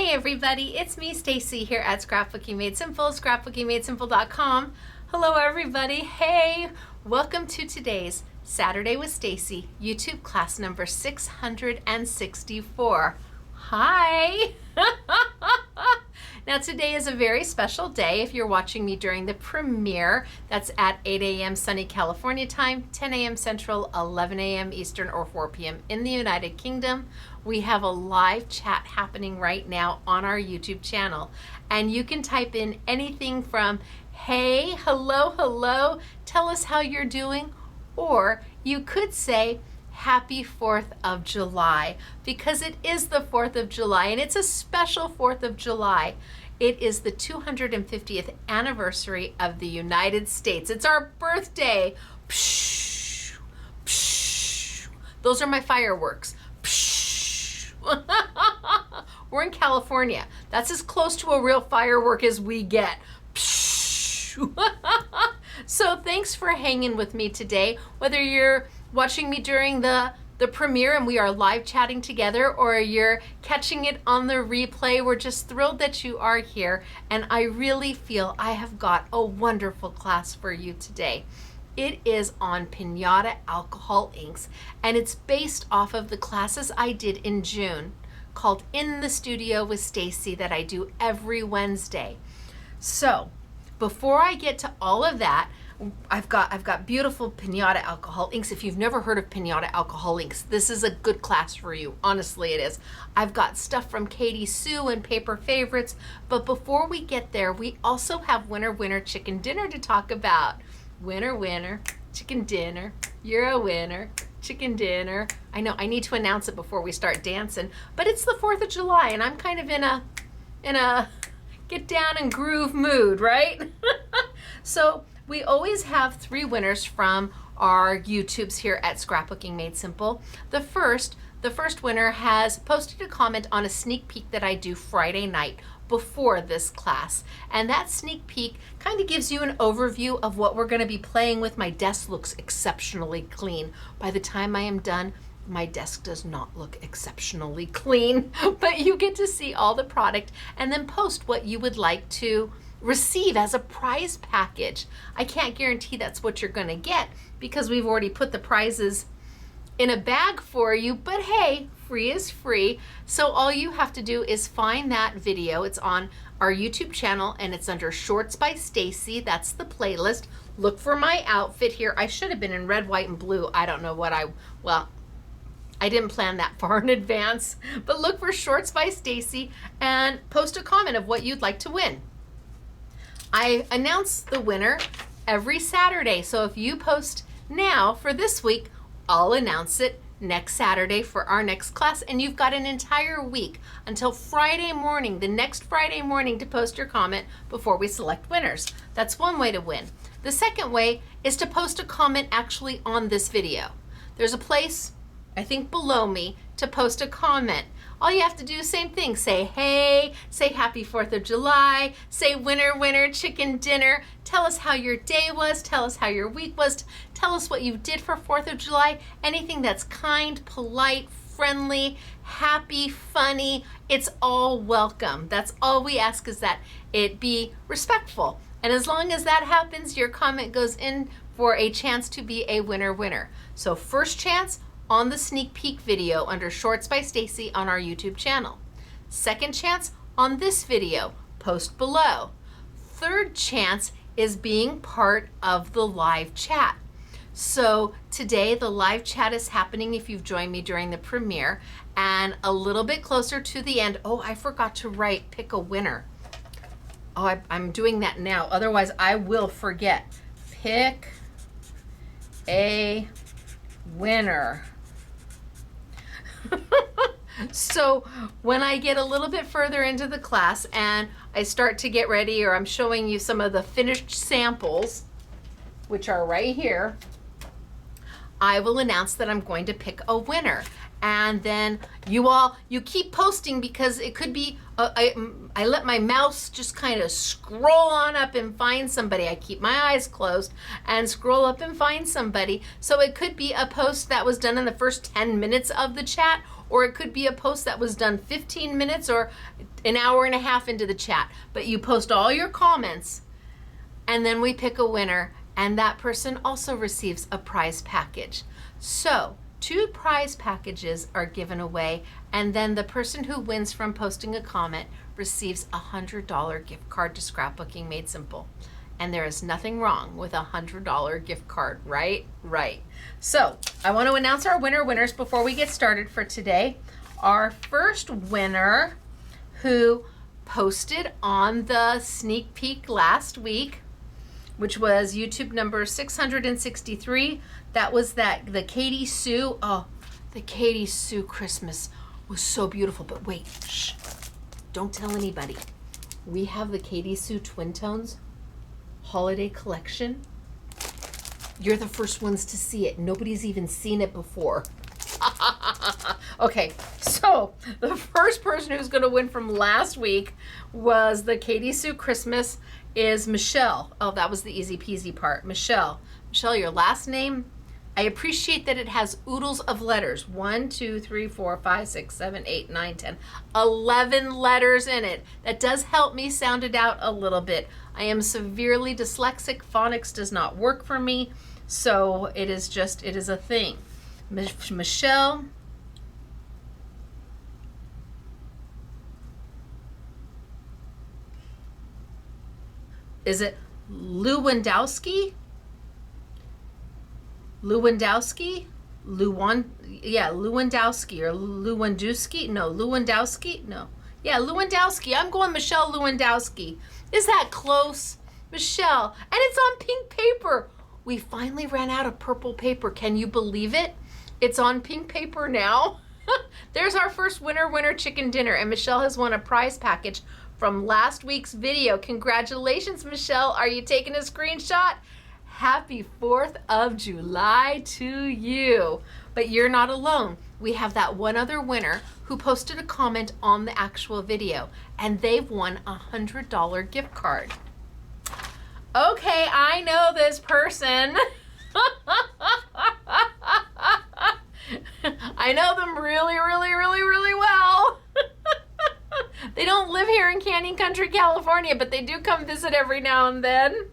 Hey everybody, it's me Stacey here at Scrapbooking Made Simple, scrapbookingmadesimple.com. Hello everybody. Hey, welcome to today's Saturday with Stacey YouTube class number 664. Hi. Now today is a very special day. If you're watching me during the premiere, that's at 8 a.m. sunny California time, 10 a.m. Central, 11 a.m. Eastern, or 4 p.m. in the United Kingdom. We have a live chat happening right now on our YouTube channel. And you can type in anything from, hey, hello, tell us how you're doing, or you could say, Happy 4th of July, because it is the 4th of July and it's a special 4th of July. It is the 250th anniversary of the United States. It's our birthday. Psh, psh. Those are my fireworks. Psh. We're in California. That's as close to a real firework as we get. Psh. So thanks for hanging with me today, whether you're watching me during the premiere and we are live chatting together, or you're catching it on the replay. We're just thrilled that you are here, and I really feel I have got a wonderful class for you today. It is on Pinata Alcohol Inks, and it's based off of the classes I did in June called In the Studio with Stacey that I do every Wednesday. So before I get to all of that, I've got beautiful Pinata Alcohol Inks. If you've never heard of Pinata Alcohol Inks, this is a good class for you. Honestly, it is. I've got stuff from Katie Sue and Paper Favorites. But before we get there, we also have Winner Chicken Dinner to talk about. Winner Chicken Dinner. You're a winner. Chicken dinner. I know I need to announce it before we start dancing, but it's the 4th of July and I'm kind of in a get down and groove mood, right? So we always have 3 winners from our YouTubes here at Scrapbooking Made Simple. The first winner has posted a comment on a sneak peek that I do Friday night before this class. And that sneak peek kind of gives you an overview of what we're going to be playing with. My desk looks exceptionally clean. By the time I am done, my desk does not look exceptionally clean, but you get to see all the product and then post what you would like to receive as a prize package. I can't guarantee that's what you're going to get because we've already put the prizes in a bag for you, but hey, free is free. So all you have to do is find that video. It's on our YouTube channel and it's under Shorts by Stacey. That's the playlist. Look for my outfit here. I should have been in red, white, and blue. I don't know what I didn't plan that far in advance, but look for Shorts by Stacey and post a comment of what you'd like to win. I announce the winner every Saturday. So if you post now for this week, I'll announce it next Saturday for our next class. And you've got an entire week until Friday morning, the next Friday morning, to post your comment before we select winners. That's one way to win. The second way is to post a comment actually on this video. There's a place, I think below me, to post a comment. All you have to do is same thing. Say hey, say happy 4th of July, say winner chicken dinner. Tell us how your day was, tell us how your week was, tell us what you did for 4th of July. Anything that's kind, polite, friendly, happy, funny, it's all welcome. That's all we ask, is that it be respectful. And as long as that happens, your comment goes in for a chance to be a winner. So first chance on the sneak peek video under Shorts by Stacey on our YouTube channel. Second chance on this video, post below. Third chance is being part of the live chat. So today the live chat is happening if you've joined me during the premiere, and a little bit closer to the end, oh, I forgot to write pick a winner. Oh, I'm doing that now, otherwise I will forget. Pick a winner. So when I get a little bit further into the class and I start to get ready, or I'm showing you some of the finished samples, which are right here, I will announce that I'm going to pick a winner. And then you keep posting, because it could be, I let my mouse just kind of scroll on up and find somebody. I keep my eyes closed and scroll up and find somebody. So it could be a post that was done in the first 10 minutes of the chat, or it could be a post that was done 15 minutes or an hour and a half into the chat. But you post all your comments, and then we pick a winner, and that person also receives a prize package. So 2 prize packages are given away, and then the person who wins from posting a comment receives a $100 gift card to Scrapbooking Made Simple. And there is nothing wrong with a $100 gift card, right? Right. So I want to announce our winners before we get started for today. Our first winner, who posted on the sneak peek last week, which was YouTube number 663. That was the Katie Sue. Oh, the Katie Sue Christmas was so beautiful. But wait, shh, don't tell anybody. We have the Katie Sue Twin Tones holiday collection. You're the first ones to see it. Nobody's even seen it before. Okay, so the first person who's going to win from last week was the Katie Sue Christmas is Michelle. Oh, that was the easy peasy part. Michelle, your last name, I appreciate that it has oodles of letters. 1, 2, 3, 4, 5, 6, 7, 8, 9, 10, 11 letters in it. That does help me sound it out a little bit. I am severely dyslexic. Phonics does not work for me. So it is a thing. Michelle. Is it Lewandowski? Lewandowski or Lewandowski? No, Lewandowski? No. Yeah, Lewandowski. I'm going Michelle Lewandowski. Is that close? Michelle. And it's on pink paper. We finally ran out of purple paper. Can you believe it? It's on pink paper now. There's our first winner chicken dinner. And Michelle has won a prize package from last week's video. Congratulations, Michelle. Are you taking a screenshot? Happy 4th of July to you. But you're not alone. We have that one other winner who posted a comment on the actual video, and they've won a $100 gift card. Okay, I know this person. I know them really, really, really, really well. They don't live here in Canyon Country, California, but they do come visit every now and then.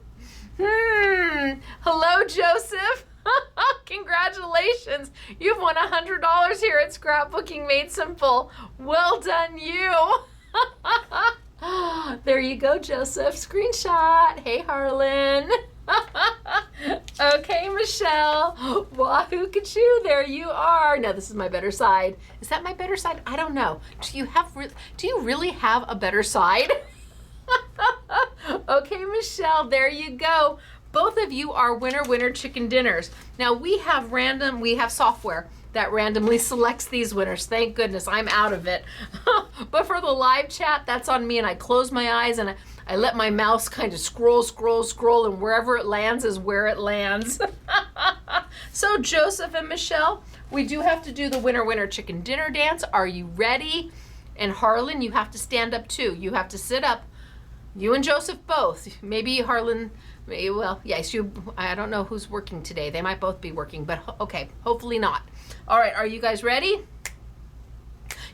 Hello, Joseph. Congratulations. You've won $100 here at Scrapbooking Made Simple. Well done, you. There you go, Joseph. Screenshot. Hey, Harlan. Okay, Michelle. Wahoo kachoo, there you are. Now this is my better side. Is that my better side? I don't know. Do you really have a better side? Okay, Michelle, there you go. Both of you are winner chicken dinners. Now we have software that randomly selects these winners. Thank goodness I'm out of it. But for the live chat, that's on me, and I close my eyes and I let my mouse kind of scroll, and wherever it lands is where it lands. So Joseph and Michelle, we do have to do the winner chicken dinner dance. Are you ready? And Harlan, you have to stand up too. You have to sit up. You and Joseph both. Maybe Harlan, well, yes, I don't know who's working today. They might both be working, but okay, hopefully not. All right, are you guys ready?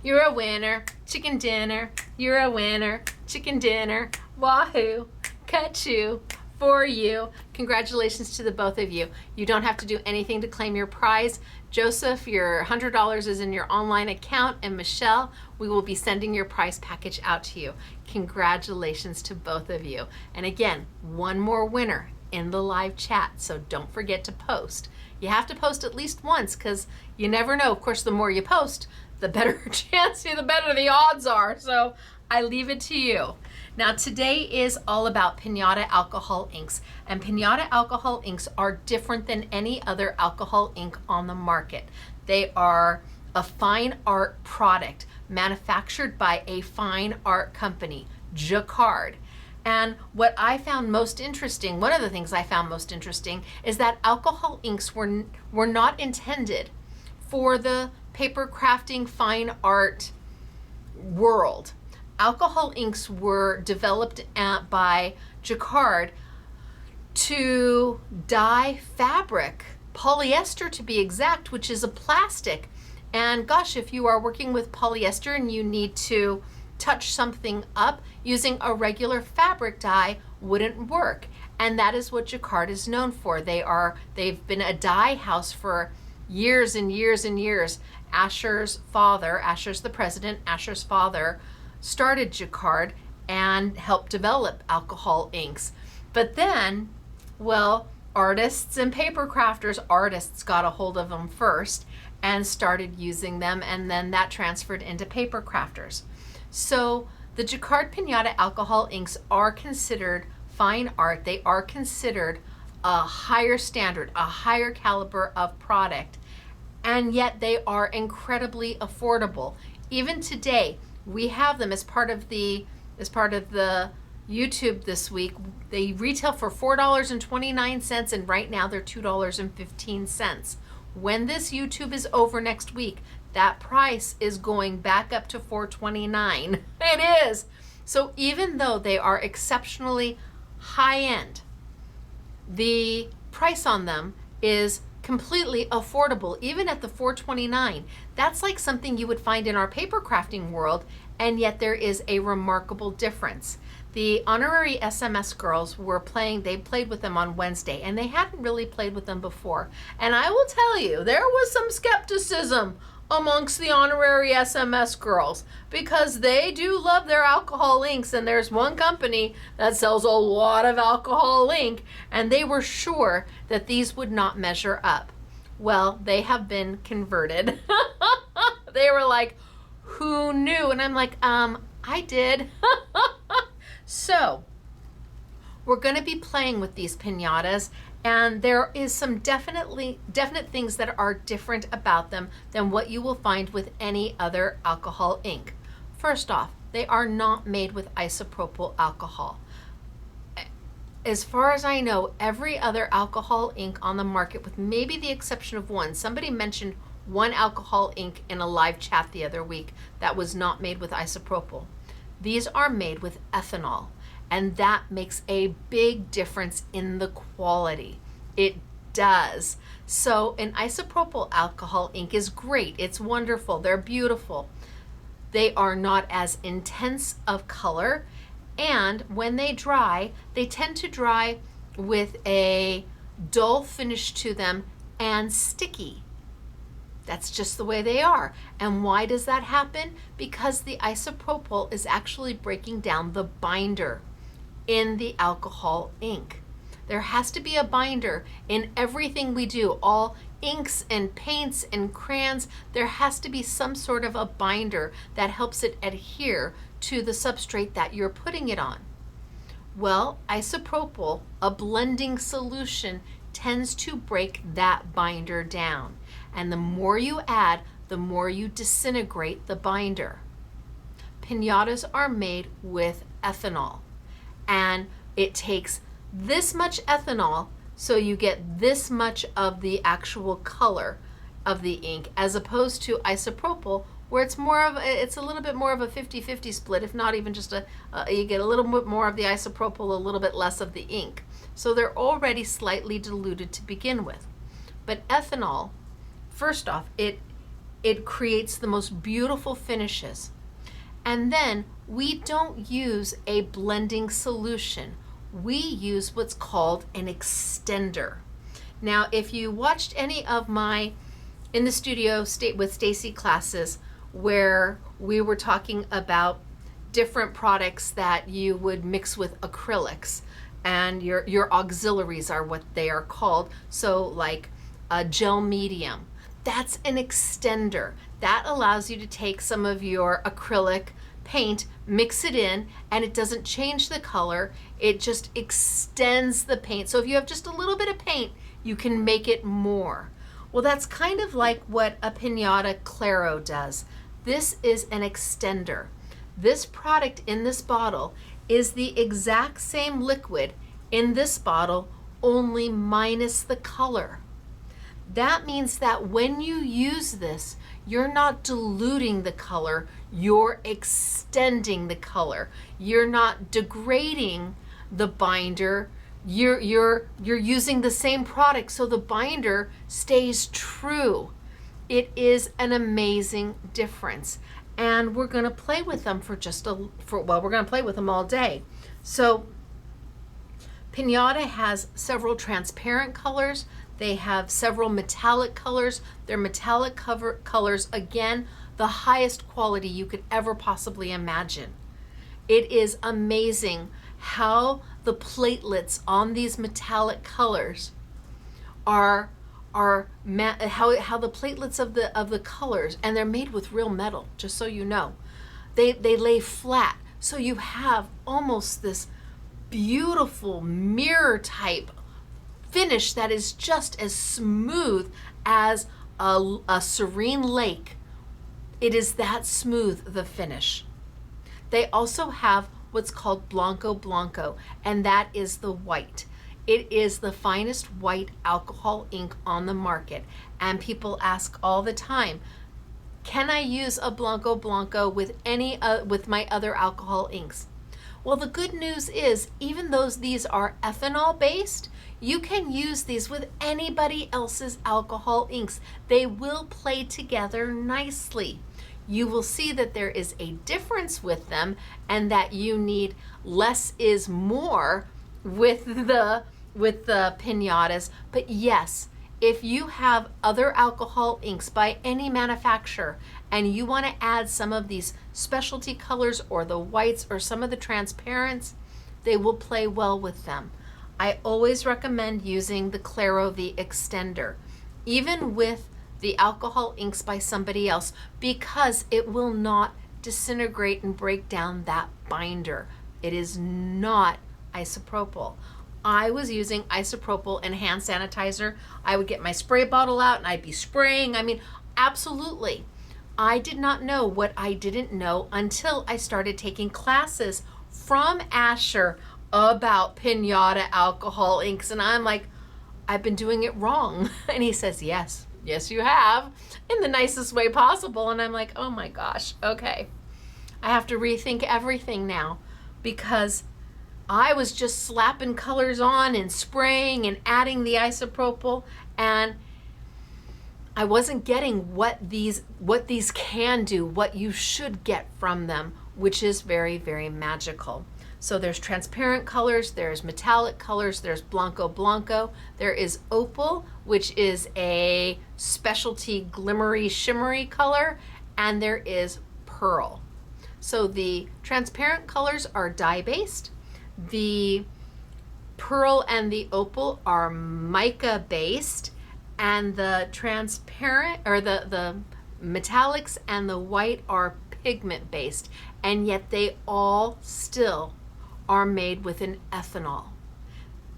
You're a winner, chicken dinner. You're a winner, chicken dinner. Wahoo, kachoo, for you. Congratulations to the both of you. You don't have to do anything to claim your prize. Joseph, your $100 is in your online account, and Michelle, we will be sending your prize package out to you. Congratulations to both of you. And again, one more winner in the live chat, so don't forget to post. You have to post at least once, because you never know. Of course, the more you post, the better chance, the better the odds are. So I leave it to you. Now today is all about Pinata Alcohol Inks, and Pinata Alcohol Inks are different than any other alcohol ink on the market. They are a fine art product manufactured by a fine art company, Jacquard. And what I found most interesting, one of the things I found most interesting, is that alcohol inks were not intended for the paper crafting fine art world. Alcohol inks were developed by Jacquard to dye fabric, polyester to be exact, which is a plastic. And gosh, if you are working with polyester and you need to touch something up, using a regular fabric dye wouldn't work. And that is what Jacquard is known for. They've been a dye house for years and years and years. Asher's father, Asher's the president, Asher's father started Jacquard and helped develop alcohol inks. But then, well, artists and paper crafters, artists got a hold of them first and started using them, and then that transferred into paper crafters. So the Jacquard Pinata Alcohol Inks are considered fine art. They are considered a higher standard, a higher caliber of product, and yet they are incredibly affordable. Even today, we have them as part of the YouTube this week. They retail for $4.29, and right now they're $2.15. When this YouTube is over next week, that price is going back up to $4.29. It is. So even though they are exceptionally high end, the price on them is completely affordable, even at the $4.29. That's like something you would find in our paper crafting world, and yet there is a remarkable difference. The honorary SMS girls they played with them on Wednesday, and they hadn't really played with them before. And I will tell you, there was some skepticism amongst the honorary SMS girls, because they do love their alcohol inks, and there's one company that sells a lot of alcohol ink, and they were sure that these would not measure up. Well, they have been converted. They were like, who knew? And I'm like, I did. So we're going to be playing with these piñatas, and there is some definite things that are different about them than what you will find with any other alcohol ink. First off, they are not made with isopropyl alcohol. As far as I know, every other alcohol ink on the market, with maybe the exception of one, somebody mentioned one alcohol ink in a live chat the other week that was not made with isopropyl. These are made with ethanol, and that makes a big difference in the quality. It does. So an isopropyl alcohol ink is great. It's wonderful. They're beautiful. They are not as intense of color, and when they dry, they tend to dry with a dull finish to them and sticky. That's just the way they are. And why does that happen? Because the isopropyl is actually breaking down the binder in the alcohol ink. There has to be a binder in everything we do, all inks and paints and crayons. There has to be some sort of a binder that helps it adhere to the substrate that you're putting it on. Well, isopropyl, a blending solution, tends to break that binder down. And the more you add, the more you disintegrate the binder. Piñatas are made with ethanol, and it takes this much ethanol so you get this much of the actual color of the ink, as opposed to isopropyl, where it's a little bit more of a 50-50 split, if not even just you get a little bit more of the isopropyl, a little bit less of the ink. So they're already slightly diluted to begin with. But ethanol, first off, it creates the most beautiful finishes. And then we don't use a blending solution. We use what's called an extender. Now, if you watched any of my In the Studio with Stacey classes, where we were talking about different products that you would mix with acrylics, and your auxiliaries are what they are called. So like a gel medium, that's an extender. That allows you to take some of your acrylic paint, mix it in, and it doesn't change the color. It just extends the paint. So if you have just a little bit of paint, you can make it more. Well, that's kind of like what a Pinata Claro does. This is an extender. This product in this bottle is the exact same liquid in this bottle, only minus the color. That means that when you use this, you're not diluting the color, you're extending the color. You're not degrading the binder. You're using the same product, so the binder stays true. It is an amazing difference. And we're going to play with them we're going to play with them all day. So Pinata has several transparent colors. They have several metallic colors. Their metallic colors, again, the highest quality you could ever possibly imagine. It is amazing how the platelets on these metallic colors how the platelets of the colors, and they're made with real metal, just so you know. They lay flat, so you have almost this beautiful mirror type finish that is just as smooth as a serene lake. It is that smooth, the finish. They also have what's called Blanco Blanco, and that is the white. It is the finest white alcohol ink on the market, and people ask all the time, can I use a Blanco Blanco with my other alcohol inks? Well, the good news is, even though these are ethanol based, you can use these with anybody else's alcohol inks. They will play together nicely. You will see that there is a difference with them, and that you need less is more with the pinatas. But yes, if you have other alcohol inks by any manufacturer and you want to add some of these specialty colors or the whites or some of the transparents, they will play well with them. I always recommend using the Claro the extender, even with the alcohol inks by somebody else, because it will not disintegrate and break down that binder. It is not isopropyl. I was using isopropyl and hand sanitizer. I would get my spray bottle out and I'd be spraying. I mean, absolutely. I did not know what I didn't know until I started taking classes from Asher about Pinata alcohol inks. And I'm like, I've been doing it wrong. And he says, yes, you have, in the nicest way possible. And I'm like, oh my gosh, okay. I have to rethink everything now, because I was just slapping colors on and spraying and adding the isopropyl, and I wasn't getting what these can do, what you should get from them, which is very, very magical. So there's transparent colors, there's metallic colors, there's Blanco Blanco, there is Opal, which is a specialty glimmery, shimmery color, and there is Pearl. So the transparent colors are dye-based. The Pearl and the Opal are mica-based, and the transparent, or the metallics and the white are pigment-based, and yet they all still are made with an ethanol.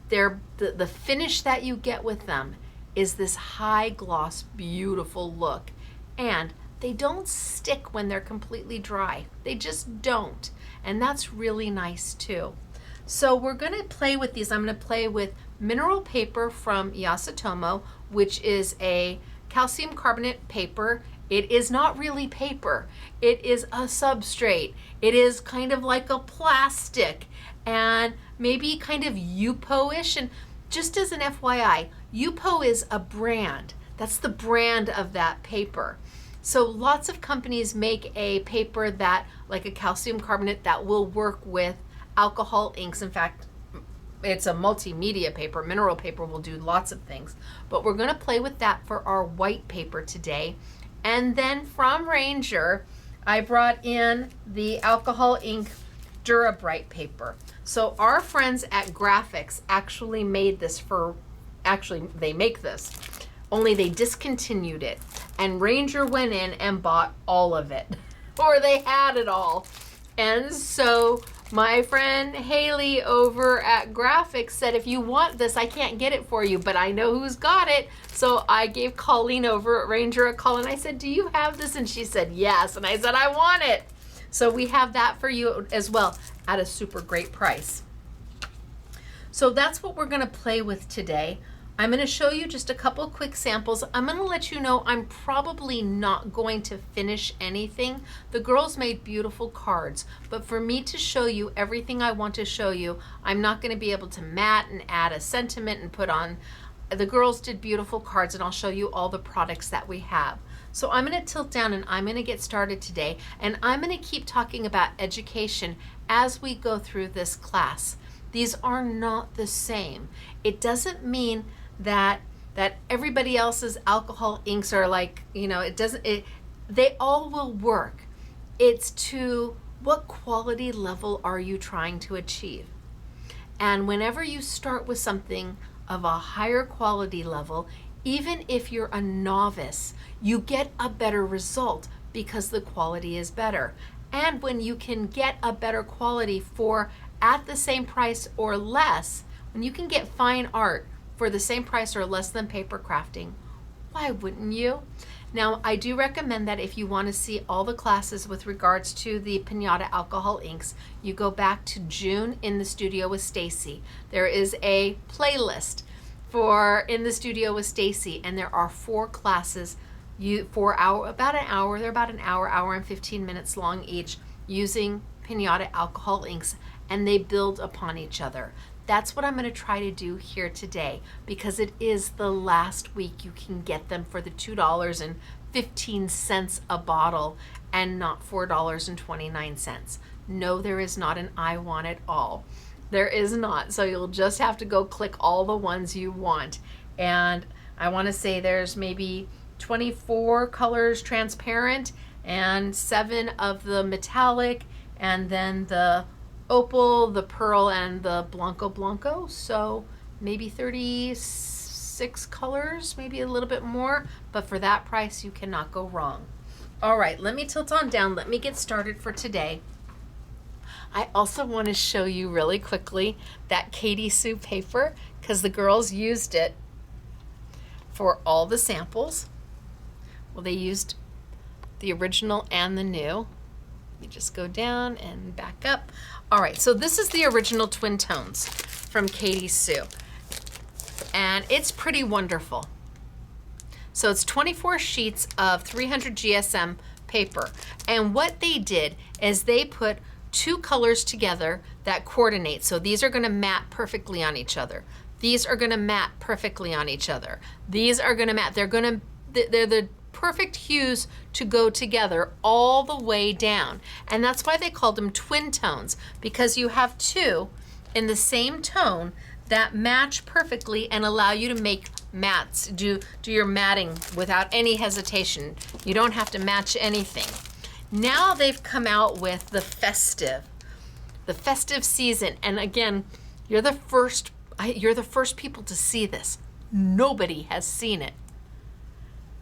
The finish that you get with them is this high gloss, beautiful look, and they don't stick when they're completely dry. They just don't, and that's really nice too. So we're going to play with these. I'm going to play with mineral paper from Yasutomo, which is a calcium carbonate paper. It is not really paper. It is a substrate. It is kind of like a plastic and maybe kind of Yupo-ish. And just as an FYI, Yupo is a brand. That's the brand of that paper. So lots of companies make a paper that, like a calcium carbonate, that will work with alcohol inks. In fact, it's a multimedia paper. Mineral paper will do lots of things. But we're going to play with that for our white paper today. And then from Ranger, I brought in the alcohol ink Dura-Bright paper. So our friends at Graphics actually made this they make this, only they discontinued it. And Ranger went in and bought all of it, or they had it all. And so my friend Haley over at Graphics said, if you want this, I can't get it for you, but I know who's got it. So I gave Colleen over at Ranger a call and I said, do you have this? And she said, yes. And I said, I want it. So we have that for you as well at a super great price. So that's what we're going to play with today. I'm going to show you just a couple quick samples. I'm going to let you know I'm probably not going to finish anything. The girls made beautiful cards, but for me to show you everything I want to show you, I'm not going to be able to mat and add a sentiment and put on. The girls did beautiful cards, and I'll show you all the products that we have. So I'm going to tilt down and I'm going to get started today, and I'm going to keep talking about education as we go through this class. These are not the same. It doesn't mean that everybody else's alcohol inks are like, they all will work. It's to what quality level are you trying to achieve? And whenever you start with something of a higher quality level, even if you're a novice, you get a better result because the quality is better. And when you can get a better quality for at the same price or less, when you can get fine art for the same price or less than paper crafting, why wouldn't you? Now, I do recommend that if you want to see all the classes with regards to the Pinata Alcohol Inks, you go back to June in the Studio with Stacey. There is a playlist for In the Studio with Stacey, and there are 4 classes, about an hour, they're about an hour and 15 minutes long each, using Pinata Alcohol Inks, and they build upon each other. That's what I'm going to try to do here today, because it is the last week you can get them for the $2.15 a bottle and not $4.29. No, there is not an I want it all. There is not. So you'll just have to go click all the ones you want. And I want to say there's maybe 24 colors transparent and 7 of the metallic, and then the opal, the pearl, and the blanco. So maybe 36 colors, maybe a little bit more, but for that price you cannot go wrong. All right, let me tilt on down. Let me get started for today. I also want to show you really quickly that Katie Sue paper, because the girls used it for all the samples. Well, they used the original and the new. Let me just go down and back up. All right, so this is the original Twin Tones from Katie Sue, and it's pretty wonderful. So it's 24 sheets of 300 GSM paper, and what they did is they put 2 colors together that coordinate. So these are going to mat perfectly on each other. These are going to mat perfectly on each other. These are going to mat. They're the perfect hues to go together all the way down. And that's why they called them twin tones, because you have 2 in the same tone that match perfectly and allow you to make mats, do your matting without any hesitation. You don't have to match anything. Now they've come out with the festive season. And again, you're the first people to see this. Nobody has seen it.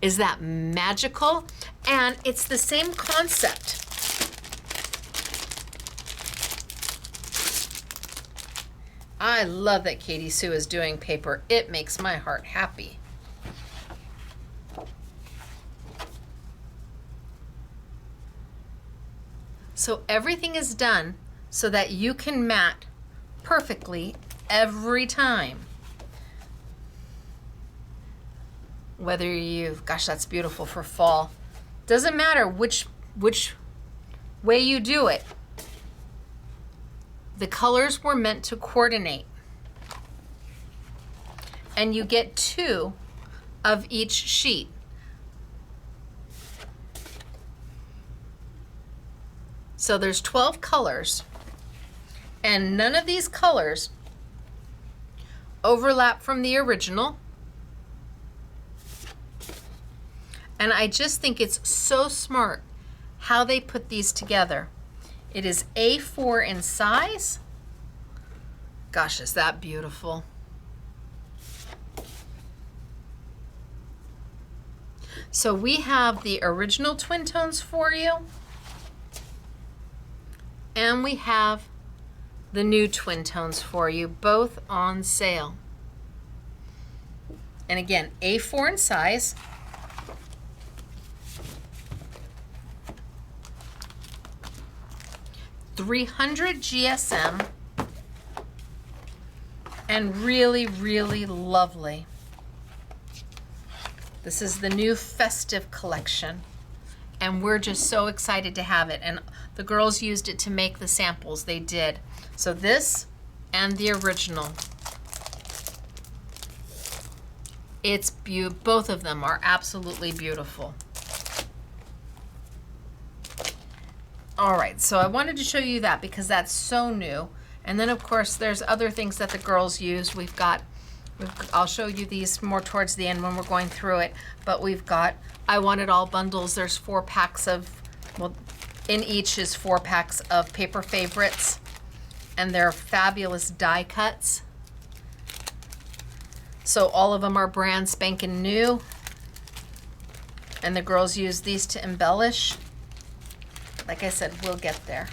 Is that magical? And it's the same concept. I love that Katie Sue is doing paper. It makes my heart happy. So everything is done so that you can mat perfectly every time. Whether gosh, that's beautiful for fall. Doesn't matter which way you do it. The colors were meant to coordinate. And you get 2 of each sheet. So there's 12 colors, and none of these colors overlap from the original. And I just think it's so smart how they put these together. It is A4 in size. Gosh, is that beautiful? So we have the original Twin Tones for you, and we have the new Twin Tones for you, both on sale. And again, A4 in size. $300 GSM, and really, really lovely. This is the new festive collection, and we're just so excited to have it. And the girls used it to make the samples. They did. So this and the original. It's both of them are absolutely beautiful. All right, so I wanted to show you that because that's so new. And then of course there's other things that the girls use. I'll show you these more towards the end when we're going through it, but we've got I Want It All bundles. There's 4 packs of, well, in each is 4 packs of paper favorites, and they're fabulous die cuts. So all of them are brand spanking new, and the girls use these to embellish. Like I said, we'll get there.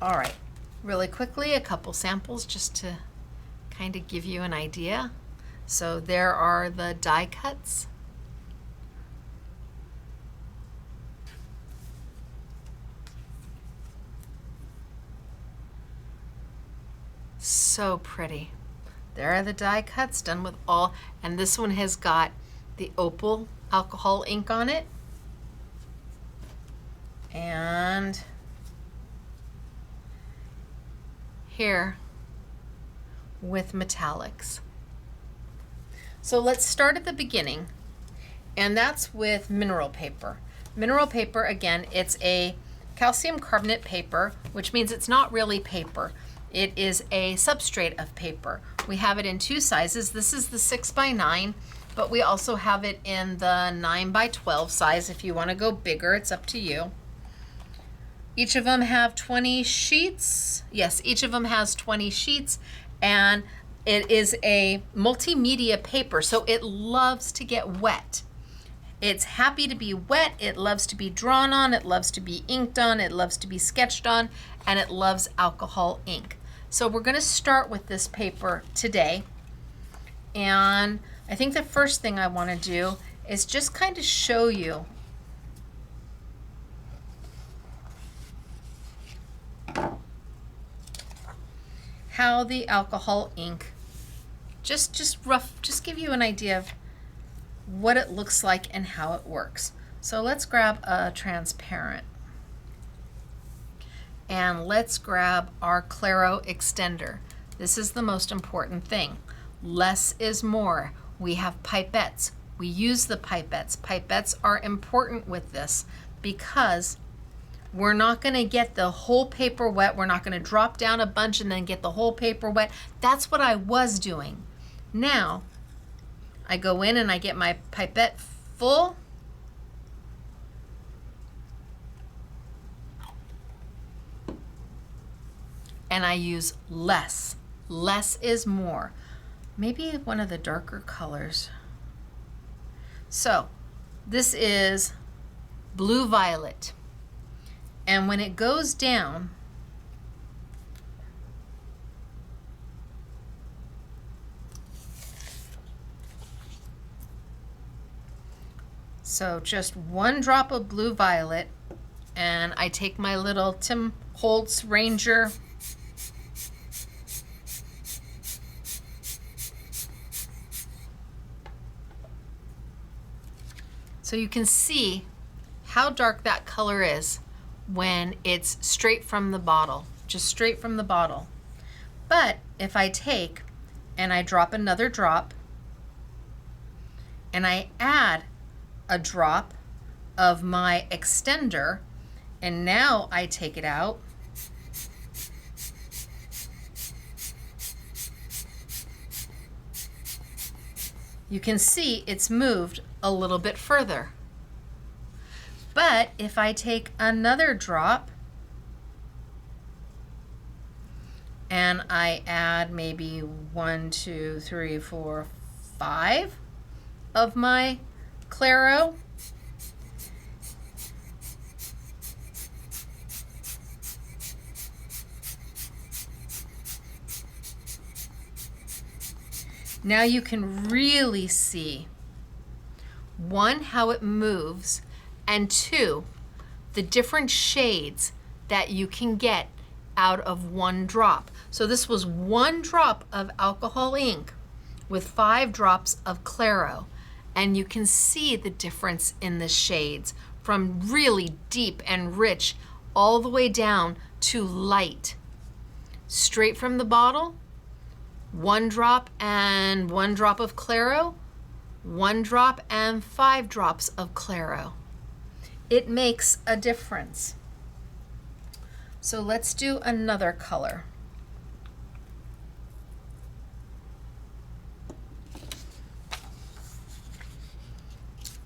All right, really quickly, a couple samples just to kind of give you an idea. So there are the die cuts. So pretty. There are the die cuts done with all, and this one has got the opal alcohol ink on it. And here with metallics. So let's start at the beginning, and that's with mineral paper. Mineral paper, again, it's a calcium carbonate paper, which means it's not really paper. It is a substrate of paper. We have it in 2 sizes. This is the 6x9, but we also have it in the 9x12 size. If you want to go bigger, it's up to you. Each of them have 20 sheets. Yes, each of them has 20 sheets, and it is a multimedia paper, so it loves to get wet. It's happy to be wet, it loves to be drawn on, it loves to be inked on, it loves to be sketched on, and it loves alcohol ink. So we're going to start with this paper today, and I think the first thing I want to do is just kind of show you how the alcohol ink, just give you an idea of what it looks like and how it works. So let's grab a transparent, and let's grab our Claro extender. This is the most important thing. Less is more. We have pipettes. We use the pipettes. Pipettes are important with this because we're not going to get the whole paper wet. We're not going to drop down a bunch and then get the whole paper wet. That's what I was doing. Now, I go in and I get my pipette full. And I use less. Less is more. Maybe one of the darker colors. So, this is blue violet. And when it goes down, so just 1 drop of blue violet, and I take my little Tim Holtz Ranger so you can see how dark that color is when it's straight from the bottle, just straight from the bottle. But if I take and I drop another drop and I add a drop of my extender, and now I take it out, you can see it's moved a little bit further. But if I take another drop and I add maybe 1, 2, 3, 4, 5 of my Claro, now you can really see, 1, how it moves, and 2, the different shades that you can get out of 1 drop. So this was 1 drop of alcohol ink with 5 drops of Claro, and you can see the difference in the shades from really deep and rich all the way down to light. Straight from the bottle, 1 drop and 1 drop of Claro, 1 drop and 5 drops of Claro. it makes a difference. So let's do another color.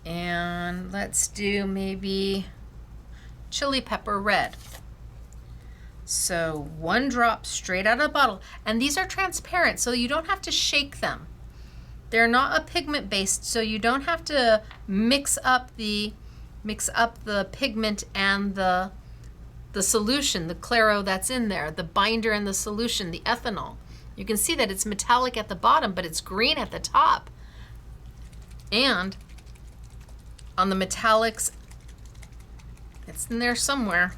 And let's do maybe chili pepper red. So 1 drop straight out of the bottle. And these are transparent, so you don't have to shake them. They're not a pigment based, so you don't have to mix up the pigment and the solution, the Claro that's in there, the binder and the solution, the ethanol. You can see that it's metallic at the bottom, but it's green at the top. And on the metallics, it's in there somewhere.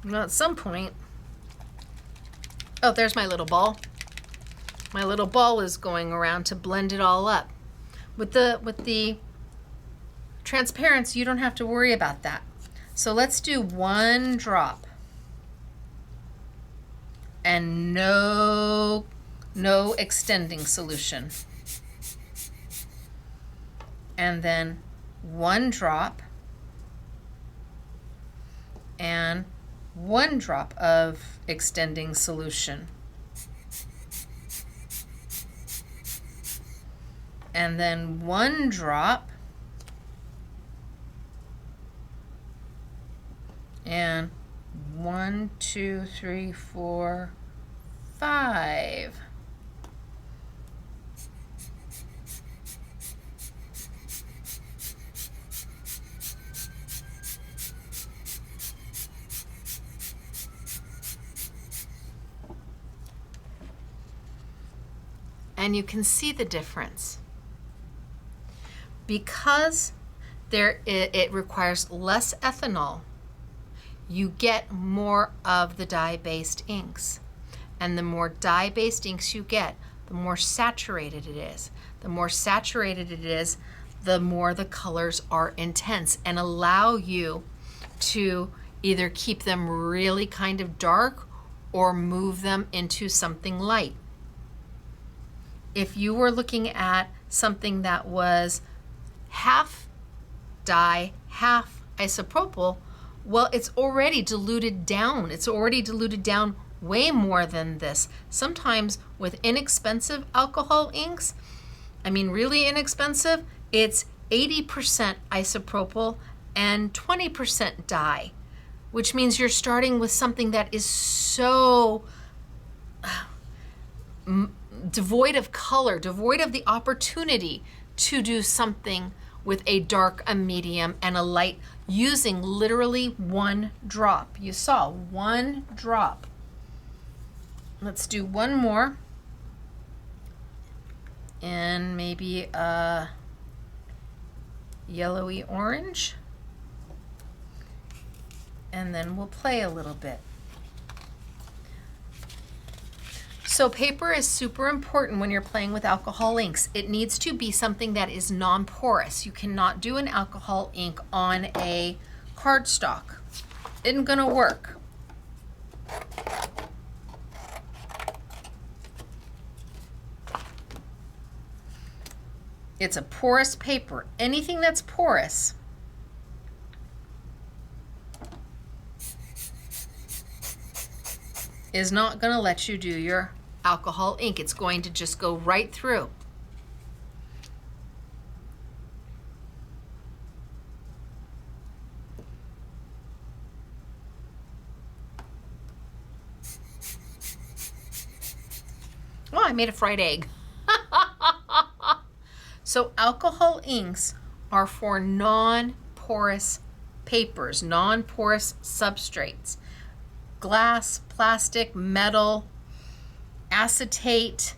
Well, at some point, oh, there's my little ball. My little ball is going around to blend it all up. With the transparency, you don't have to worry about that. So let's do 1 drop. And no extending solution. And then 1 drop and 1 drop of extending solution. And then 1 drop and 1, 2, 3, 4, 5. And you can see the difference. Because it requires less ethanol, you get more of the dye-based inks. And the more dye-based inks you get, the more saturated it is. The more saturated it is, the more the colors are intense and allow you to either keep them really kind of dark or move them into something light. If you were looking at something that was half dye, half isopropyl, well, it's already diluted down. It's already diluted down way more than this. Sometimes with inexpensive alcohol inks, I mean really inexpensive, it's 80% isopropyl and 20% dye, which means you're starting with something that is so devoid of color, devoid of the opportunity to do something with a dark, a medium, and a light using literally 1 drop. You saw 1 drop. Let's do 1 more. And maybe a yellowy orange. And then we'll play a little bit. So paper is super important when you're playing with alcohol inks. It needs to be something that is non-porous. You cannot do an alcohol ink on a cardstock. Isn't gonna work. It's a porous paper. Anything that's porous is not gonna let you do your alcohol ink. It's going to just go right through. Oh, I made a fried egg. So alcohol inks are for non-porous papers, non-porous substrates. Glass, plastic, metal, acetate,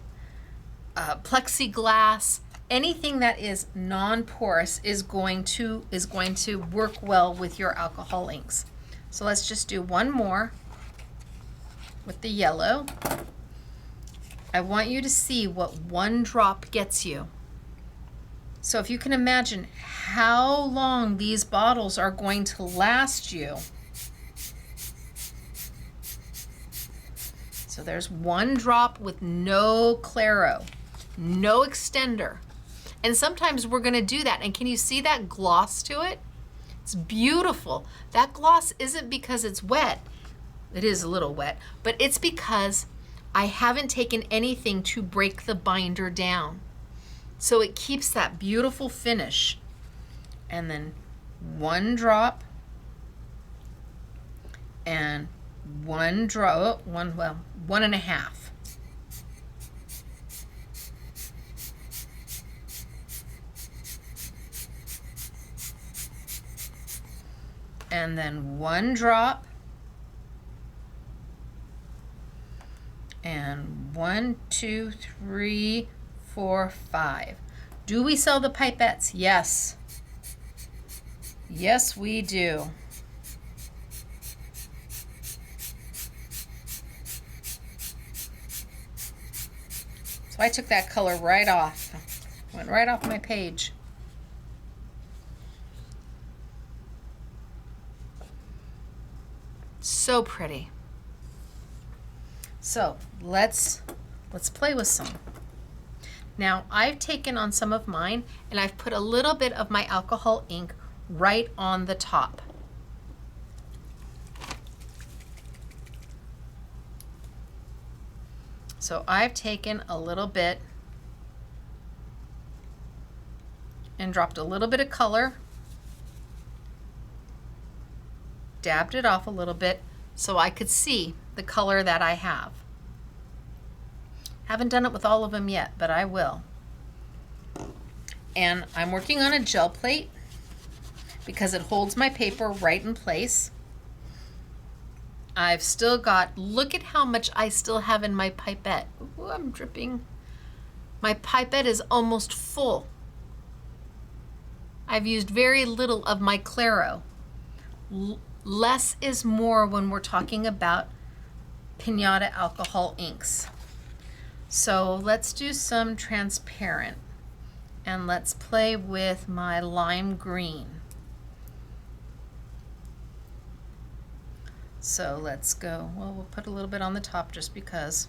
plexiglass, anything that is non-porous is going to work well with your alcohol inks. So let's just do 1 more with the yellow. I want you to see what 1 drop gets you. So if you can imagine how long these bottles are going to last you. So So there's one drop with no Claro, no extender. And sometimes we're gonna do that. And can you see that gloss to it? It's beautiful. That gloss isn't because it's wet. It is a little wet, but it's because I haven't taken anything to break the binder down. So it keeps that beautiful finish. And then one drop and one drop, one and a half. And then one drop and 1, 2, 3, 4, 5. Do we sell the pipettes? Yes. Yes, we do. So I took that color right off. Went right off my page. So pretty. So let's play with some. Now I've taken on some of mine and I've put a little bit of my alcohol ink right on the top. So I've taken a little bit and dropped a little bit of color, dabbed it off a little bit so I could see the color that I have. Haven't done it with all of them yet, but I will. And I'm working on a gel plate because it holds my paper right in place. I've still got, look at how much I still have in my pipette. Ooh, I'm dripping. My pipette is almost full. I've used very little of my Claro. Less is more when we're talking about Pinata Alcohol Inks. So let's do some transparent and let's play with my lime green. So let's go, well, we'll put a little bit on the top just because.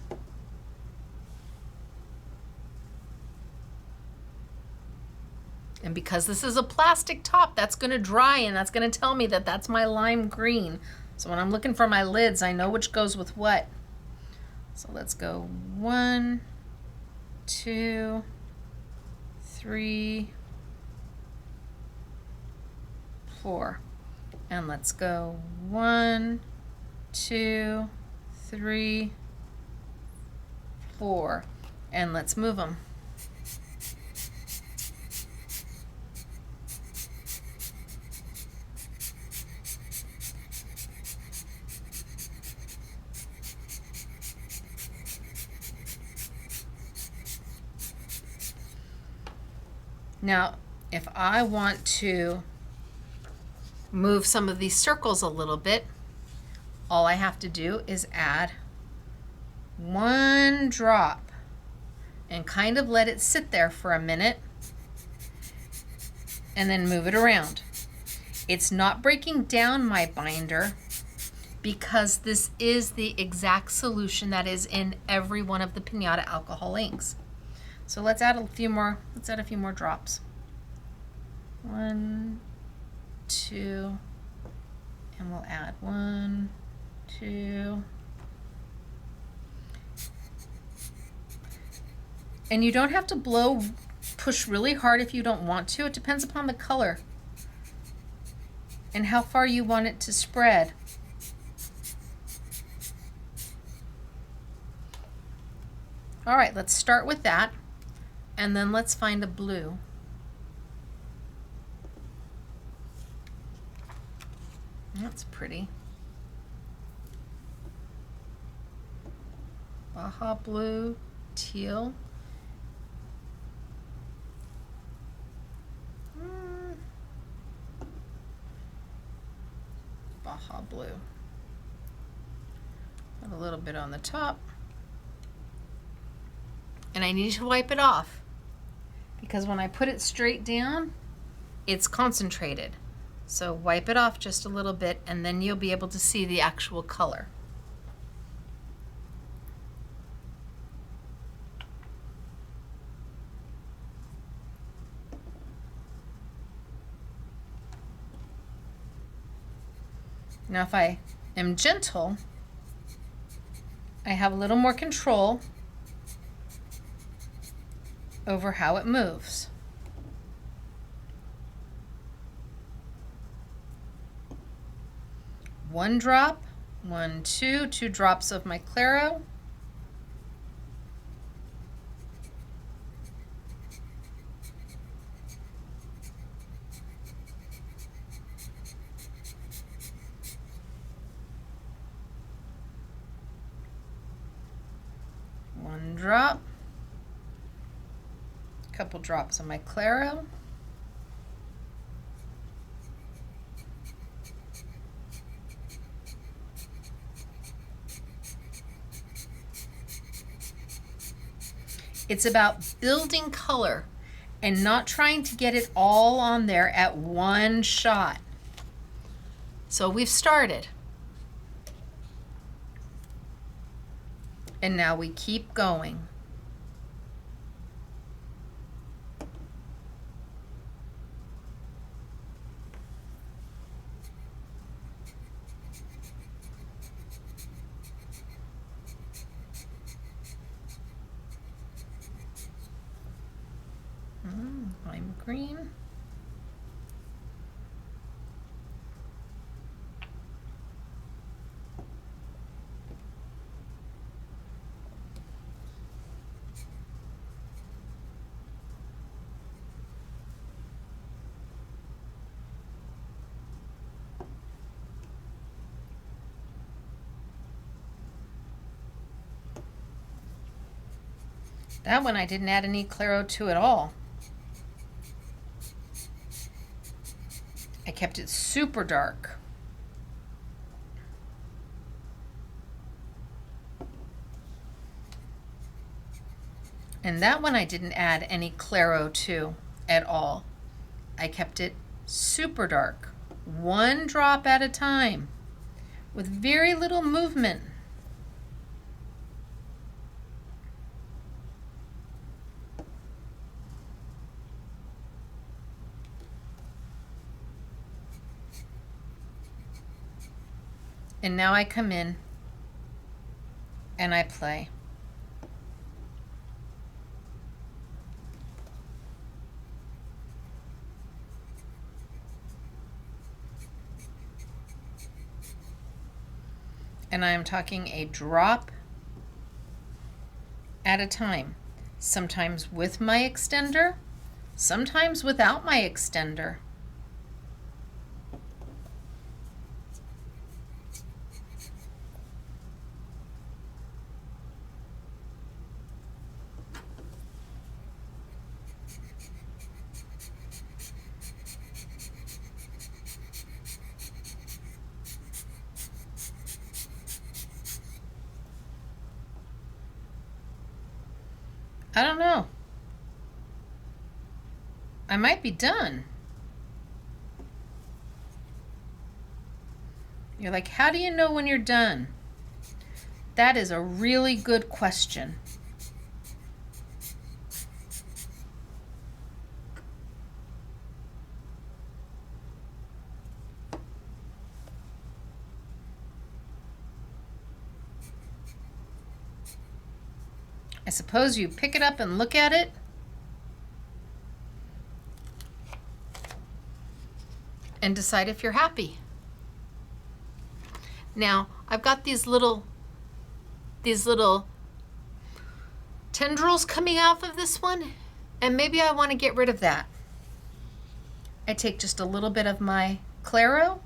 And because this is a plastic top, that's gonna dry and that's gonna tell me that that's my lime green. So when I'm looking for my lids, I know which goes with what. So let's go 1, 2, 3, 4. And let's go 1, 2, 3, 4. And let's move them. Now, if I want to move some of these circles a little bit, all I have to do is add one drop and kind of let it sit there for a minute and then move it around. It's not breaking down my binder because this is the exact solution that is in every one of the Pinata Alcohol Inks. So let's add a few more drops. 1, 2, and we'll add 1, 2. And you don't have to push really hard if you don't want to. It depends upon the color and how far you want it to spread. All right, let's start with that. And then let's find a blue. That's pretty. Baja blue, teal. Baja blue. Put a little bit on the top. And I need to wipe it off because when I put it straight down, it's concentrated. So wipe it off just a little bit and then you'll be able to see the actual color. Now if I am gentle, I have a little more control over how it moves. One drop, one, two drops of my Claro. One drop, a couple drops of my Claro. It's about building color and not trying to get it all on there at one shot. So we've started. And now we keep going. Lime green. That one I didn't add any Claro to at all. I kept it super dark. And that one I didn't add any Claro to at all. I kept it super dark, one drop at a time, with very little movement. And now I come in and I play. And I am talking a drop at a time, sometimes with my extender, sometimes without my extender. I don't know. I might be done. You're like, how do you know when you're done? That is a really good question. I suppose you pick it up and look at it. And decide if you're happy. Now, I've got these little tendrils coming off of this one, and maybe I want to get rid of that. I take just a little bit of my Claro,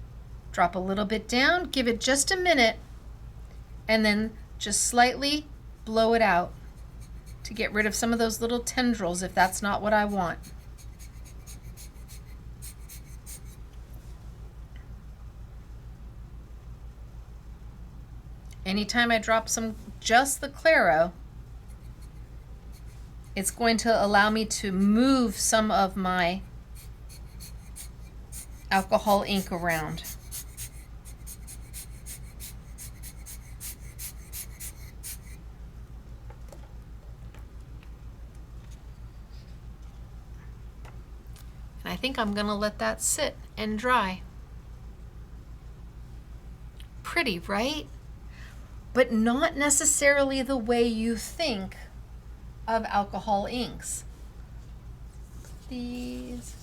drop a little bit down, give it just a minute, and then just slightly blow it out to get rid of some of those little tendrils if that's not what I want. Anytime I drop just the Claro, it's going to allow me to move some of my alcohol ink around. And I think I'm going to let that sit and dry. pretty, right? But not necessarily the way you think of alcohol inks. These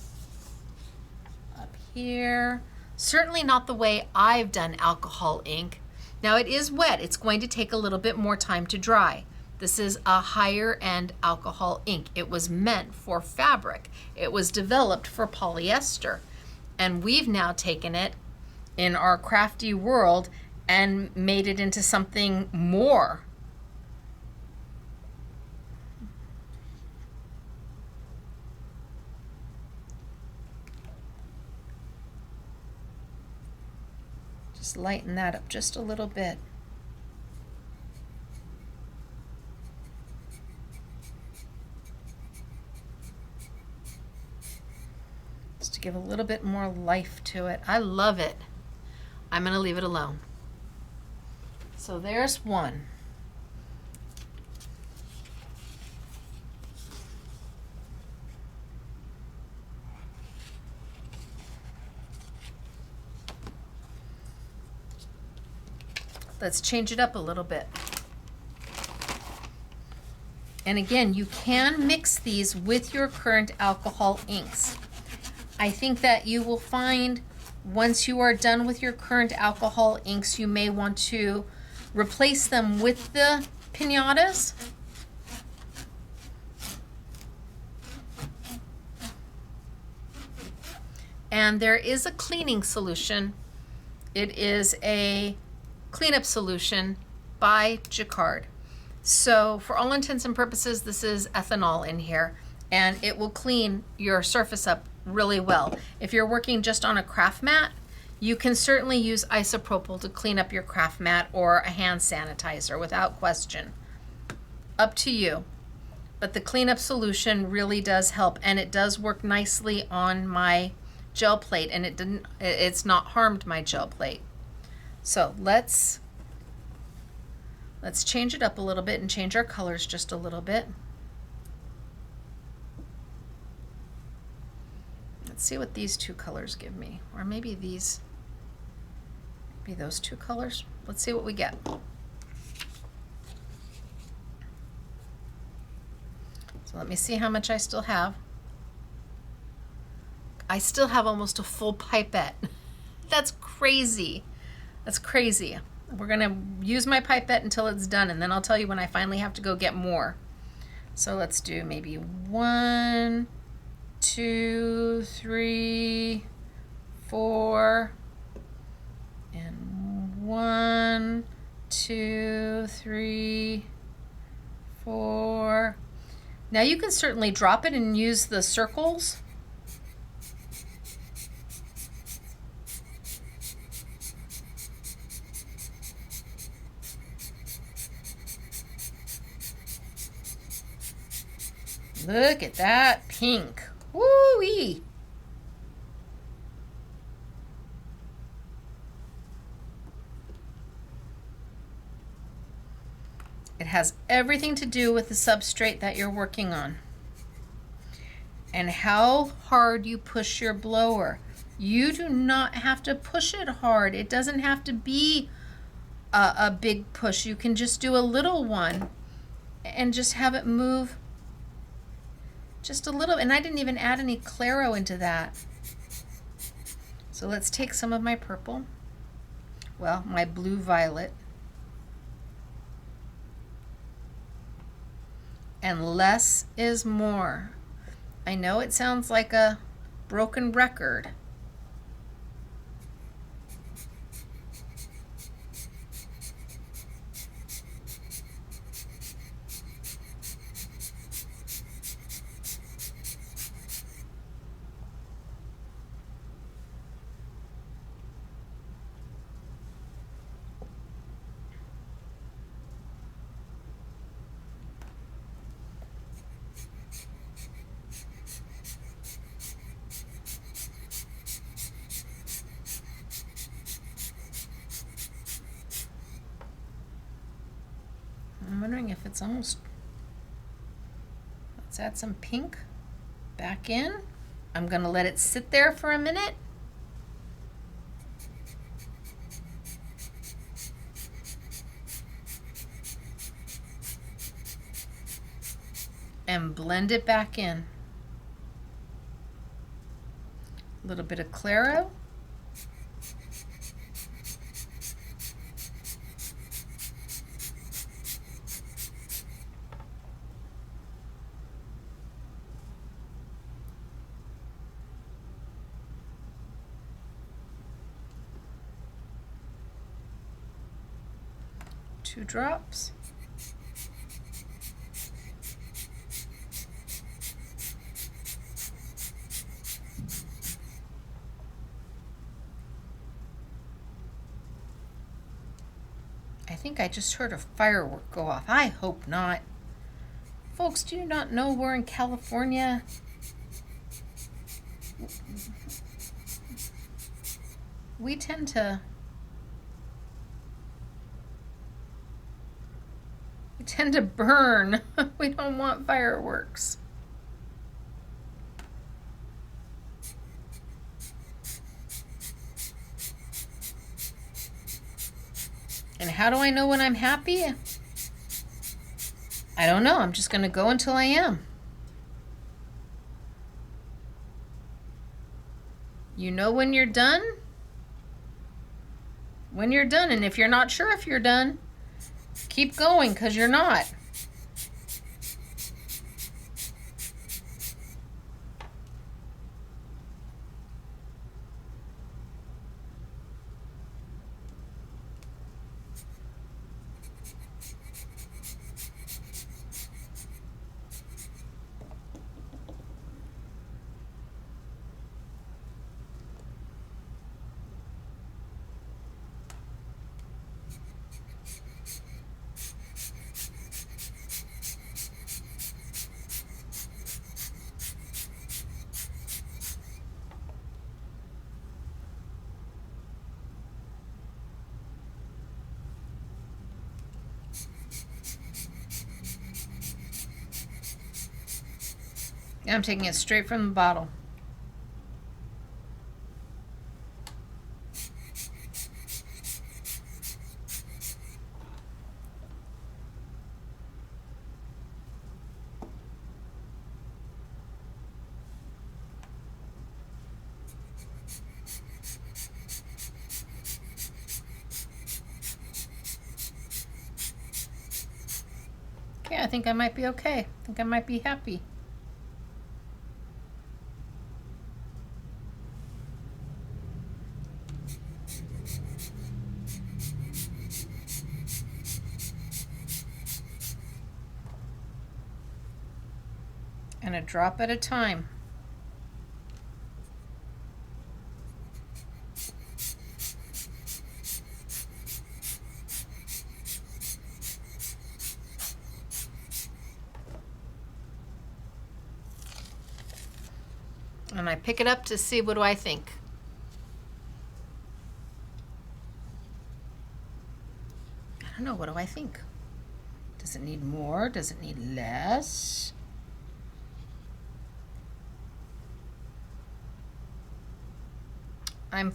up here. Certainly not the way I've done alcohol ink. Now it is wet. It's going to take a little bit more time to dry. This is a higher end alcohol ink. It was meant for fabric. It was developed for polyester. And we've now taken it in our crafty world and made it into something more. Just lighten that up just a little bit. Just to give a little bit more life to it. I love it. I'm going to leave it alone. So there's one. Let's change it up a little bit. And again, you can mix these with your current alcohol inks. I think that you will find once you are done with your current alcohol inks, you may want to replace them with the pinatas. And there is a cleaning solution. It is a cleanup solution by Jacquard. So for all intents and purposes, this is ethanol in here, and it will clean your surface up really well. If you're working just on a craft mat, you can certainly use isopropyl to clean up your craft mat or a hand sanitizer without question. Up to you. But the cleanup solution really does help, and it does work nicely on my gel plate, and it's not harmed my gel plate. So let's change it up a little bit and change our colors just a little bit. Let's see what these two colors give me, or maybe those two colors. Let's see what we get. So let me see how much I still have. I still have almost a full pipette. That's crazy. That's crazy. We're gonna use my pipette until it's done, and then I'll tell you when I finally have to go get more. So let's do maybe 1, 2, 3, 4, and 1, 2, 3, 4. Now you can certainly drop it and use the circles. Look at that pink. Woo-wee. It has everything to do with the substrate that you're working on and how hard you push your blower. You do not have to push it hard. It doesn't have to be a big push. You can just do a little one and just have it move just a little. And I didn't even add any Claro into that. So let's take some of my purple, well, my blue violet, and less is more. I know it sounds like a broken record. I'm wondering if it's almost, let's add some pink back in. I'm going to let it sit there for a minute. and blend it back in. A little bit of Claro. Two drops. I think I just heard a firework go off. I hope not. Folks, do you not know we're in California? We tend to burn. We don't want fireworks. And how do I know when I'm happy? I don't know. I'm just going to go until I am. You know when you're done? When you're done. And if you're not sure if you're done, keep going, because you're not. I'm taking it straight from the bottle. Okay, I think I might be okay. I think I might be happy. And a drop at a time. And I pick it up to see, what do I think? I don't know, what do I think? Does it need more? Does it need less? I'm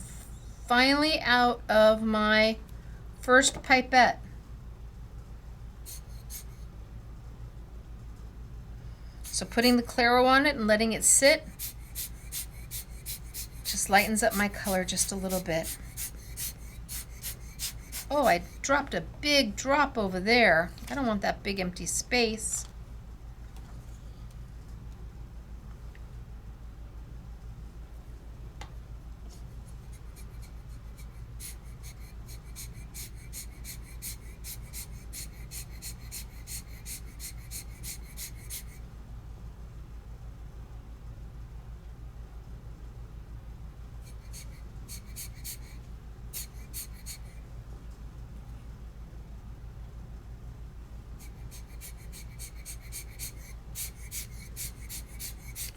finally out of my first pipette. So putting the Claro on it and letting it sit just lightens up my color just a little bit. Oh, I dropped a big drop over there. I don't want that big empty space.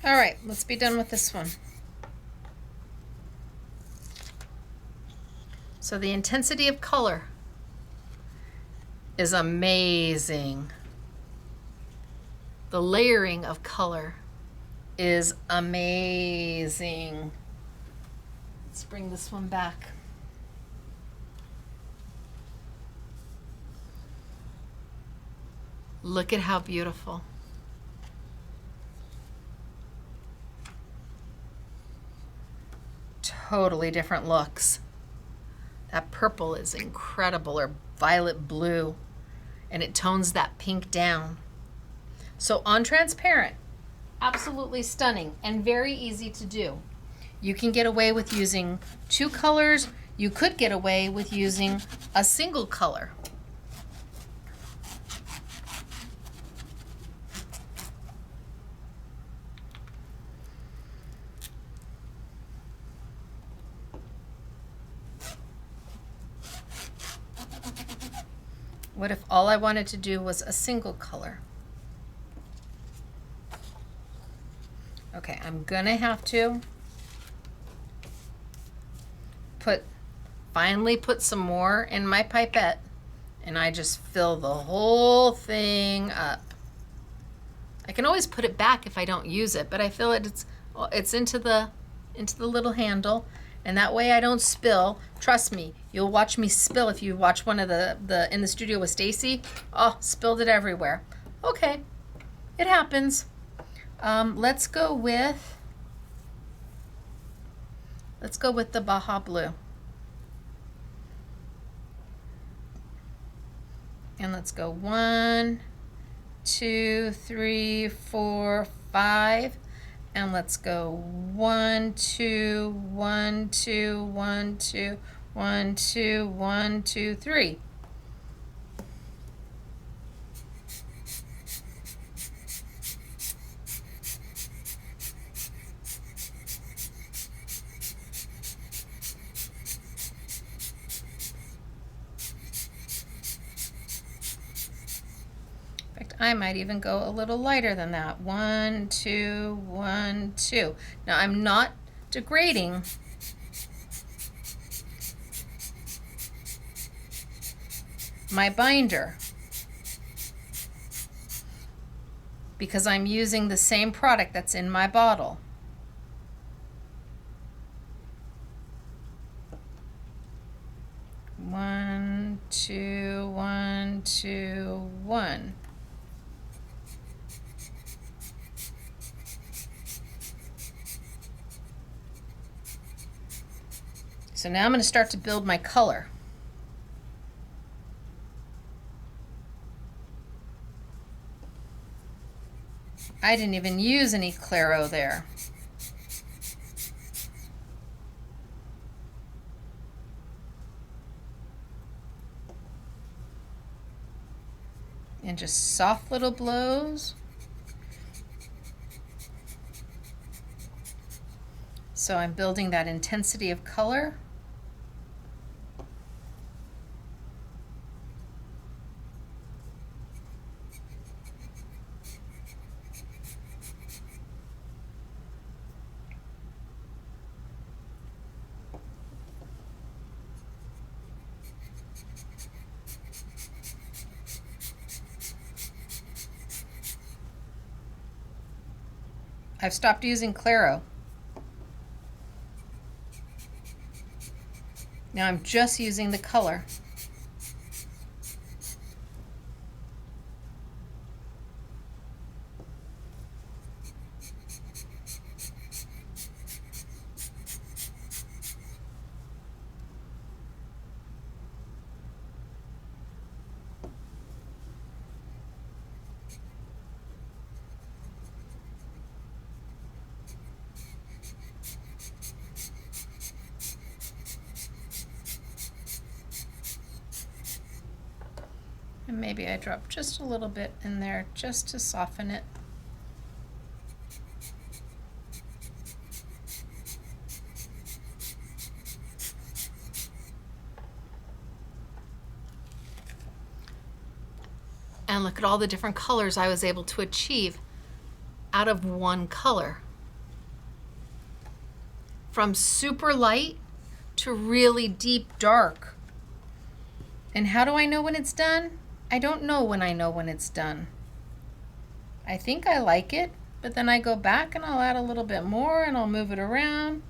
All right, let's be done with this one. So the intensity of color is amazing. The layering of color is amazing. Let's bring this one back. Look at how beautiful. totally different looks. That purple is incredible, or violet blue, and it tones that pink down. So on transparent, absolutely stunning and very easy to do. You can get away with using 2 colors. You could get away with using a single color. What if all I wanted to do was a single color? Okay, I'm gonna have to finally put some more in my pipette, and I just fill the whole thing up. I can always put it back if I don't use it, but I feel it's into the little handle, and that way I don't spill. Trust me, you'll watch me spill if you watch one of the In the Studio with Stacey. Oh, spilled it everywhere. Okay, it happens. Let's go with the Baja Blue. And let's go 1, 2, 3, 4, 5. And let's go 1, 2, 1, 2, 1, 2, 1, 2, 1, 2, 3. I might even go a little lighter than that. 1, 2, 1, 2. Now I'm not degrading. My binder, because I'm using the same product that's in my bottle. One, two, 1, 2, 1. So now I'm going to start to build my color. I didn't even use any Claro there. And just soft little blows. So I'm building that intensity of color. I've stopped using Claro. Now I'm just using the color. And maybe I drop just a little bit in there just to soften it. And look at all the different colors I was able to achieve out of one color. From super light to really deep dark. And how do I know when it's done? I don't know when I know when it's done. I think I like it, but then I go back and I'll add a little bit more and I'll move it around.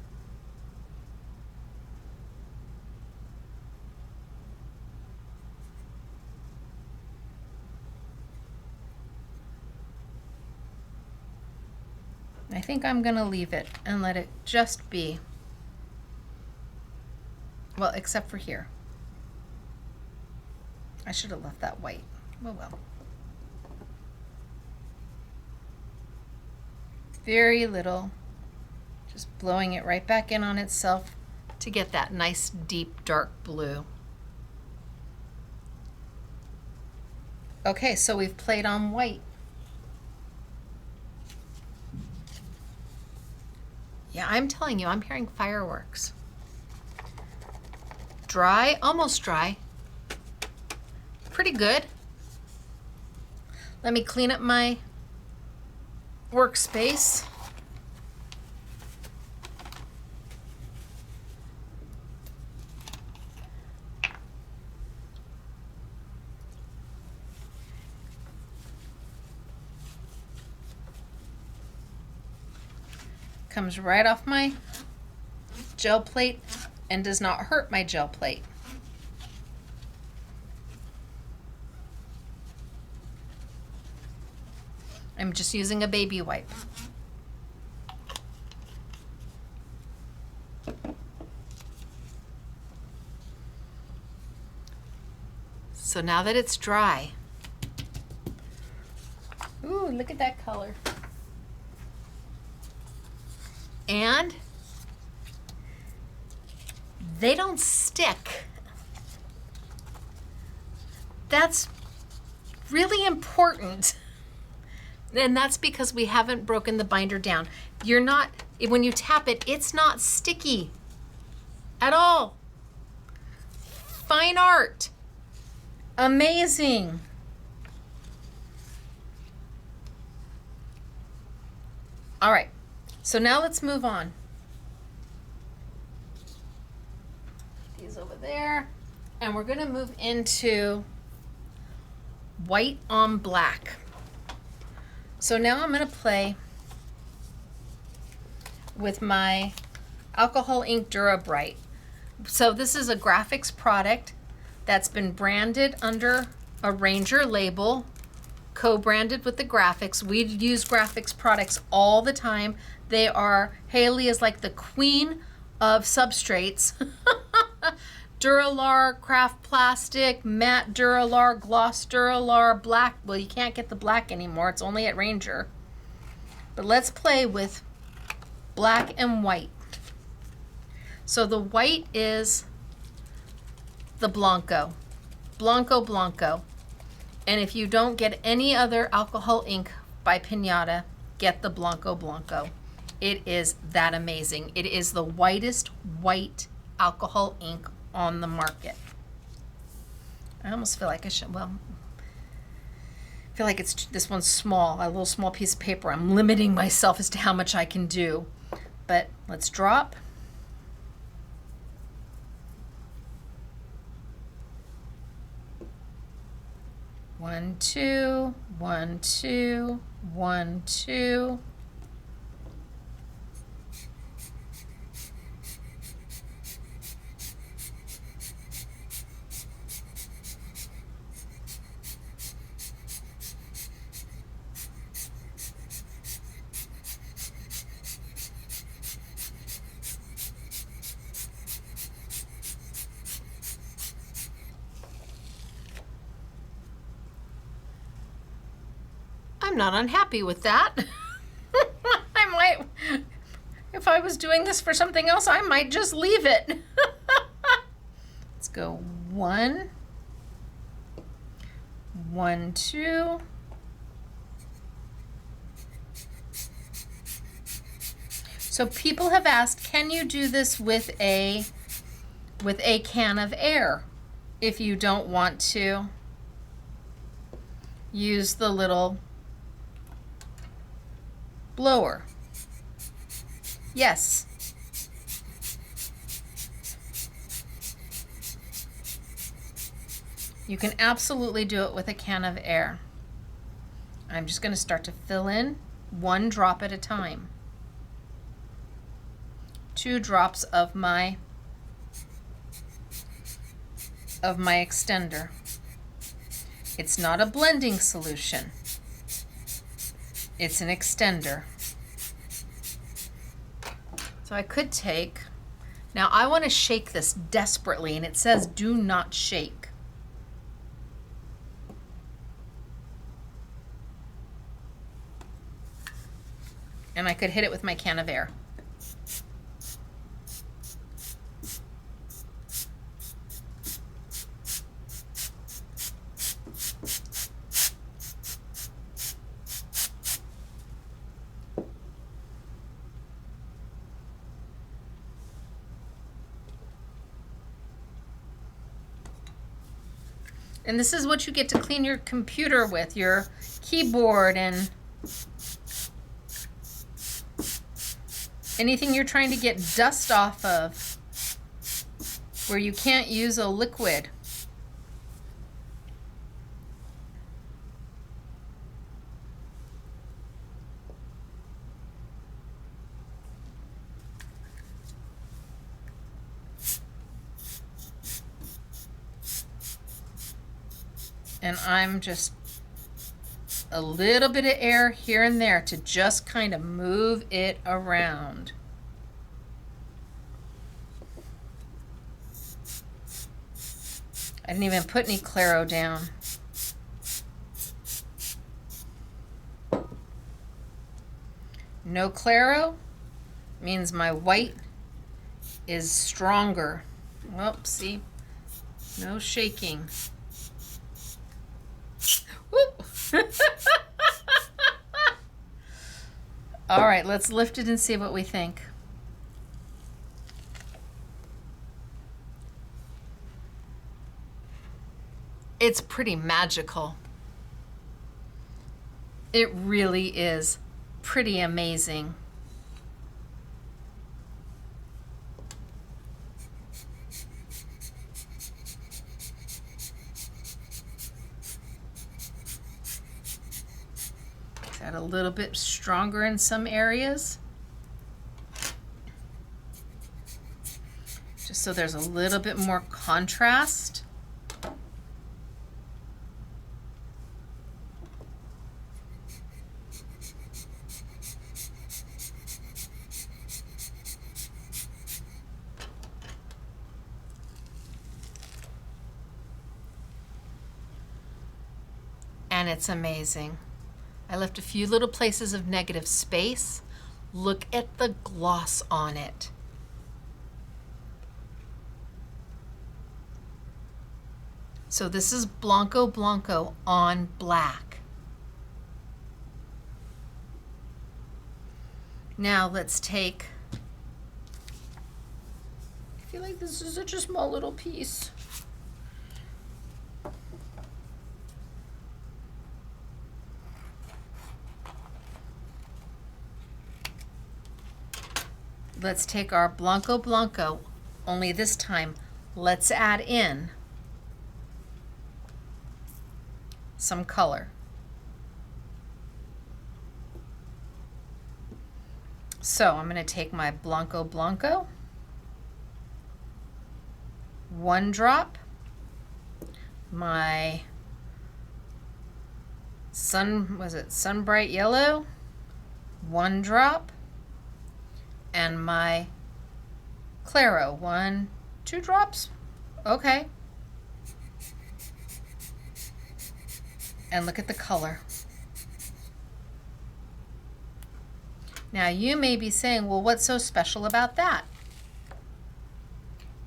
I think I'm gonna leave it and let it just be. Well, except for here. I should have left that white. Oh well. Very little. Just blowing it right back in on itself to get that nice deep dark blue. Okay, so we've played on white. Yeah, I'm telling you, I'm hearing fireworks. Dry, almost dry. Pretty good. Let me clean up my workspace. Comes right off my gel plate and does not hurt my gel plate. I'm just using a baby wipe. So now that it's dry, ooh, look at that color. And they don't stick. That's really important. And that's because we haven't broken the binder down. You're not, when you tap it, it's not sticky at all. Fine art. Amazing. All right, so now let's move on. These over there. And we're gonna move into white on black. So now I'm going to play with my alcohol ink Dura-Bright. So this is a graphics product that's been branded under a Ranger label, co-branded with the graphics. We use graphics products all the time. Haley is like the queen of substrates. Duralar, craft plastic, matte Duralar, gloss Duralar, black. Well, you can't get the black anymore. It's only at Ranger. But let's play with black and white. So the white is the Blanco. Blanco Blanco. And if you don't get any other alcohol ink by Pinata, get the Blanco Blanco. It is that amazing. It is the whitest white alcohol ink on the market. I almost feel like I should, well, I feel like this one's small, a little small piece of paper. I'm limiting myself as to how much I can do. But let's drop. One, two, 1, 2, 1, 2. I'm not unhappy with that. I might, if I was doing this for something else, I might just leave it. Let's go 1, 1, 2. So people have asked, can you do this with a can of air if you don't want to use the little blower? Yes. You can absolutely do it with a can of air. I'm just going to start to fill in 1 drop at a time. 2 drops of my extender. It's not a blending solution. It's an extender. So I could take Now I want to shake this desperately, and it says do not shake. And I could hit it with my can of air. And this is what you get to clean your computer with, your keyboard and anything you're trying to get dust off of where you can't use a liquid. And I'm just a little bit of air here and there to just kind of move it around. I didn't even put any Claro down. No Claro means my white is stronger. Well, see, no shaking. All right, let's lift it and see what we think. It's pretty magical. It really is pretty amazing. Got a little bit stronger in some areas. Just so there's a little bit more contrast. And it's amazing. I left a few little places of negative space. Look at the gloss on it. So this is Blanco Blanco on black. Now let's take, I feel like this is such a small little piece. Let's take our Blanco Blanco, only this time, let's add in some color. So I'm going to take my Blanco Blanco, one drop, my Sun Bright Yellow, one drop, and my Claro, 2 drops, okay. And look at the color. Now you may be saying, well, what's so special about that?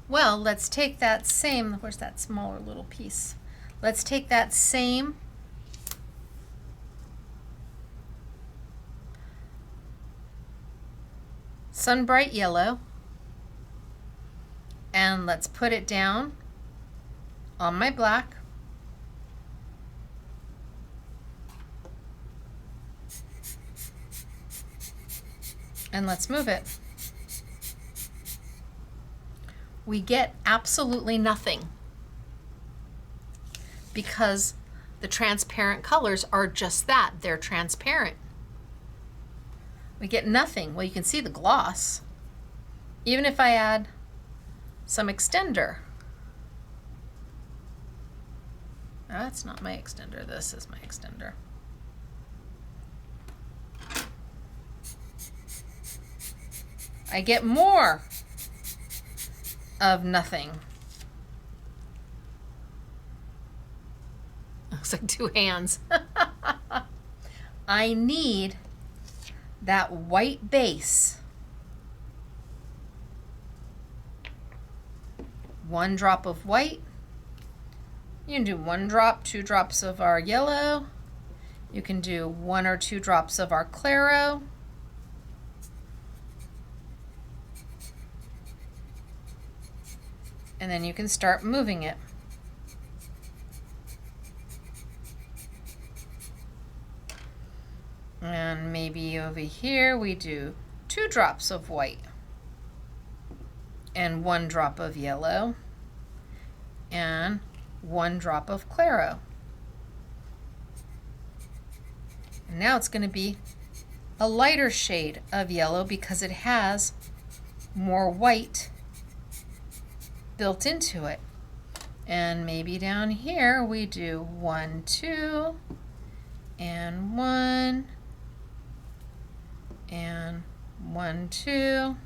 Well, let's take that same, where's that smaller little piece? Let's take that same Sun Bright Yellow and let's put it down on my black. And let's move it. We get absolutely nothing because the transparent colors are just that, they're transparent. We get nothing. Well, you can see the gloss. Even if I add some extender. That's not my extender, this is my extender. I get more. of nothing. Looks like two hands. I need that white base. 1 drop of white. You can do 1 drop, 2 drops of our yellow. You can do 1 or 2 drops of our claro. And then you can start moving it. And maybe over here we do 2 drops of white and 1 drop of yellow and 1 drop of claro. And now it's going to be a lighter shade of yellow because it has more white built into it. And maybe down here we do 1, 2, and 1, and 1, 2.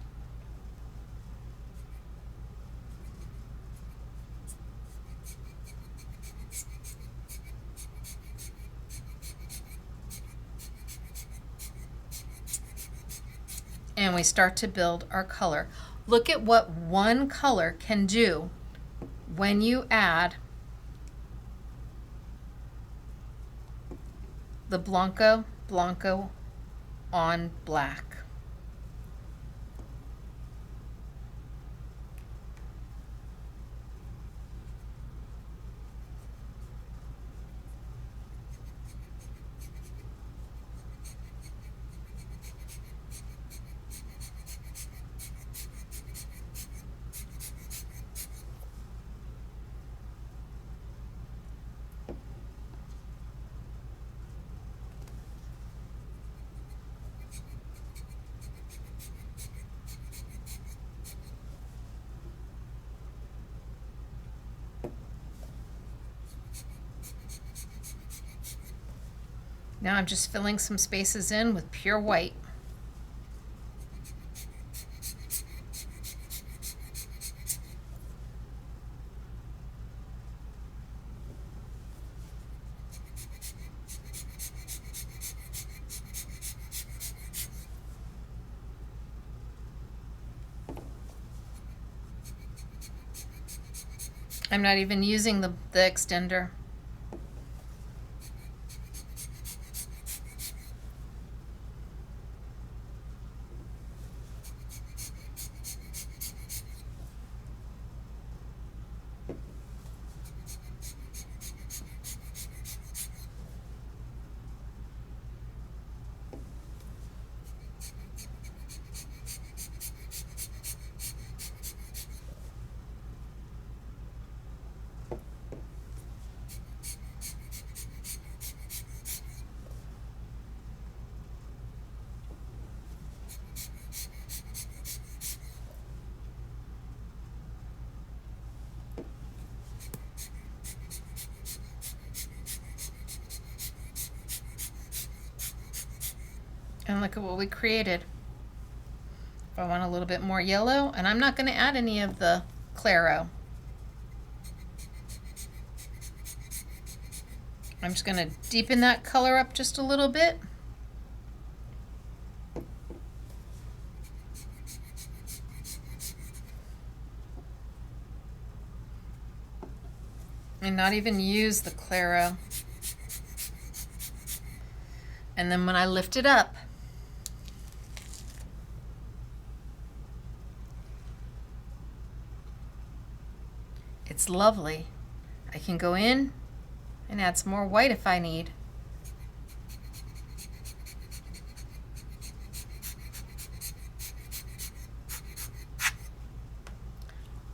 And we start to build our color. Look at what one color can do when you add the Blanco on black. Now I'm just filling some spaces in with pure white. I'm not even using the extender. And look at what we created. If I want a little bit more yellow, and I'm not going to add any of the claro. I'm just going to deepen that color up just a little bit. And not even use the claro. And then when I lift it up, it's lovely. I can go in and add some more white if I need.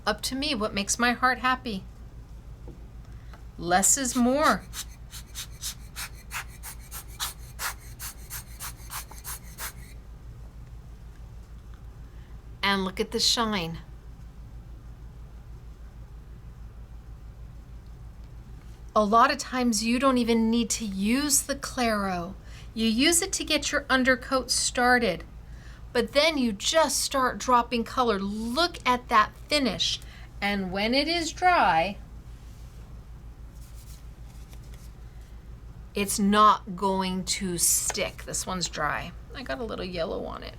Up to me, what makes my heart happy. Less is more. And look at the shine. A lot of times you don't even need to use the claro. You use it to get your undercoat started, but then you just start dropping color. Look at that finish, And when it is dry, it's not going to stick. This one's dry. I got a little yellow on it.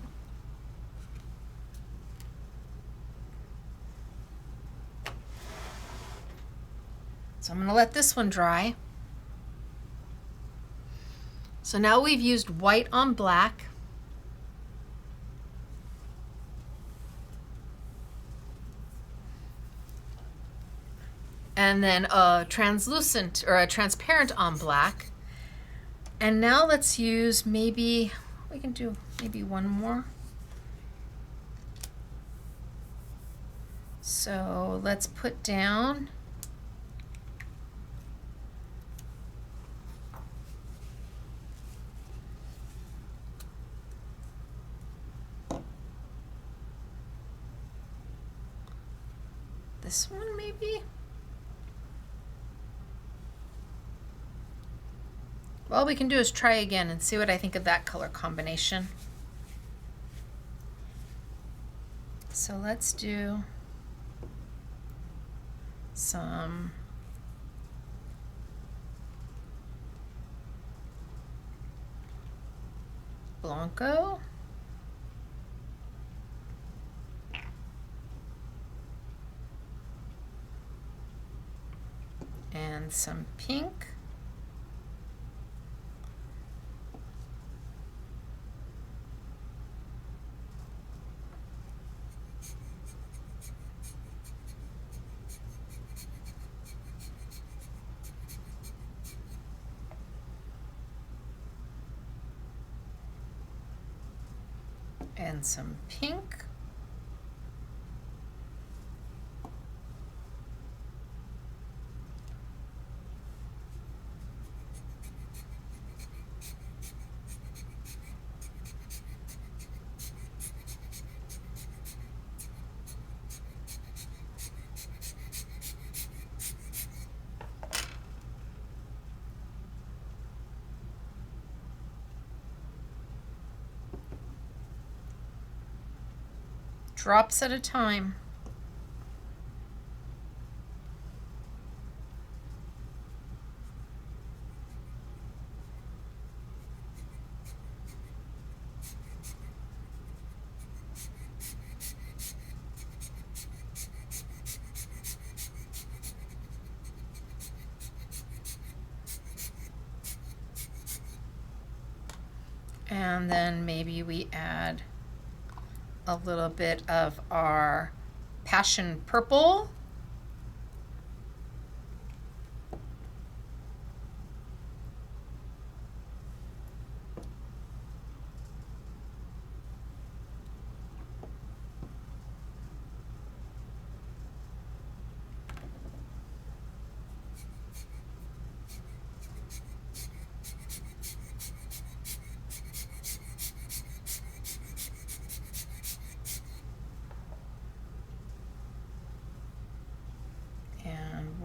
So I'm gonna let this one dry. So now we've used white on black. And then a translucent or a transparent on black. And now let's use maybe, we can do maybe one more. So let's put down this one maybe. All we can do is try again and see what I think of that color combination. So let's do some Blanco. And some pink. And some pink. Drops at a time. And then maybe we add a little bit of our passion purple.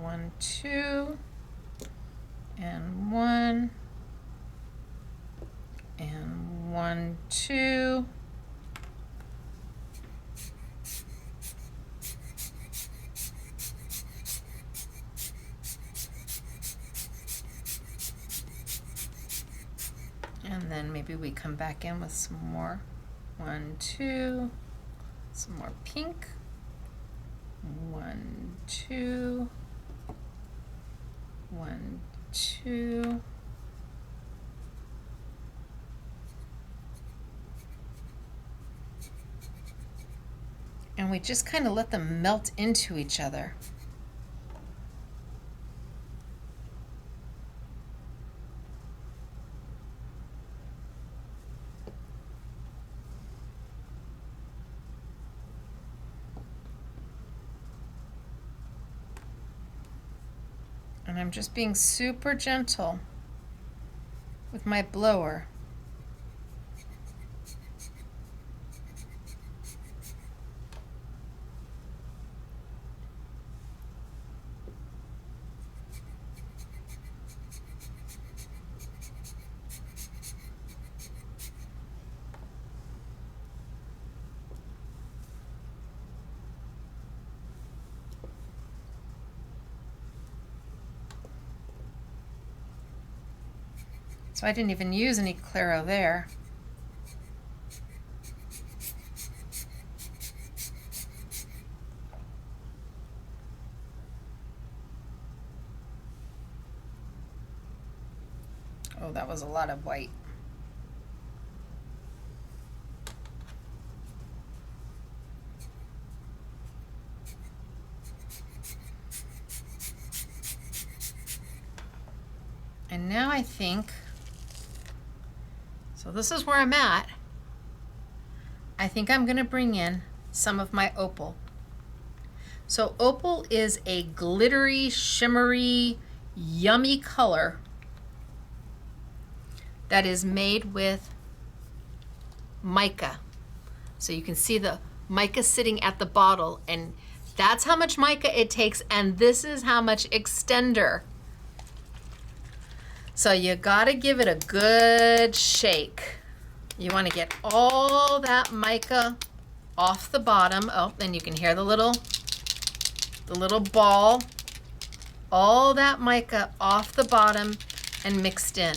One, two, and one, and one, two. And then maybe we come back in with some more. One, two, some more pink. One, two. One, two. And we just kind of let them melt into each other. And I'm just being super gentle with my blower. So I didn't even use any Claro there. Oh, that was a lot of white. And now I think, so this is where I'm at. I think I'm gonna bring in some of my opal. So opal is a glittery, shimmery, yummy color that is made with mica. So you can see the mica sitting at the bottle, and that's how much mica it takes, and this is how much extender. So you gotta give it a good shake. You wanna get all that mica off the bottom. Oh, and you can hear the little ball. All that mica off the bottom and mixed in.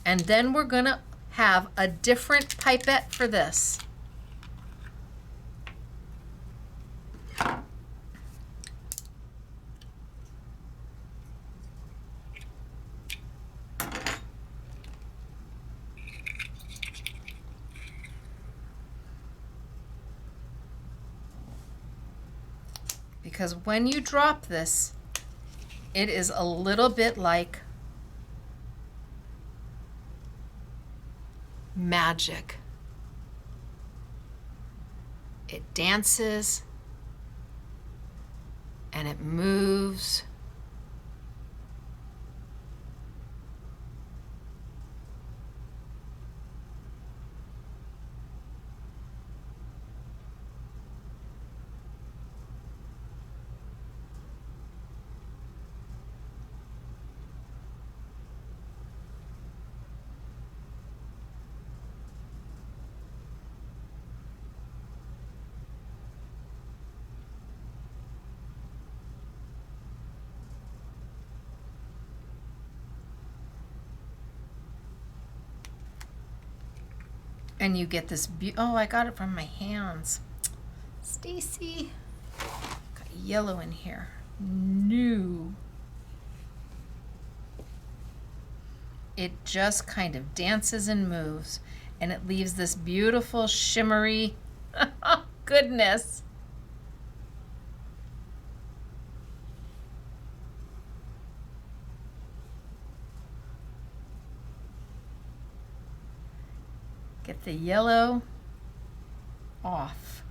And then we're gonna have a different pipette for this. Because when you drop this, it is a little bit like magic. It dances and it moves. And you get this, oh, I got it from my hands. Stacey, got yellow in here. No. It just kind of dances and moves, and it leaves this beautiful shimmery goodness. Get the yellow off.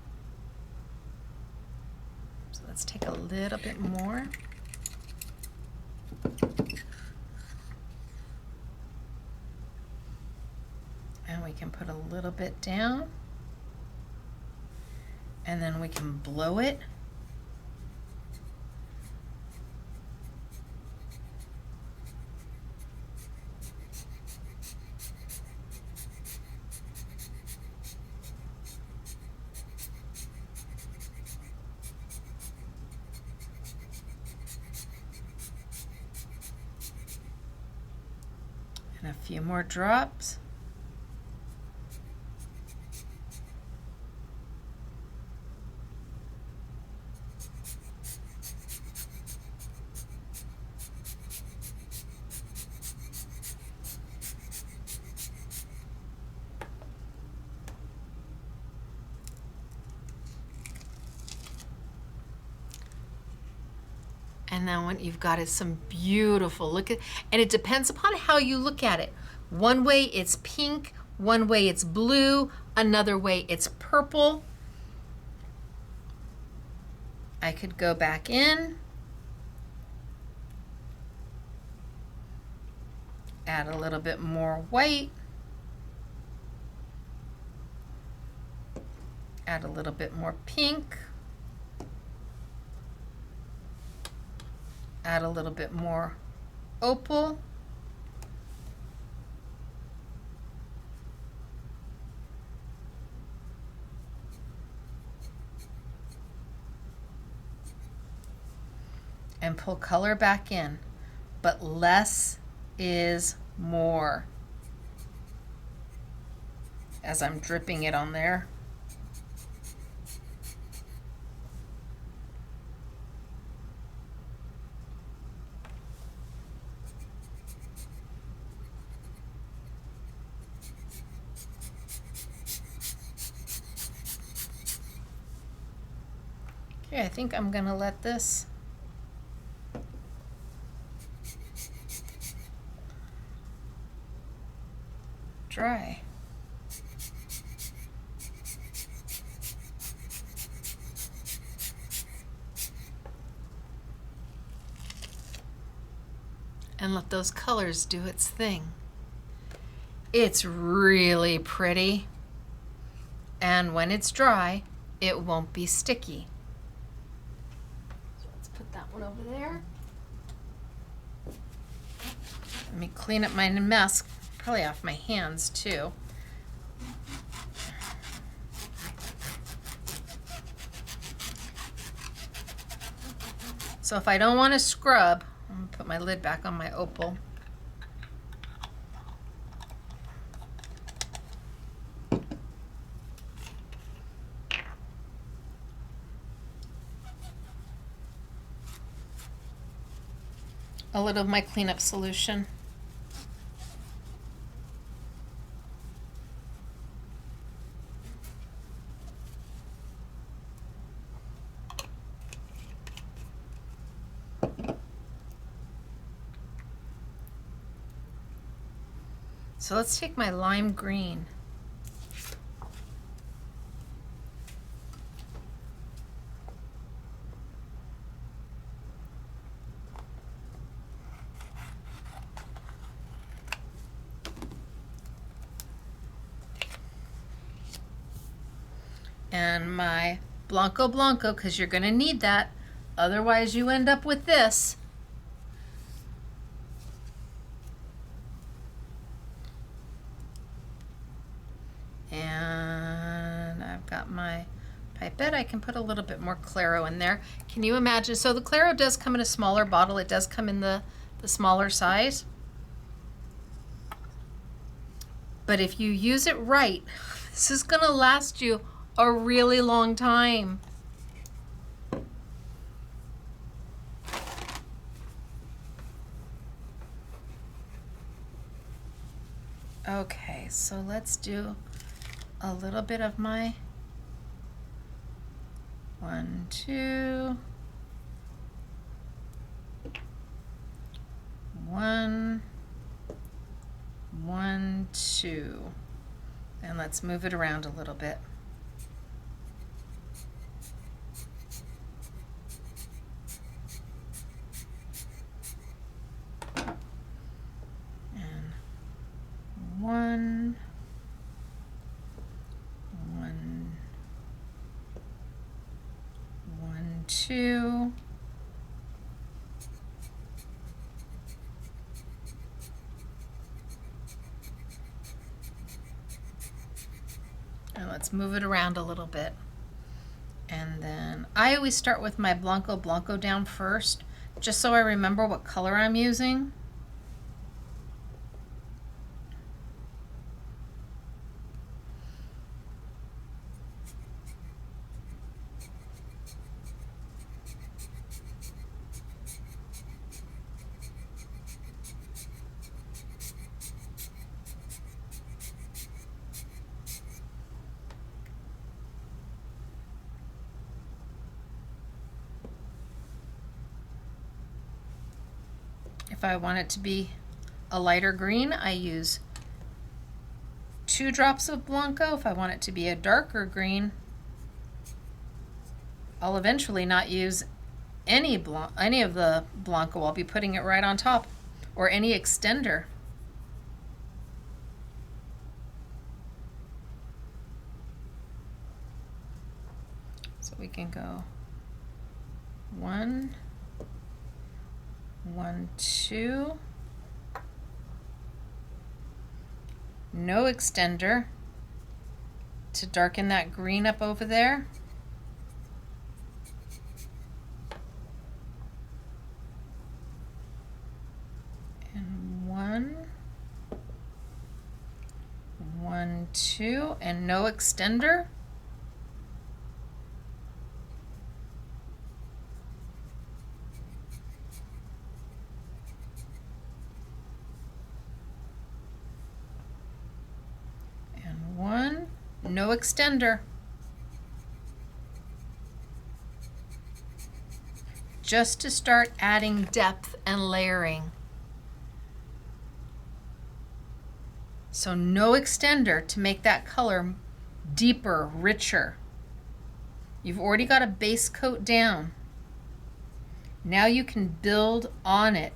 So let's take a little bit more. And we can put a little bit down. And then we can blow it. And a few more drops. And then what you've got is some beautiful, look at, and it depends upon how you look at it. One way it's pink, one way it's blue, another way it's purple. I could go back in, add a little bit more white, add a little bit more pink, add a little bit more opal, and pull color back in, but less is more. as I'm dripping it on there. Okay, I think I'm gonna let this dry. And let those colors do its thing. It's really pretty. And when it's dry, it won't be sticky. So let's put that one over there. Let me clean up my mess, probably off my hands too. So if I don't want to scrub, I'm going to put my lid back on my opal. A little of my cleanup solution. So let's take my lime green. And my Blanco Blanco, because you're going to need that. Otherwise you end up with this. And I've got my pipette. I can put a little bit more Claro in there. Can you imagine? So the Claro does come in a smaller bottle. It does come in the smaller size. But if you use it right, this is going to last you a really long time. Okay, so let's do a little bit of my 1, 2, 1, 1, 2, and let's move it around a little bit. And 1, 1, 1, 2. And let's move it around a little bit. And then I always start with my Blanco Blanco down first, just so I remember what color I'm using. If I want it to be a lighter green, I use 2 drops of Blanco. If I want it to be a darker green, I'll eventually not use any of the Blanco. I'll be putting it right on top, or any extender. So we can go 1, 1, 2. No extender to darken that green up over there. And 1, 1, 1, 2, and no extender. And 1, no extender. Just to start adding depth and layering. So no extender to make that color deeper, richer. You've already got a base coat down. Now you can build on it.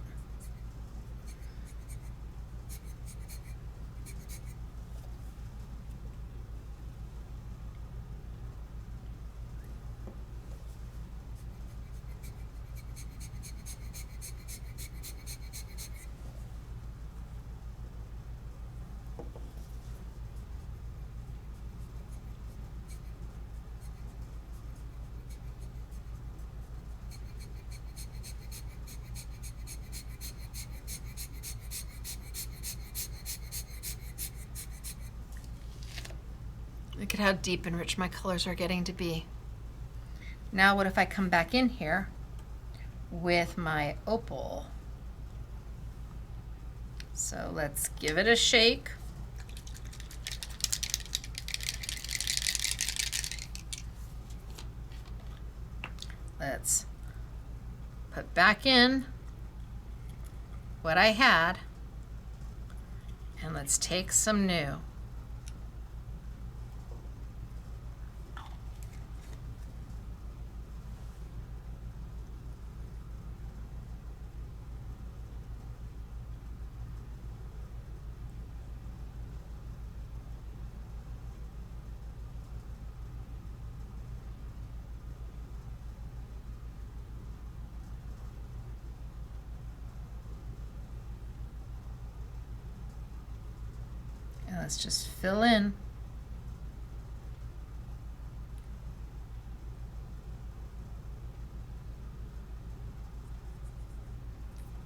Look at how deep and rich my colors are getting to be. Now what if I come back in here with my opal? So let's give it a shake. Let's put back in what I had, and let's take some new. Let's just fill in.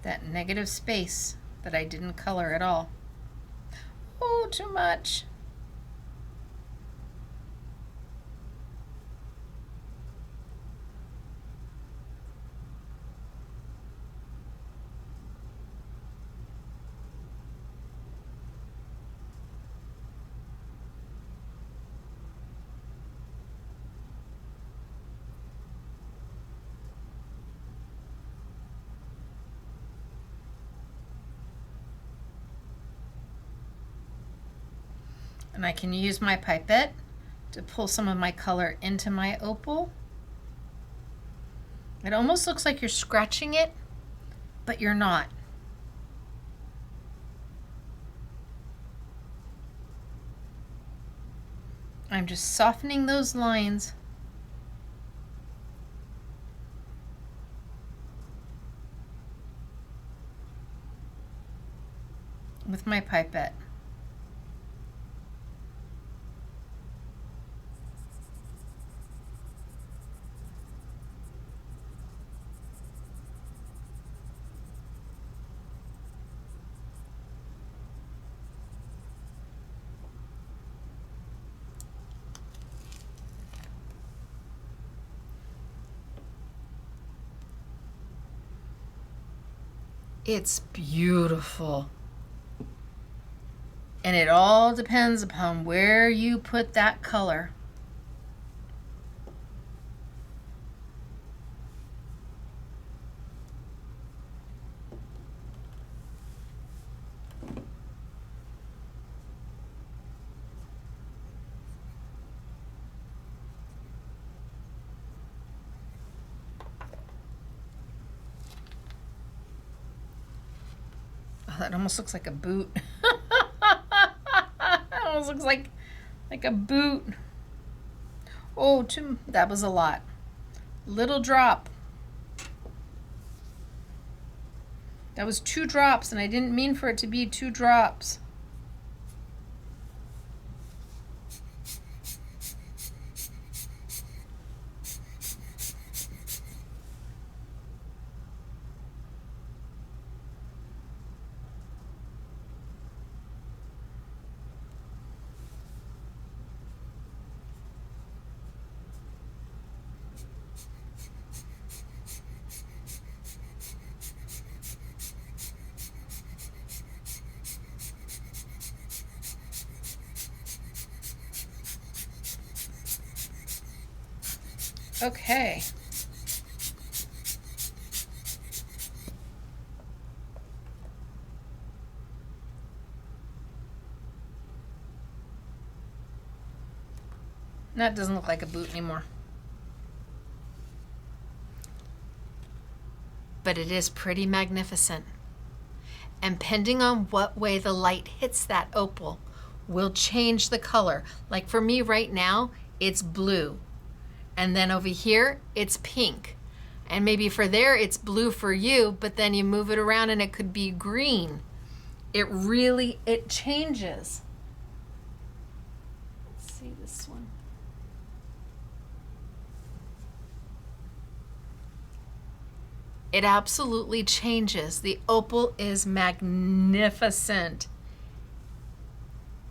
That negative space that I didn't color at all. Oh, too much. And I can use my pipette to pull some of my color into my opal. It almost looks like you're scratching it, but you're not. I'm just softening those lines. With my pipette. It's beautiful. And it all depends upon where you put that color. Oh, that almost looks like a boot. That almost looks like a boot. Oh, that was a lot. Little drop. That was 2 drops, and I didn't mean for it to be 2 drops. Okay. That doesn't look like a boot anymore. But it is pretty magnificent. And depending on what way the light hits that opal will change the color. Like for me right now, it's blue. And then over here, it's pink. And maybe for there, it's blue for you, but then you move it around and it could be green. It changes. Let's see this one. It absolutely changes. The opal is magnificent.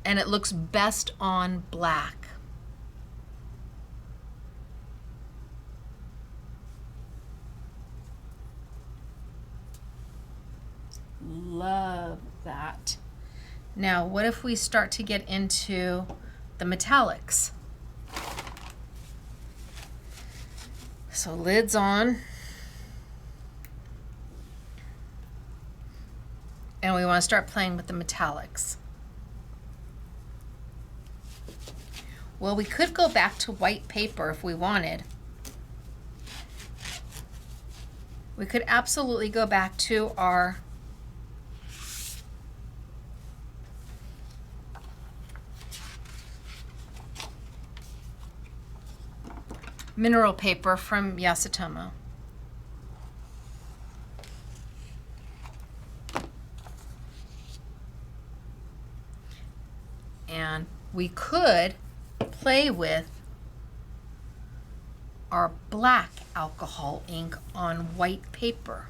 And it looks best on black. Love that. Now, what if we start to get into the metallics? So lids on. And we want to start playing with the metallics. Well, we could go back to white paper if we wanted. We could absolutely go back to our mineral paper from Yasutomo. And we could play with our black alcohol ink on white paper.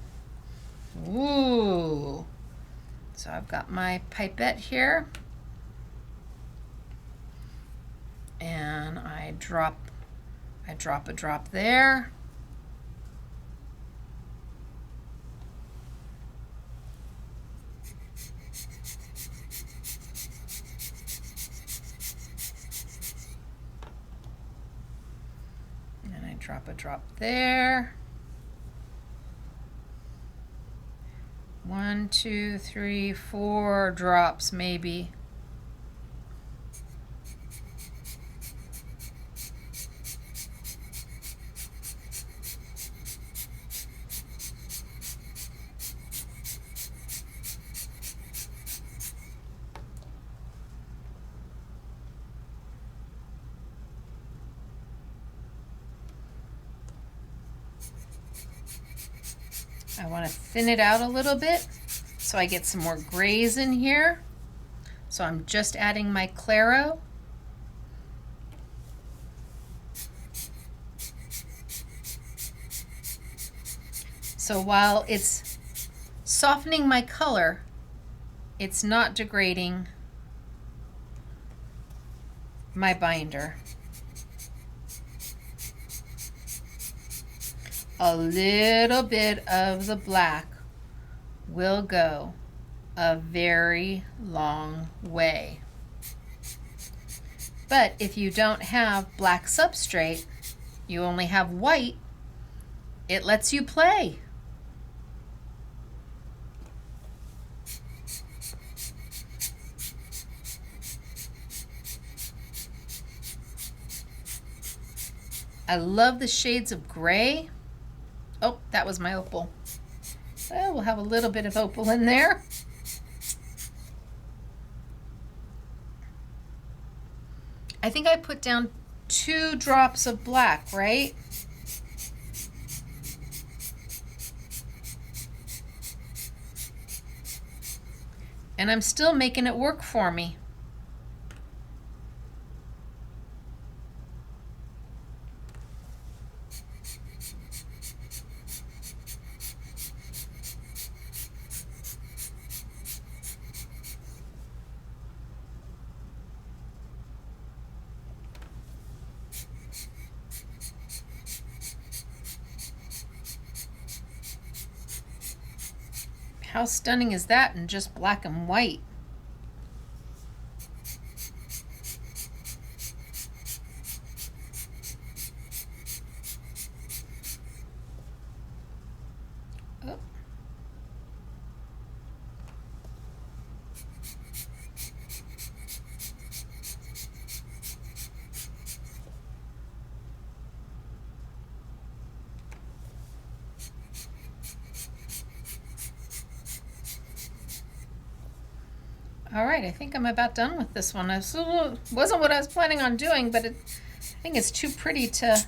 Ooh. So I've got my pipette here. And I drop a drop there. And I drop a drop there. 1, 2, 3, 4 drops maybe. I want to thin it out a little bit so I get some more grays in here. So I'm just adding my Claro. So while it's softening my color, it's not degrading my binder. A little bit of the black will go a very long way. But if you don't have black substrate, you only have white, it lets you play. I love the shades of gray. Oh, that was my opal. Well, we'll have a little bit of opal in there. I think I put down 2 drops of black, right? And I'm still making it work for me. How stunning is that in just black and white? All right, I think I'm about done with this one. This wasn't what I was planning on doing, but I think it's too pretty to...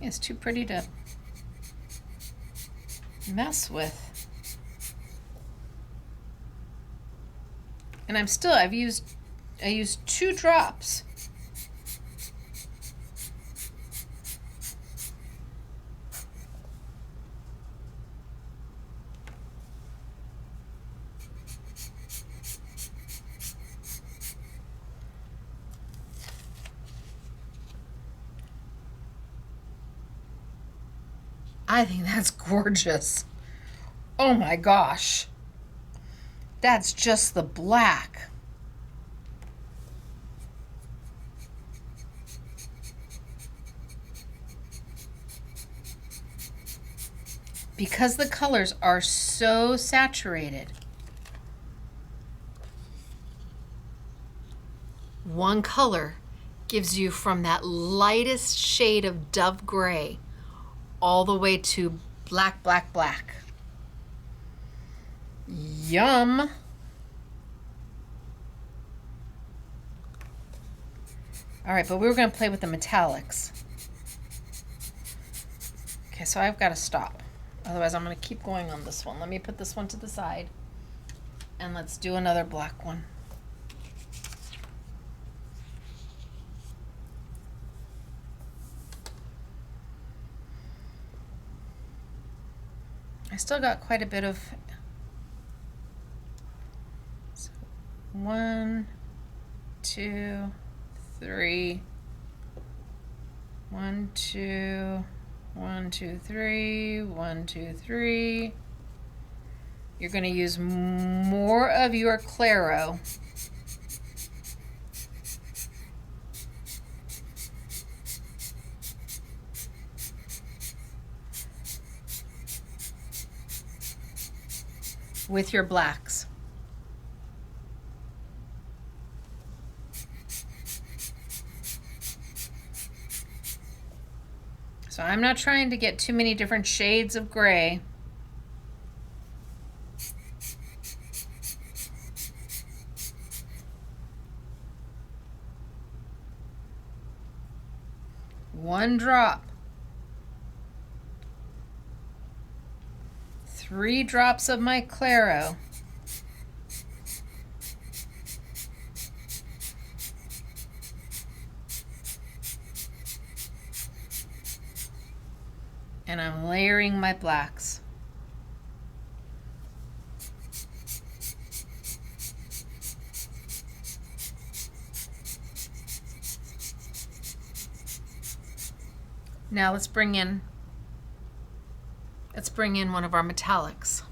It's too pretty to mess with. And I used 2 drops. I think that's gorgeous. Oh my gosh. That's just the black. Because the colors are so saturated. One color gives you from that lightest shade of dove gray all the way to black, black, black. Yum. All right, but we were going to play with the metallics. Okay, so I've got to stop. Otherwise, I'm going to keep going on this one. Let me put this one to the side. And let's do another black one. I still got quite a bit of... So 1, 2, 3. 1, 2, 1, 2, 3, 1, 2, 3. You're going to use more of your Claro. With your blacks. So I'm not trying to get too many different shades of gray. One drop. 3 drops of my Claro. And I'm layering my blacks. Now let's bring in one of our metallics.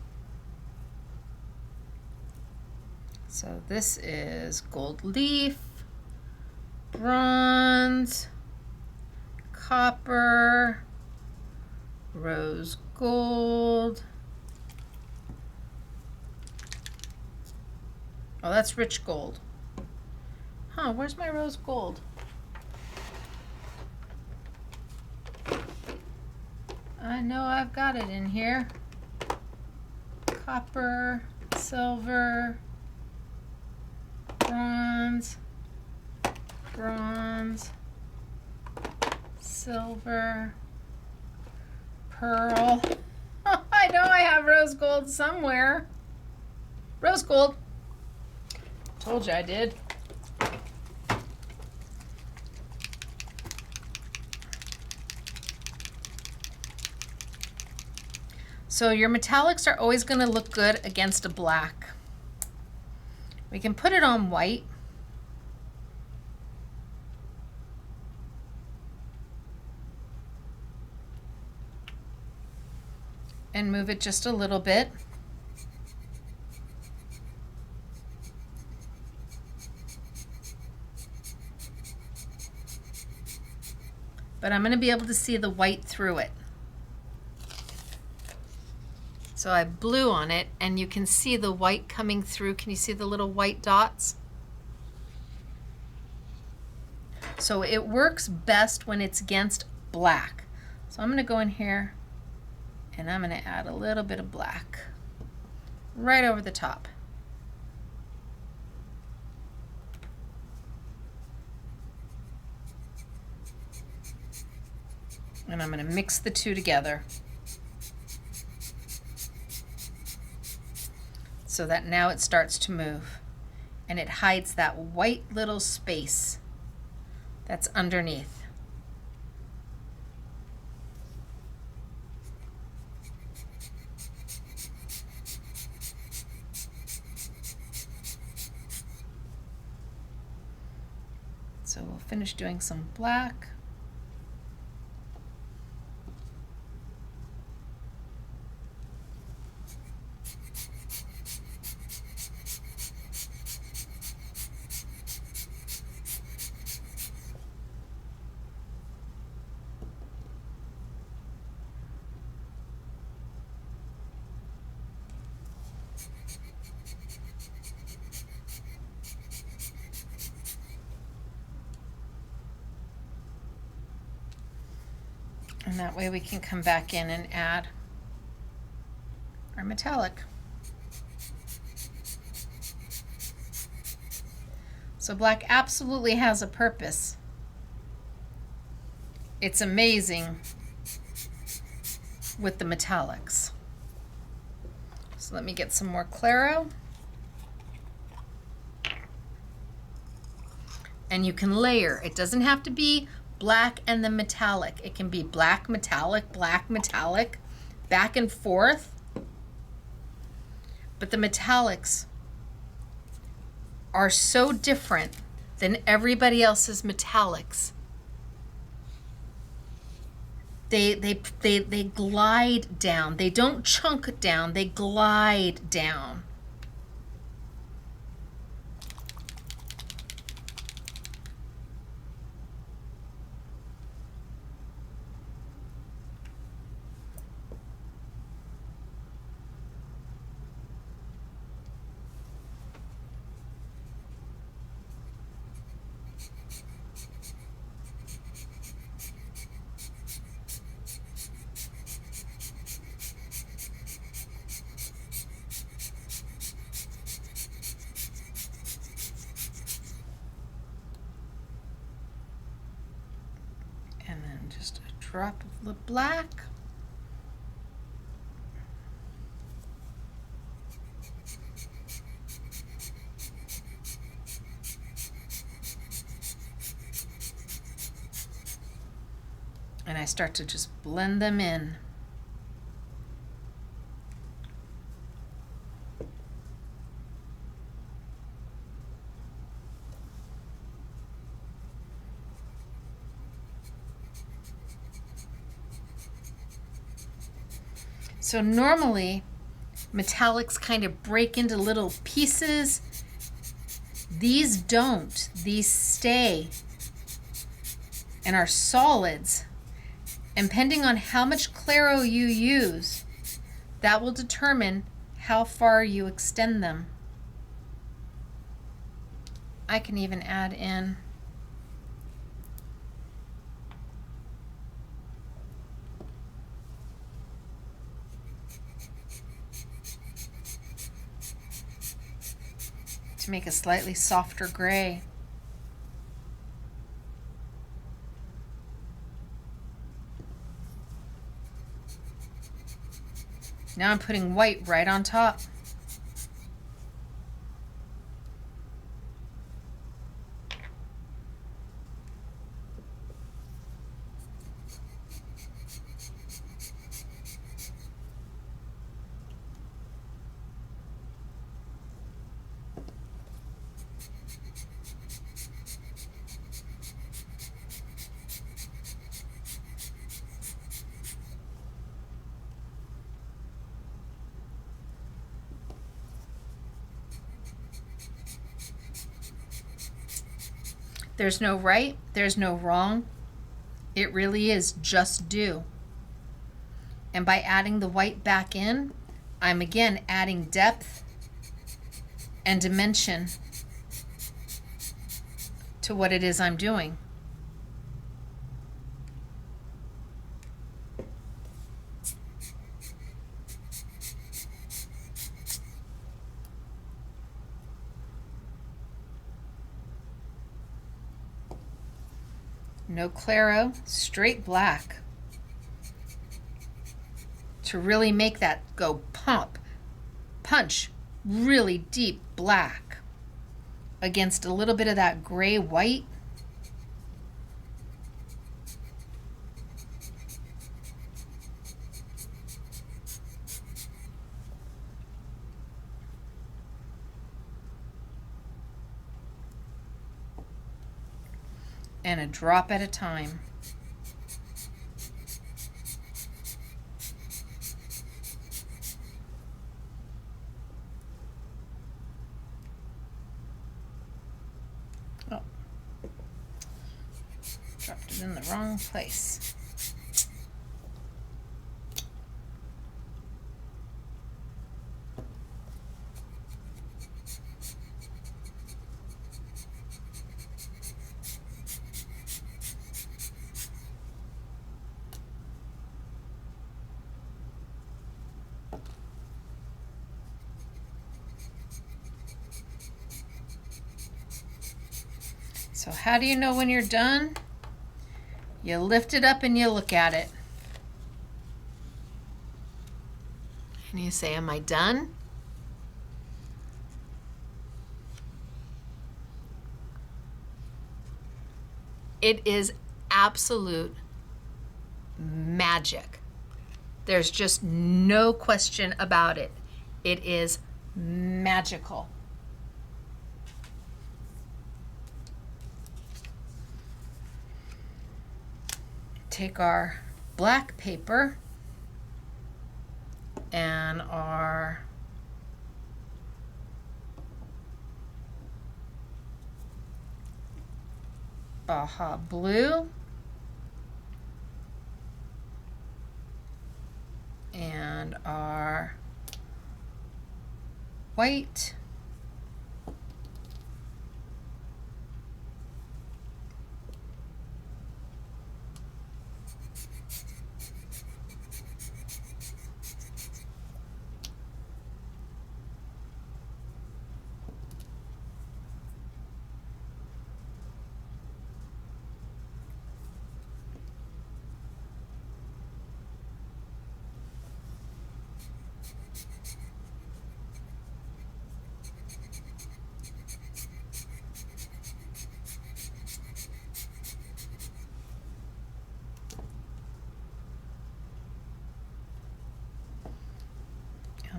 So this is gold leaf, bronze, copper, rose gold. Oh, that's rich gold. Huh, where's my rose gold? I know I've got it in here. Copper, silver, bronze, bronze, silver, pearl. I know I have rose gold somewhere. Rose gold. Told you I did. So your metallics are always going to look good against a black. We can put it on white. And move it just a little bit. But I'm going to be able to see the white through it. So I blew on it and you can see the white coming through. Can you see the little white dots? So it works best when it's against black. So I'm going to go in here and I'm going to add a little bit of black right over the top. And I'm going to mix the two together so that now it starts to move and it hides that white little space that's underneath. So we'll finish doing some black. And that way we can come back in and add our metallic. So black absolutely has a purpose. It's amazing with the metallics. So let me get some more Claro. And you can layer. It doesn't have to be black and the metallic. It can be black metallic, back and forth. But the metallics are so different than everybody else's metallics. They glide down. They don't chunk down, they glide down. Drop of the black. And I start to just blend them in. So normally, metallics kind of break into little pieces. These don't. These stay and are solids. And depending on how much Claro you use, that will determine how far you extend them. I can even add in to make a slightly softer gray. Now I'm putting white right on top. There's no right, there's no wrong. It really is just do. And by adding the white back in, I'm again adding depth and dimension to what it is I'm doing. No claro, straight black. To really make that go punch, really deep black against a little bit of that gray white. And a drop at a time. Oh, dropped it in the wrong place. So how do you know when you're done? You lift it up and you look at it. And you say, am I done? It is absolute magic. There's just no question about it. It is magical. Take our black paper and our Baja blue and our white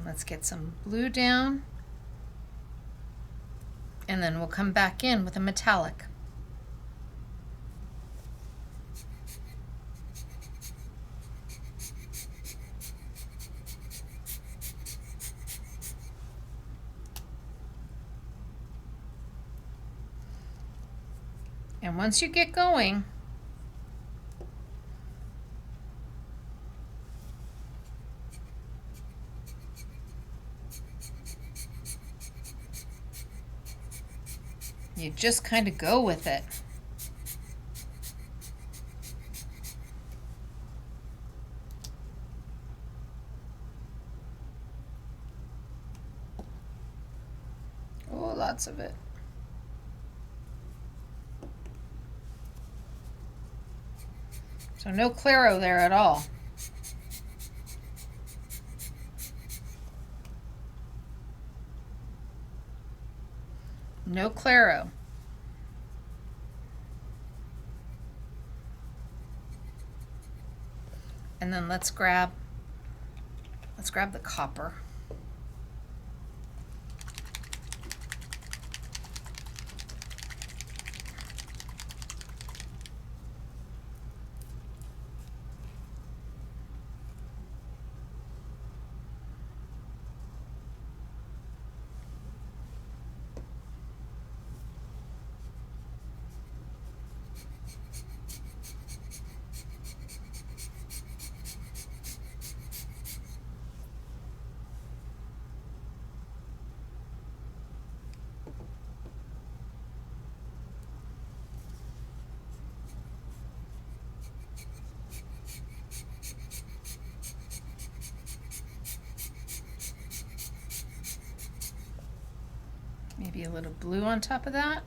let's get some blue down, and then we'll come back in with a metallic. And once you get going, you just kind of go with it. Oh, lots of it. So no claro there at all. No claro. And then let's grab the copper. Maybe a little blue on top of that.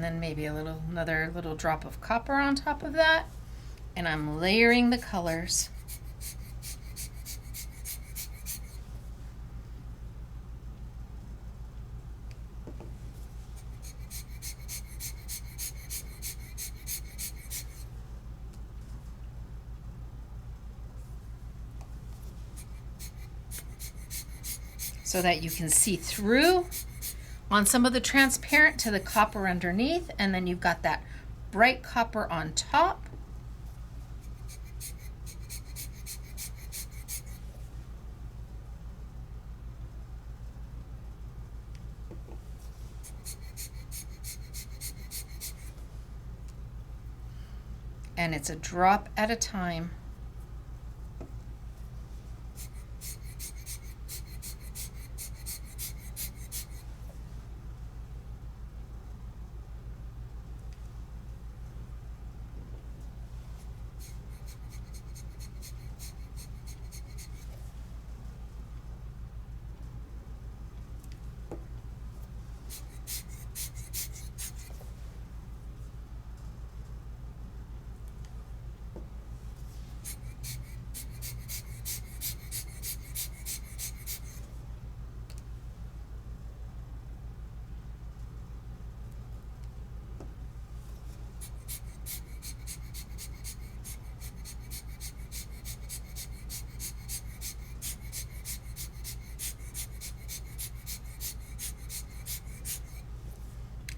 and then maybe another little drop of copper on top of that, and I'm layering the colors. So that you can see through on some of the transparent to the copper underneath, and then you've got that bright copper on top. And it's a drop at a time.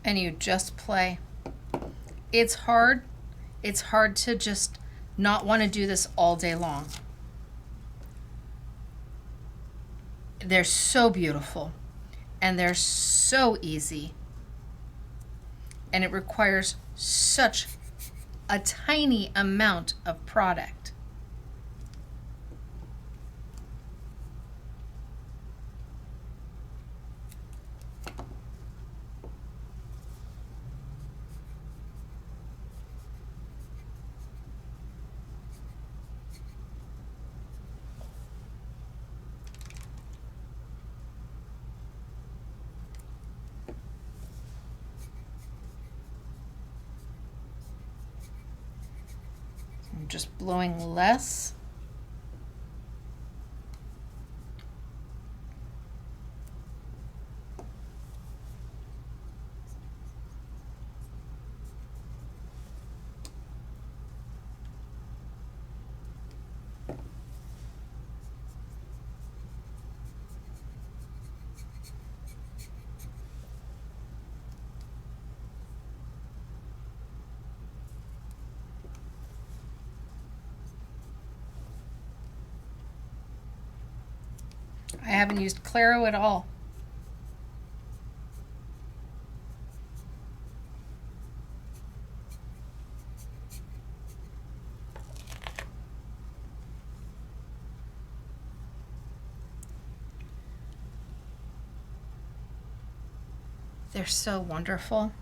And you just play. It's hard. It's hard to just not want to do this all day long. They're so beautiful, and they're so easy, and it requires such a tiny amount of product. I'm just blowing less. I haven't used Claro at all. They're so wonderful.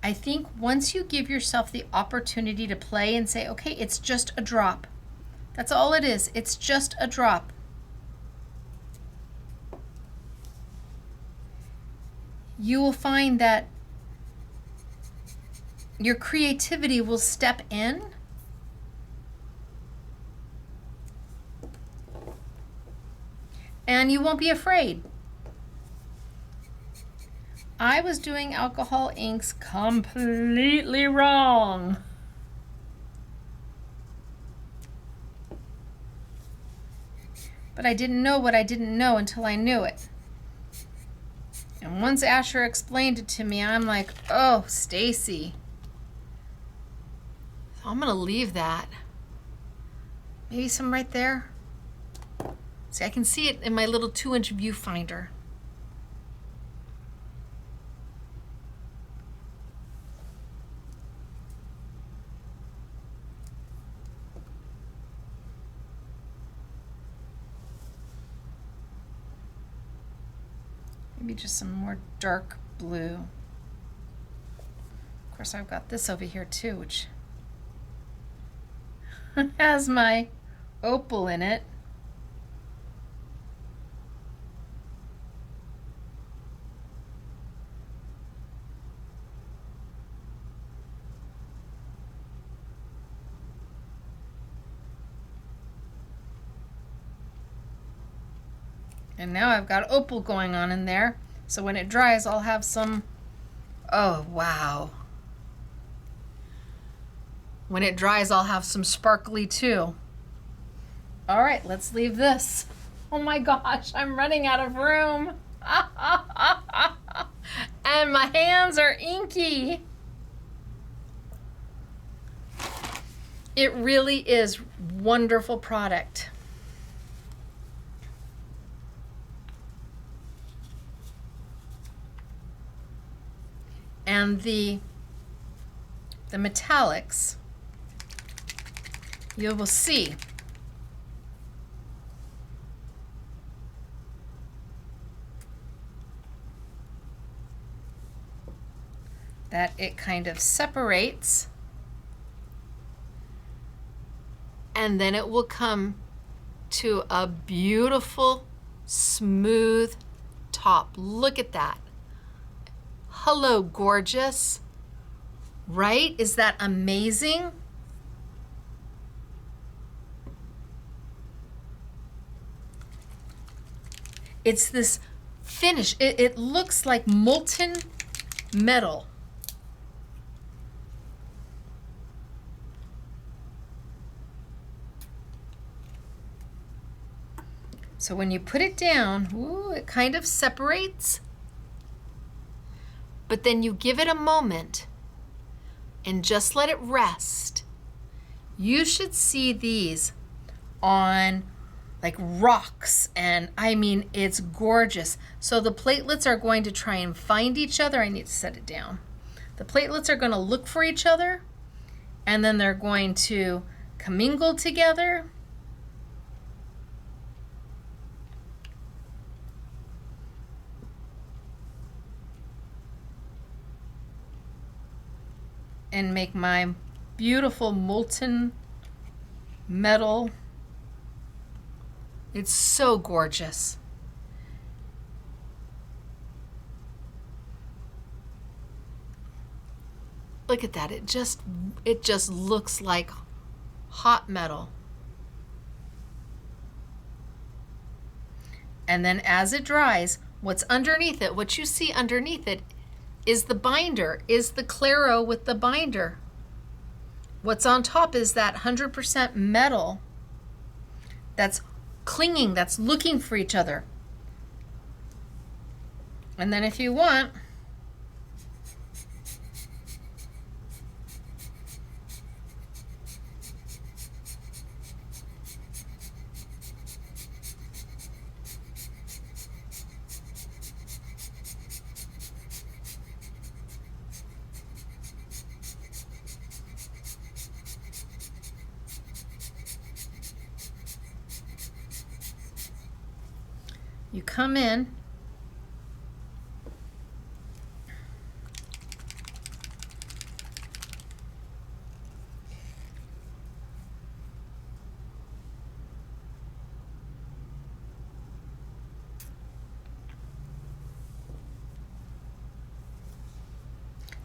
I think once you give yourself the opportunity to play and say, okay, it's just a drop. That's all it is. It's just a drop. You will find that your creativity will step in and you won't be afraid. I was doing alcohol inks completely wrong. But I didn't know what I didn't know until I knew it. And once Asher explained it to me, I'm like, oh, Stacey. So I'm going to leave that. Maybe some right there. See, I can see it in my little 2-inch viewfinder. Maybe just some more dark blue. Of course, I've got this over here too, which has my opal in it. And now I've got opal going on in there. So when it dries, I'll have some, oh, wow. When it dries, I'll have some sparkly too. All right, let's leave this. Oh my gosh, I'm running out of room. And my hands are inky. It really is wonderful product. And the metallics, you will see that it kind of separates, and then it will come to a beautiful, smooth top. Look at that. Hello, gorgeous. Right? Is that amazing? It's this finish. It looks like molten metal. So when you put it down, ooh, it kind of separates, but then you give it a moment and just let it rest. You should see these on like rocks, and I mean, it's gorgeous. So the platelets are going to try and find each other. I need to set it down. The platelets are going to look for each other, and then they're going to commingle together. And make my beautiful molten metal. It's so gorgeous. Look at that. It just looks like hot metal. And then as it dries, what's underneath it, what you see underneath it is the binder, is the Claro with the binder. What's on top is that 100% metal that's clinging, that's looking for each other. And then if you want, you come in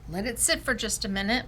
let it sit for just a minute.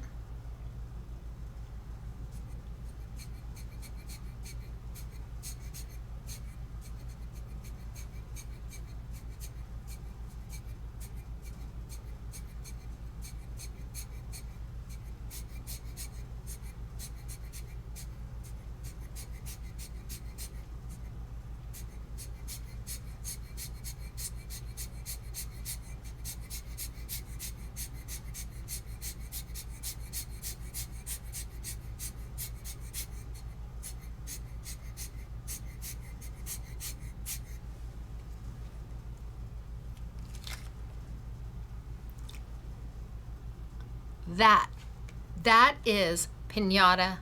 That is Pinata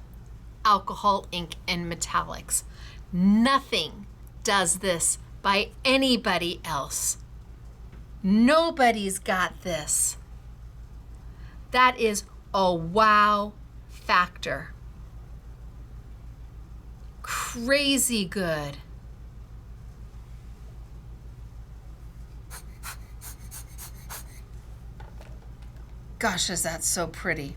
Alcohol Ink and Metallics. Nothing does this by anybody else. Nobody's got this. That is a wow factor. Crazy good. Gosh, is that so pretty.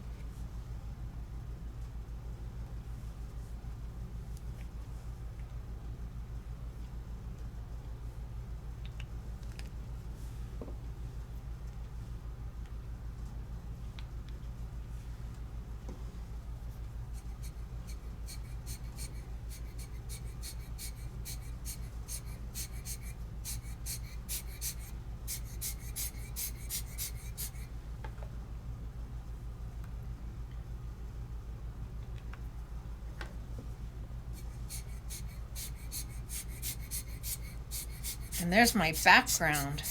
And there's my background.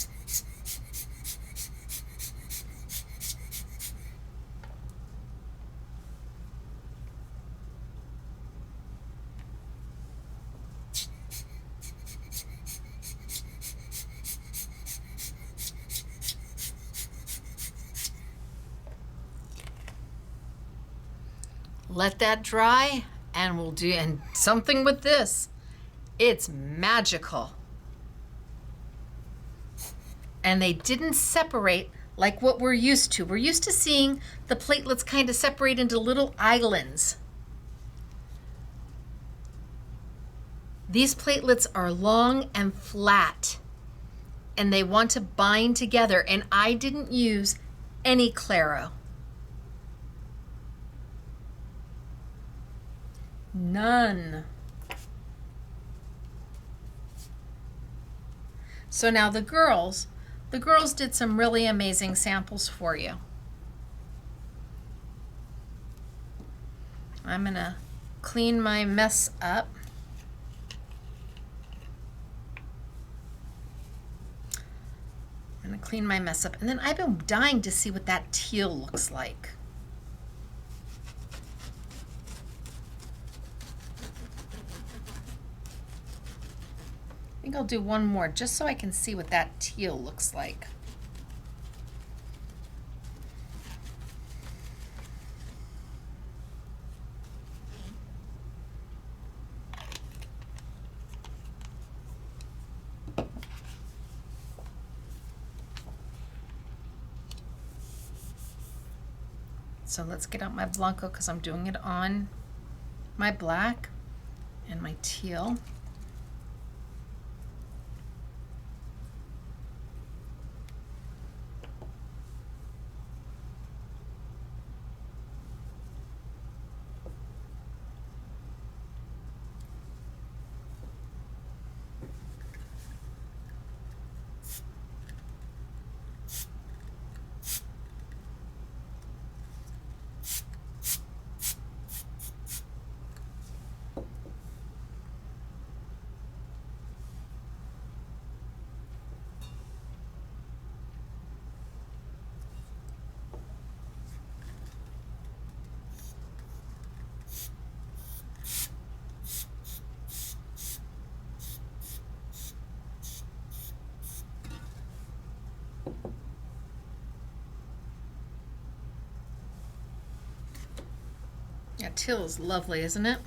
Let that dry, and we'll do something with this. It's magical. And they didn't separate like what we're used to. We're used to seeing the platelets kind of separate into little islands. These platelets are long and flat, and they want to bind together, and I didn't use any Claro. None. So now the girls did some really amazing samples for you. I'm gonna clean my mess up. I'm gonna clean my mess up, and then I've been dying to see what that teal looks like. I think I'll do one more just so I can see what that teal looks like. So let's get out my Blanco because I'm doing it on my black and my teal. Yeah, teal is lovely, isn't it?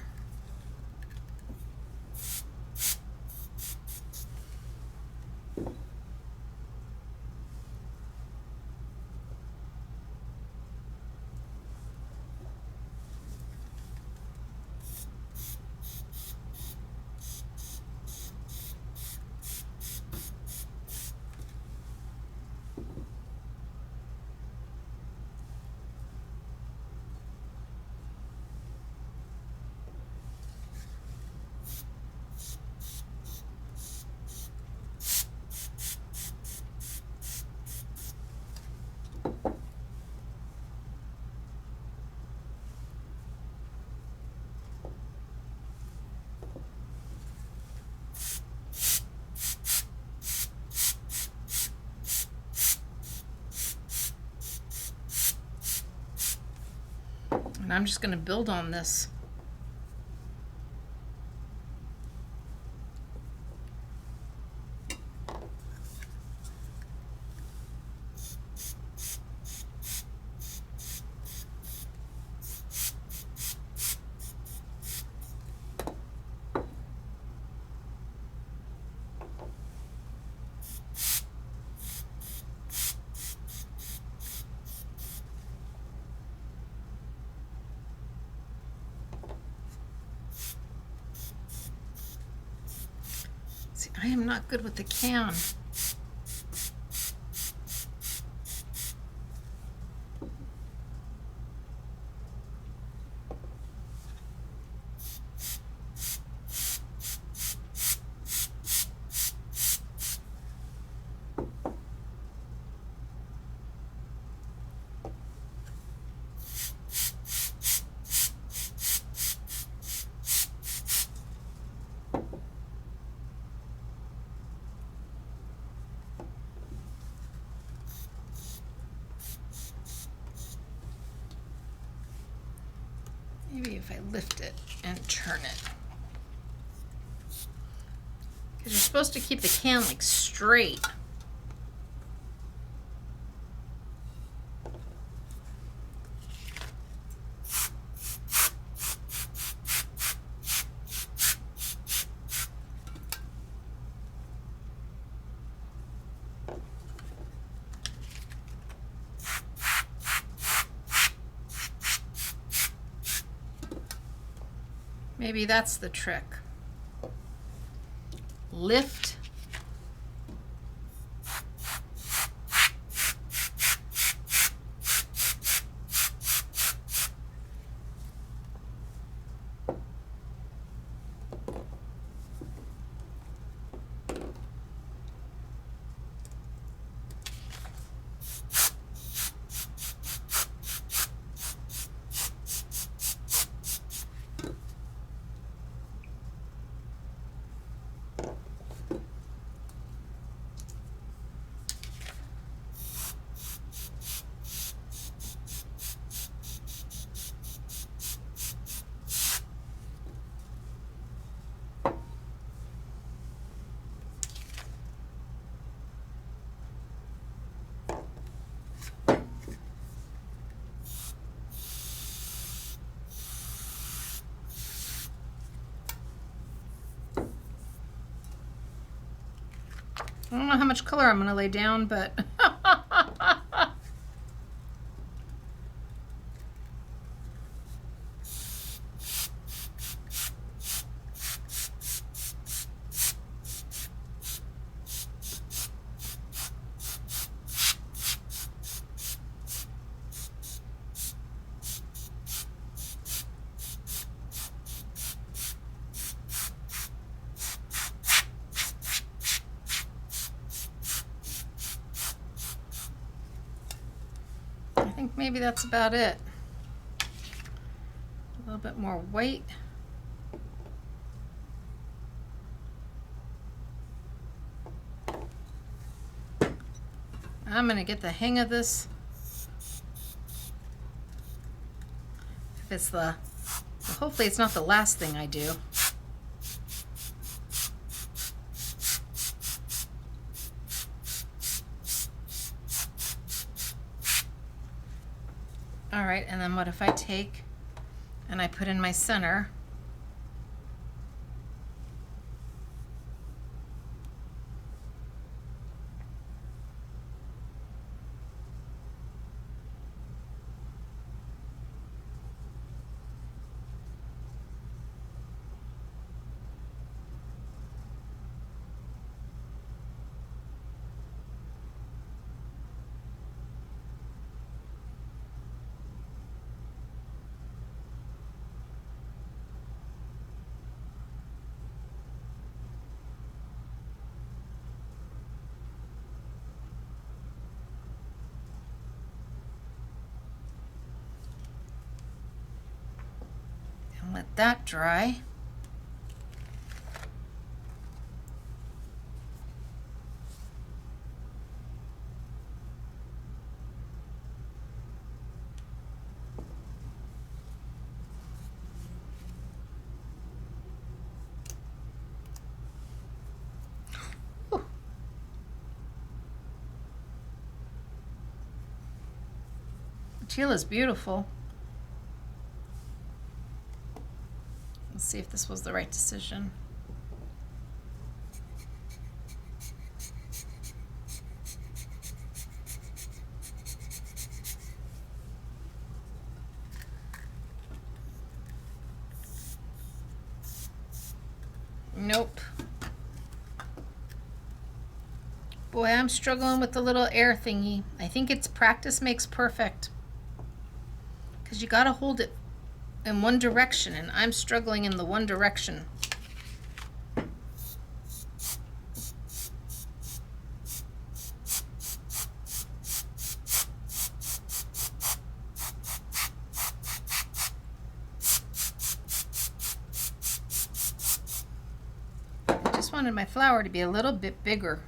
And I'm just going to build on this. See, I am not good with the can. Maybe if I lift it and turn it. Because you're supposed to keep the can like straight. Maybe that's the trick. Lift. I don't know how much color I'm going to lay down, but I think maybe that's about it. A little bit more white. I'm going to get the hang of this. If it's hopefully it's not the last thing I do. All right, and then what if I take and I put in my center? Let that dry. Whew. The teal is beautiful. Let's see if this was the right decision. Nope. Boy, I'm struggling with the little air thingy. I think it's practice makes perfect. Because you gotta hold it in one direction, and I'm struggling in the one direction. I just wanted my flower to be a little bit bigger.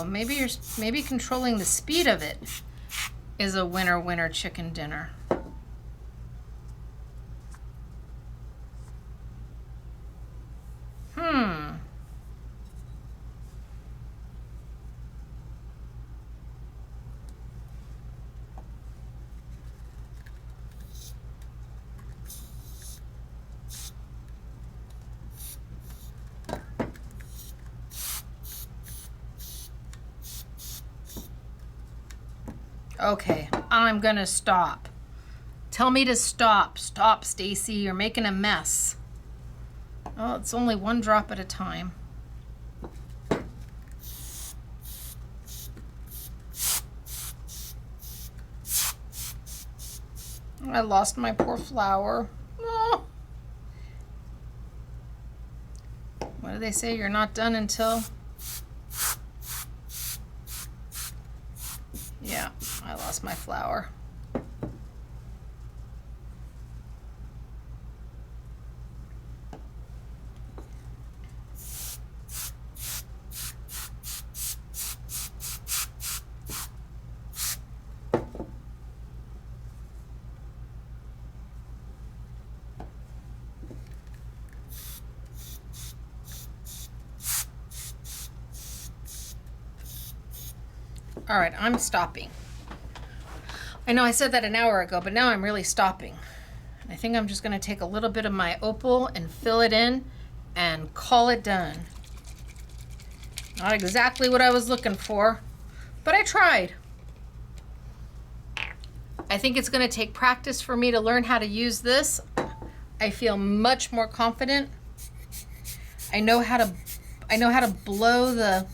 know. Maybe controlling the speed of it is a winner chicken dinner. Okay, I'm gonna stop. Tell me to stop. Stop, Stacey. You're making a mess. Oh, it's only one drop at a time. I lost my poor flour. Oh. What do they say? You're not done until... Yeah, I lost my flour. All right, I'm stopping. I know I said that an hour ago, but now I'm really stopping. I think I'm just gonna take a little bit of my opal and fill it in and call it done. Not exactly what I was looking for, but I tried. I think it's gonna take practice for me to learn how to use this. I feel much more confident. I know how to blow the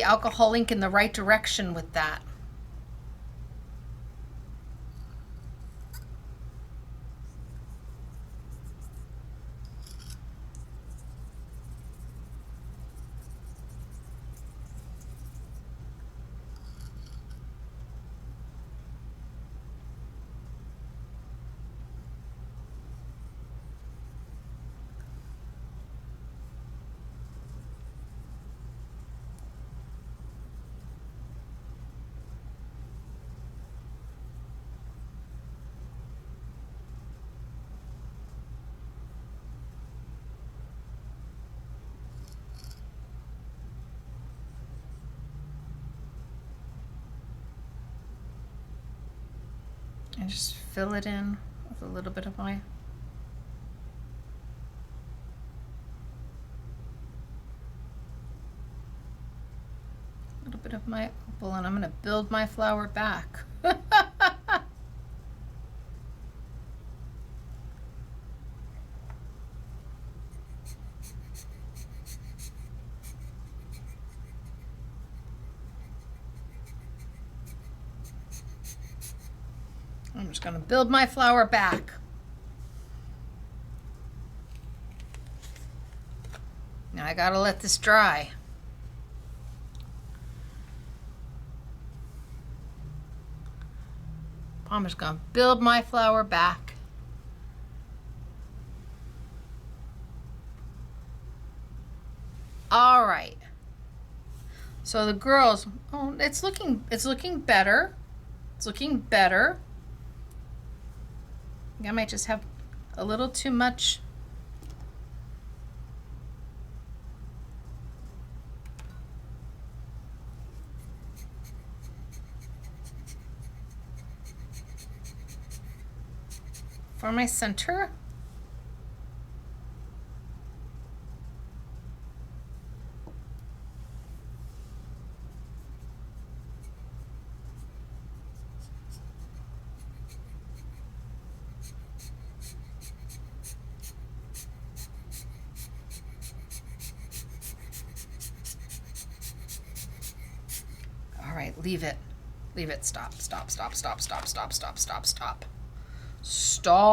alcohol ink in the right direction with that. And just fill it in with a little bit of my opal, and I'm gonna build my flower back. I'm just gonna build my flower back. Now I gotta let this dry. I'm just gonna build my flower back. All right. So the girls, oh, it's looking better. It's looking better. I might just have a little too much. For my center. All right, leave it. Leave it. Stop, stop, stop, stop, stop, stop, stop, stop, stop. Stop.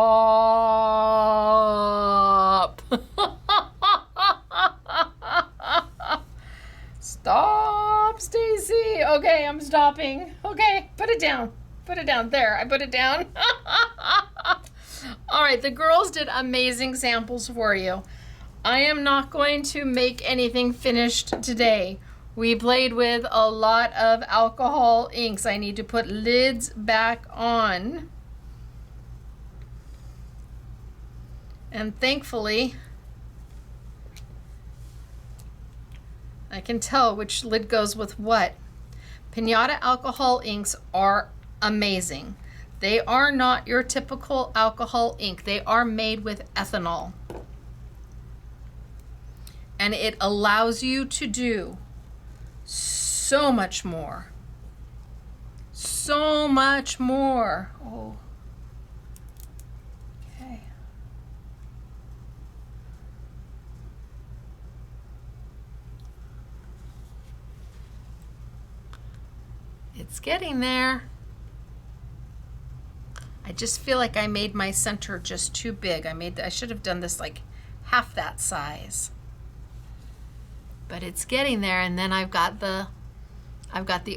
Stop, Stacey. Okay, I'm stopping. Okay, put it down. Put it down. There, I put it down. All right, the girls did amazing samples for you. I am not going to make anything finished today. We played with a lot of alcohol inks. I need to put lids back on. And thankfully, I can tell which lid goes with what. Pinata Alcohol Inks are amazing. They are not your typical alcohol ink. They are made with ethanol. And it allows you to do so much more. So much more. Oh. Okay. It's getting there. I just feel like I made my center just too big. I should have done this like half that size. But it's getting there, and then I've got the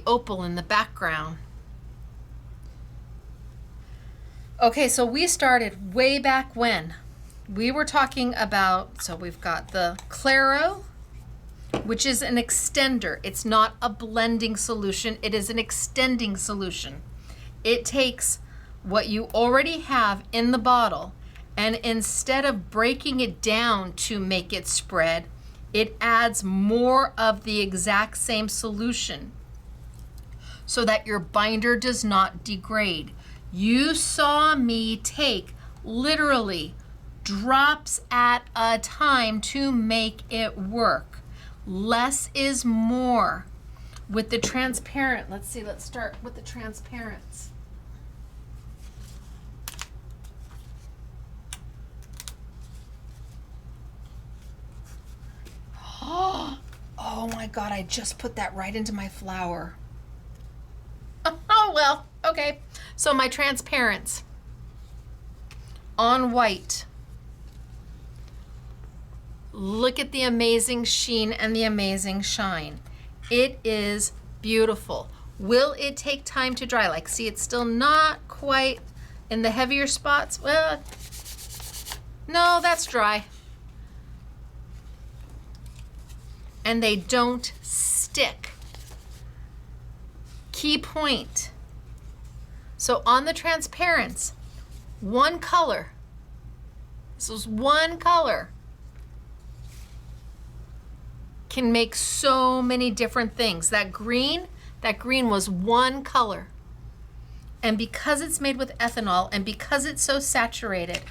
opal in the background. Okay, so we started way back when. We were talking about, so we've got the Claro, which is an extender. It's not a blending solution, it is an extending solution. It takes what you already have in the bottle, and instead of breaking it down to make it spread, it adds more of the exact same solution so that your binder does not degrade. You saw me take literally drops at a time to make it work. Less is more. With the transparent, let's start with the transparents. Oh my God, I just put that right into my flower. Oh well, okay. So my transparents on white. Look at the amazing sheen and the amazing shine. It is beautiful. Will it take time to dry? Like, see, it's still not quite in the heavier spots. Well, no, that's dry. And they don't stick. Key point. So on the transparents, one color. This is one color. Can make so many different things. That green was one color. And because it's made with ethanol and because it's so saturated,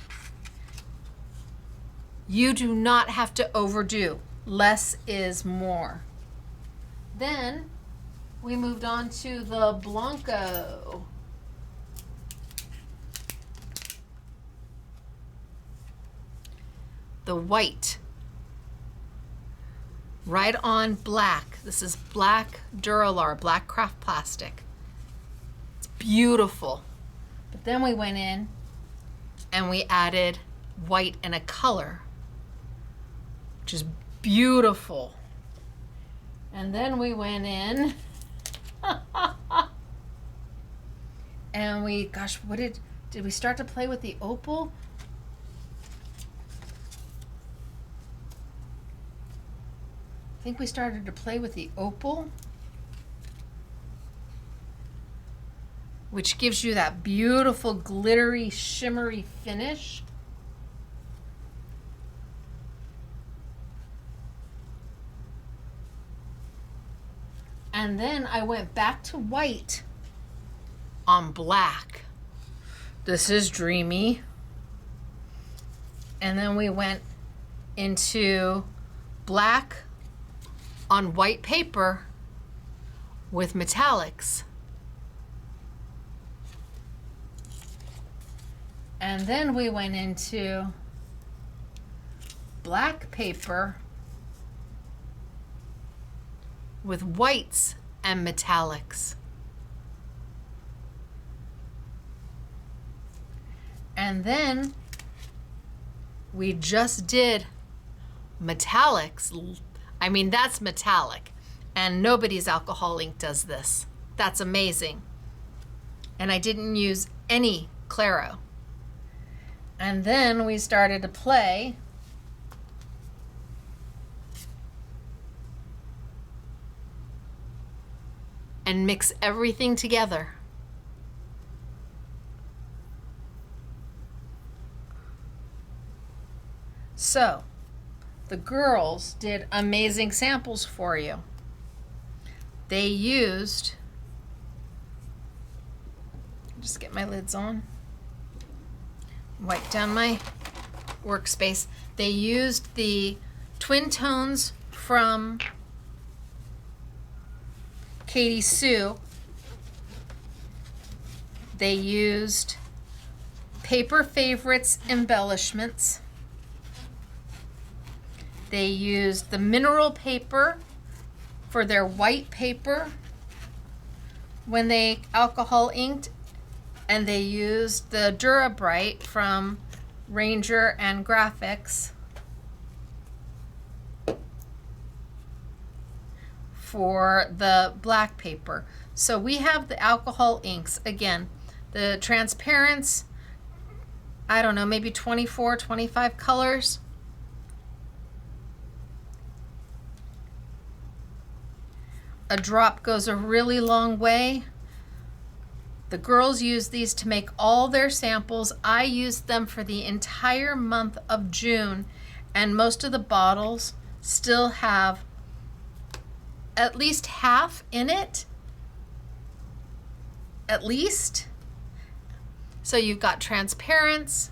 you do not have to overdo. Less is more. Then we moved on to the Blanco. The white. Right on black. This is black Duralar, black craft plastic. It's beautiful. But then we went in and we added white in a color, which is beautiful. And then we went in and we, gosh, did we start to play with the opal? I think we started to play with the opal, which gives you that beautiful glittery, shimmery finish. And then I went back to white on black. This is dreamy. And then we went into black on white paper with metallics. And then we went into black paper with whites and metallics. And then we just did metallics. I mean, that's metallic, and nobody's alcohol ink does this. That's amazing. And I didn't use any Claro. And then we started to play . and mix everything together. So, the girls did amazing samples for you. They used, just get my lids on, wipe down my workspace. They used the twin tones from Katie Sue. They used Paper Favorites embellishments. They used the mineral paper for their white paper when they alcohol inked, and they used the Dura-Brite from Ranger and Graphics for the black paper. So we have the alcohol inks. Again, the transparents, I don't know, maybe 24, 25 colors. A drop goes a really long way. The girls use these to make all their samples. I used them for the entire month of June, and most of the bottles still have at least half in it. At least. So you've got transparents.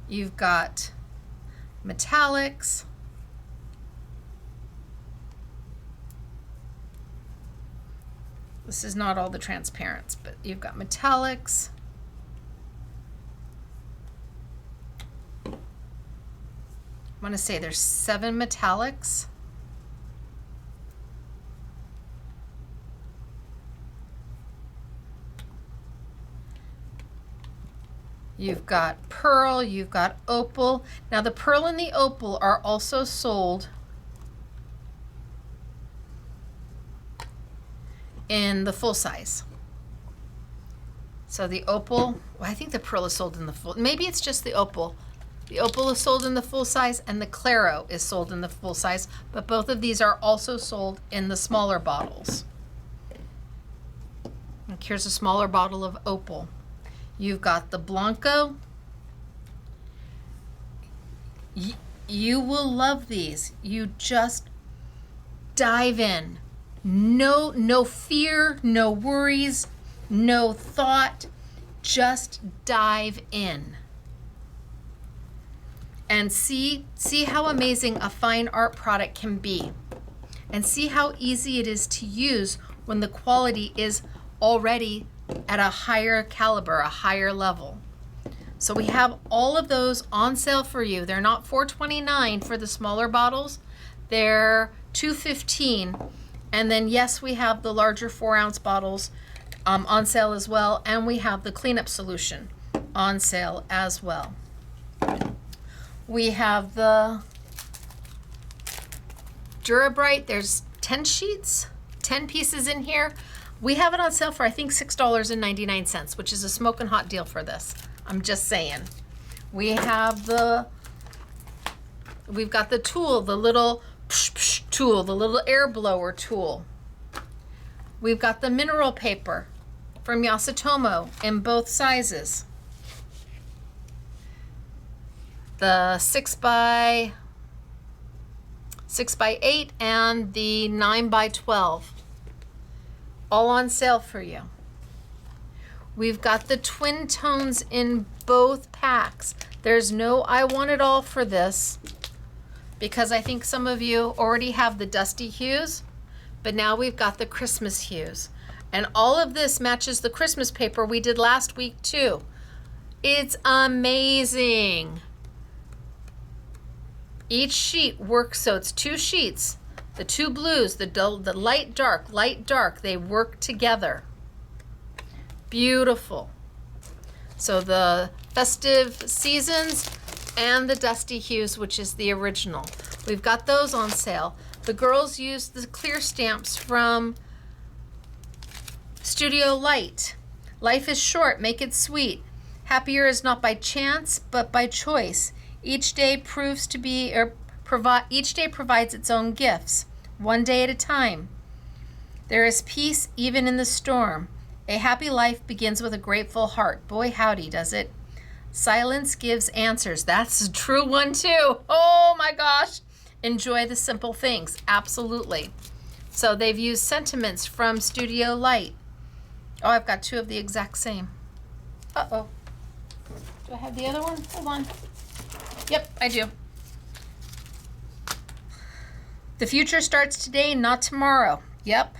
You've got metallics. This is not all the transparents, but you've got metallics. I want to say there's 7 metallics. You've got pearl, you've got opal. Now the pearl and the opal are also sold in the full size. So the opal, well, I think the pearl is sold in the full, maybe it's just the opal. The opal is sold in the full size and the claro is sold in the full size, but both of these are also sold in the smaller bottles. Like here's a smaller bottle of opal. You've got the Blanco. You will love these. You just dive in. No fear, no worries, no thought. Just dive in. And see how amazing a fine art product can be. And see how easy it is to use when the quality is already at a higher caliber, a higher level. So we have all of those on sale for you. They're not $4.29 for the smaller bottles. They're $2.15. And then yes, we have the larger 4-ounce bottles on sale as well. And we have the cleanup solution on sale as well. We have the Dura-Brite. There's 10 sheets, 10 pieces in here. We have it on sale for I think $6.99, which is a smoking hot deal for this. I'm just saying. We've got the tool, the little tool, the little air blower tool. We've got the mineral paper from Yasutomo in both sizes. The 6x8 and the 9x12. All on sale for you. We've got the twin tones in both packs. There's no I want it all for this because I think some of you already have the dusty hues, but now we've got the Christmas hues. And all of this matches the Christmas paper we did last week too. It's amazing. Each sheet works, so it's 2 sheets. The 2 blues, the light, dark, they work together. Beautiful. So the festive seasons and the dusty hues, which is the original. We've got those on sale. The girls used the clear stamps from Studio Light. Life is short, make it sweet. Happier is not by chance, but by choice. Each day provides its own gifts. one day at a time. There is peace even in the storm. A happy life begins with a grateful heart. Boy, howdy, does it. Silence gives answers. That's a true one too. Oh my gosh. Enjoy the simple things. Absolutely. So they've used sentiments from Studio Light. Oh, I've got two of the exact same. Uh-oh. Do I have the other one? Hold on. Yep, I do. The future starts today, not tomorrow. Yep.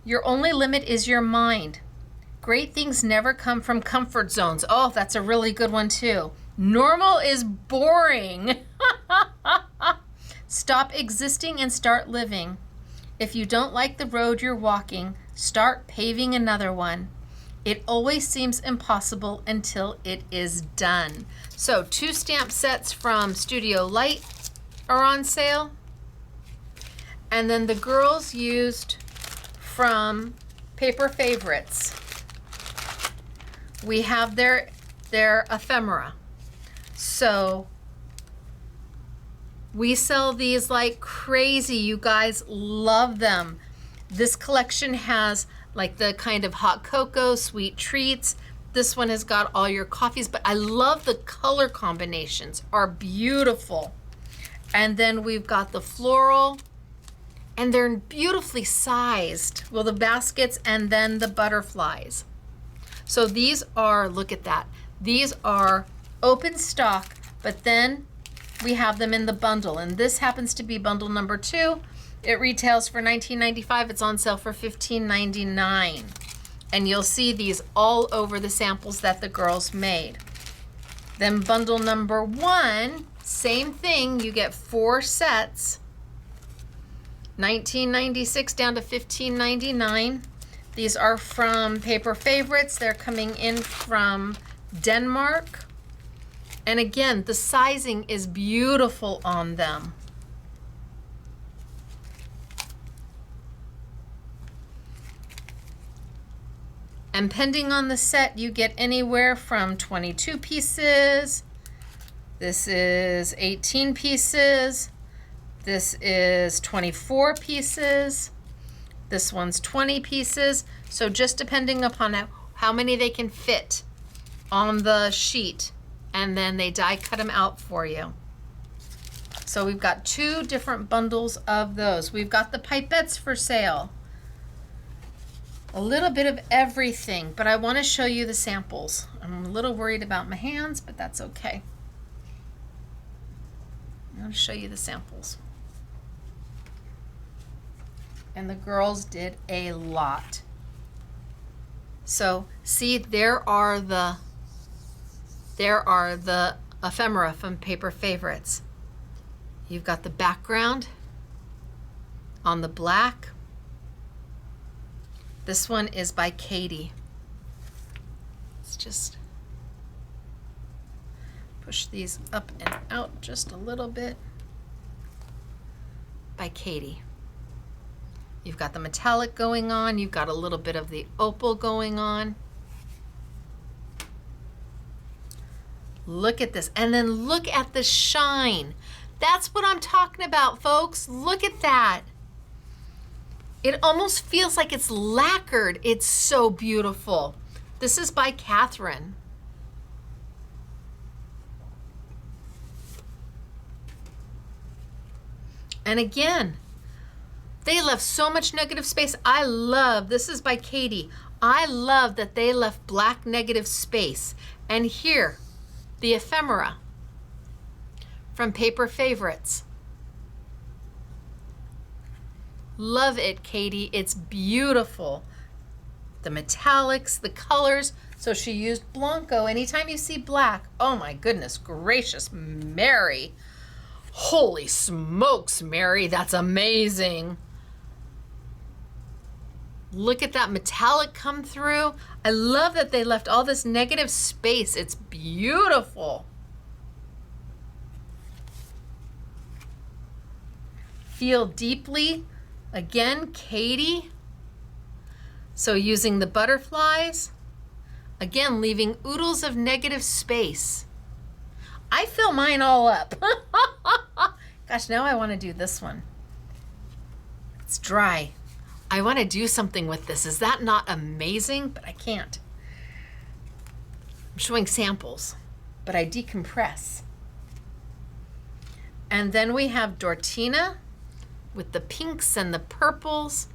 Your only limit is your mind. Great things never come from comfort zones. Oh, that's a really good one too. Normal is boring. Stop existing and start living. If you don't like the road you're walking, start paving another one. It always seems impossible until it is done. So 2 stamp sets from Studio Light are on sale. And then the girls used from Paper Favorites. We have their ephemera. So we sell these like crazy. You guys love them. This collection has like the kind of hot cocoa, sweet treats. This one has got all your coffees, but I love the color combinations, are beautiful. And then we've got the floral, and they're beautifully sized. Well, the baskets and then the butterflies. So these are, look at that. These are open stock, but then we have them in the bundle, and this happens to be bundle number 2. It retails for $19.95. It's on sale for $15.99. And you'll see these all over the samples that the girls made. Then bundle number 1, same thing. You get 4 sets. $19.96 down to $15.99. These are from Paper Favorites. They're coming in from Denmark. And again, the sizing is beautiful on them. And depending on the set, you get anywhere from 22 pieces. This is 18 pieces. This is 24 pieces. This one's 20 pieces. So just depending upon how many they can fit on the sheet. And then they die cut them out for you. So we've got 2 different bundles of those. We've got the pipettes for sale. A little bit of everything, but I want to show you the samples. I'm a little worried about my hands, but that's okay. I'm going to show you the samples. And the girls did a lot. So see, there are the ephemera from Paper Favorites. You've got the background on the black. This one is by Katie. Let's just push these up and out just a little bit. By Katie. You've got the metallic going on. You've got a little bit of the opal going on. Look at this. And then look at the shine. That's what I'm talking about, folks. Look at that. It almost feels like it's lacquered. It's so beautiful. This is by Catherine. And again, they left so much negative space. I love, this is by Katie. I love that they left black negative space. And here, the ephemera from Paper Favorites. Love it, Katie. It's beautiful. The metallics, the colors. So she used Blanco. Anytime you see black, oh my goodness gracious, Mary. Holy smokes, Mary, that's amazing. Look at that metallic come through. I love that they left all this negative space. It's beautiful. Feel deeply. Again, Katie. So using the butterflies. Again, leaving oodles of negative space. I fill mine all up. Gosh, now I want to do this one. It's dry. I want to do something with this. Is that not amazing? But I can't. I'm showing samples, but I decompress. And then we have Dortina with the pinks and the purples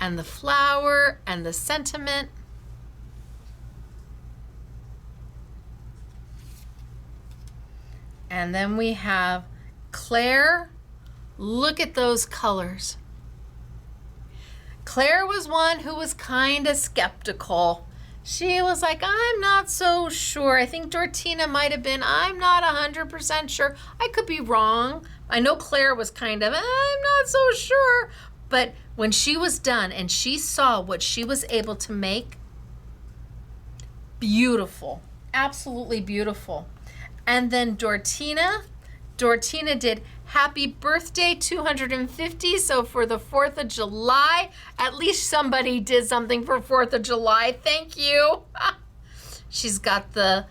and the flower and the sentiment. And then we have Claire. Look at those colors. Claire was one who was kind of skeptical. She was like, I'm not so sure. I think Dortina might have been, I'm not 100% sure. I could be wrong. I know Claire was kind of, I'm not so sure. But when she was done and she saw what she was able to make, beautiful, absolutely beautiful. And then Dortina did Happy Birthday 250. So for the 4th of July, at least somebody did something for 4th of July. Thank you. She's got the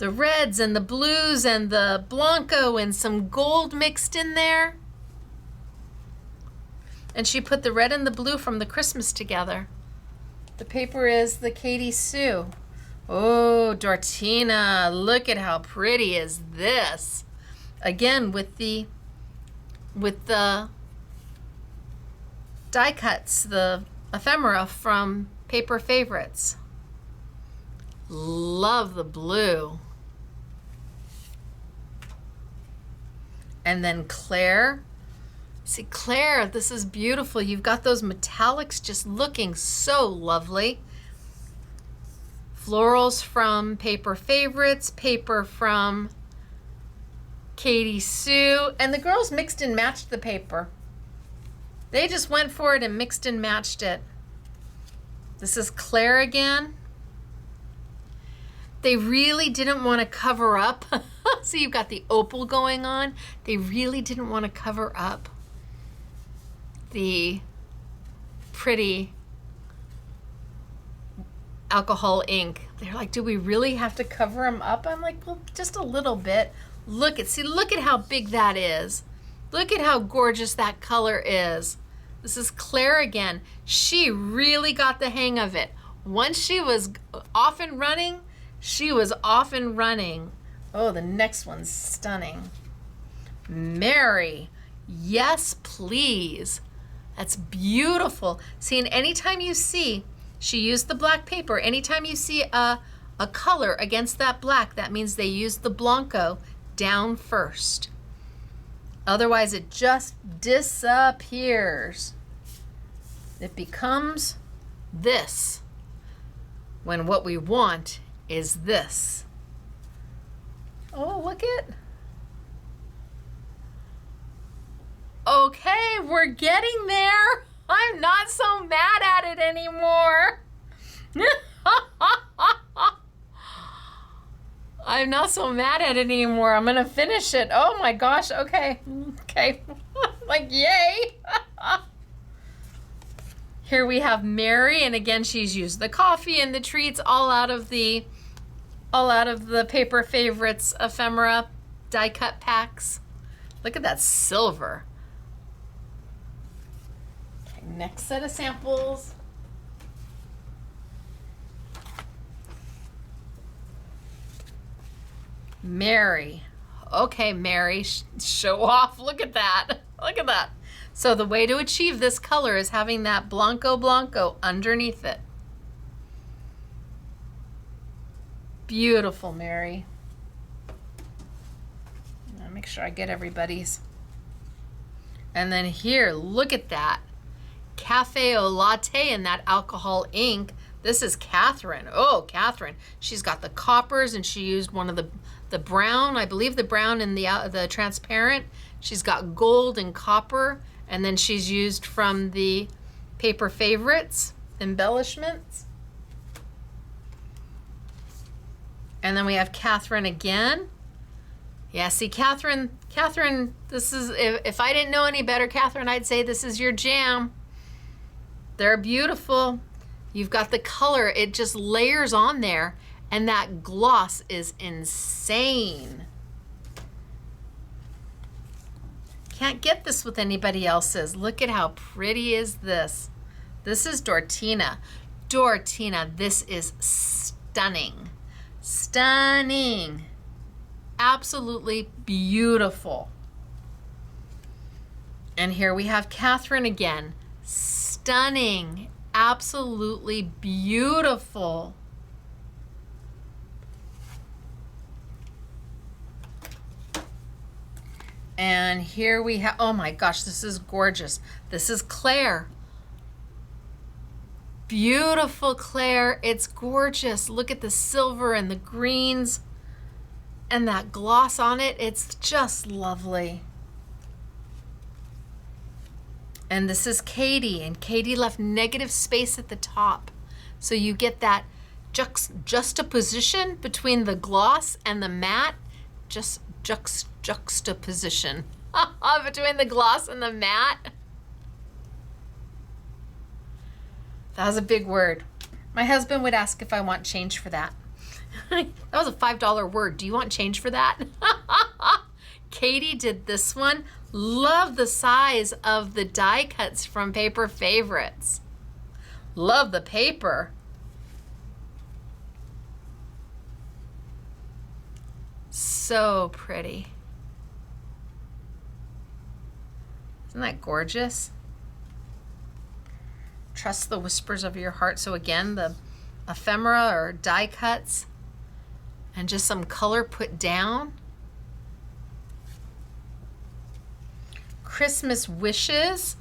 reds and the blues and the Blanco and some gold mixed in there. And she put the red and the blue from the Christmas together. The paper is the Katie Sue. Oh, Dortina, look at how pretty is this. Again, with the die cuts, the ephemera from Paper Favorites. Love the blue. And then Claire. See, Claire, this is beautiful. You've got those metallics just looking so lovely. Florals from Paper Favorites, paper from Katie Sue, and the girls mixed and matched the paper. They just went for it and mixed and matched it. This is Claire again. They really didn't want to cover up. So you've got the opal going on. They really didn't want to cover up the pretty alcohol ink. They're like, do we really have to cover them up? I'm like, well, just a little bit. Look at how big that is. Look at how gorgeous that color is. This is Claire again. She really got the hang of it. Once she was off and running, she was off and running. Oh, the next one's stunning. Mary, yes, please. That's beautiful. See, and anytime you see, she used the black paper. Anytime you see a color against that black, that means they used the Blanco down first. Otherwise, it just disappears. It becomes this, when what we want is this. Oh, look it. Okay, we're getting there. I'm not so mad at it anymore. I'm not so mad at it anymore. I'm gonna finish it. Oh my gosh, okay. Like, yay. Here we have Mary, and again, she's used the coffee and the treats all out of the Paper Favorites ephemera die cut packs. Look at that silver. Okay, next set of samples. Mary. Okay, Mary, show off. Look at that. Look at that. So the way to achieve this color is having that Blanco underneath it. Beautiful, Mary. I'll make sure I get everybody's. And then here, look at that. Cafe au latte and that alcohol ink. This is Catherine. Oh, Catherine. She's got the coppers, and she used one of the brown, I believe the brown and the transparent. She's got gold and copper, and then she's used from the Paper Favorites embellishments. And then we have Catherine again. Yeah, see, Catherine, this is, if I didn't know any better, Catherine, I'd say this is your jam. They're beautiful. You've got the color, it just layers on there, and that gloss is insane. can't get this with anybody else's. Look at how pretty is this. This is Dortina. Dortina, this is stunning. Stunning. Absolutely beautiful. And here we have Catherine again. Stunning. Absolutely beautiful. And here we have, oh my gosh, this is gorgeous. This is Claire. Beautiful Claire. It's gorgeous. Look at the silver and the greens and that gloss on it. It's just lovely. And this is Katie, and Katie left negative space at the top. So you get that juxtaposition between the gloss and the matte, juxtaposition between the gloss and the matte. That was a big word. My husband would ask if I want change for that. That was a $5 word. Do you want change for that? Katie did this one. Love the size of the die cuts from Paper Favorites. Love the paper. So pretty. Isn't that gorgeous? Trust the whispers of your heart. So again, the ephemera or die cuts and just some color put down. Christmas wishes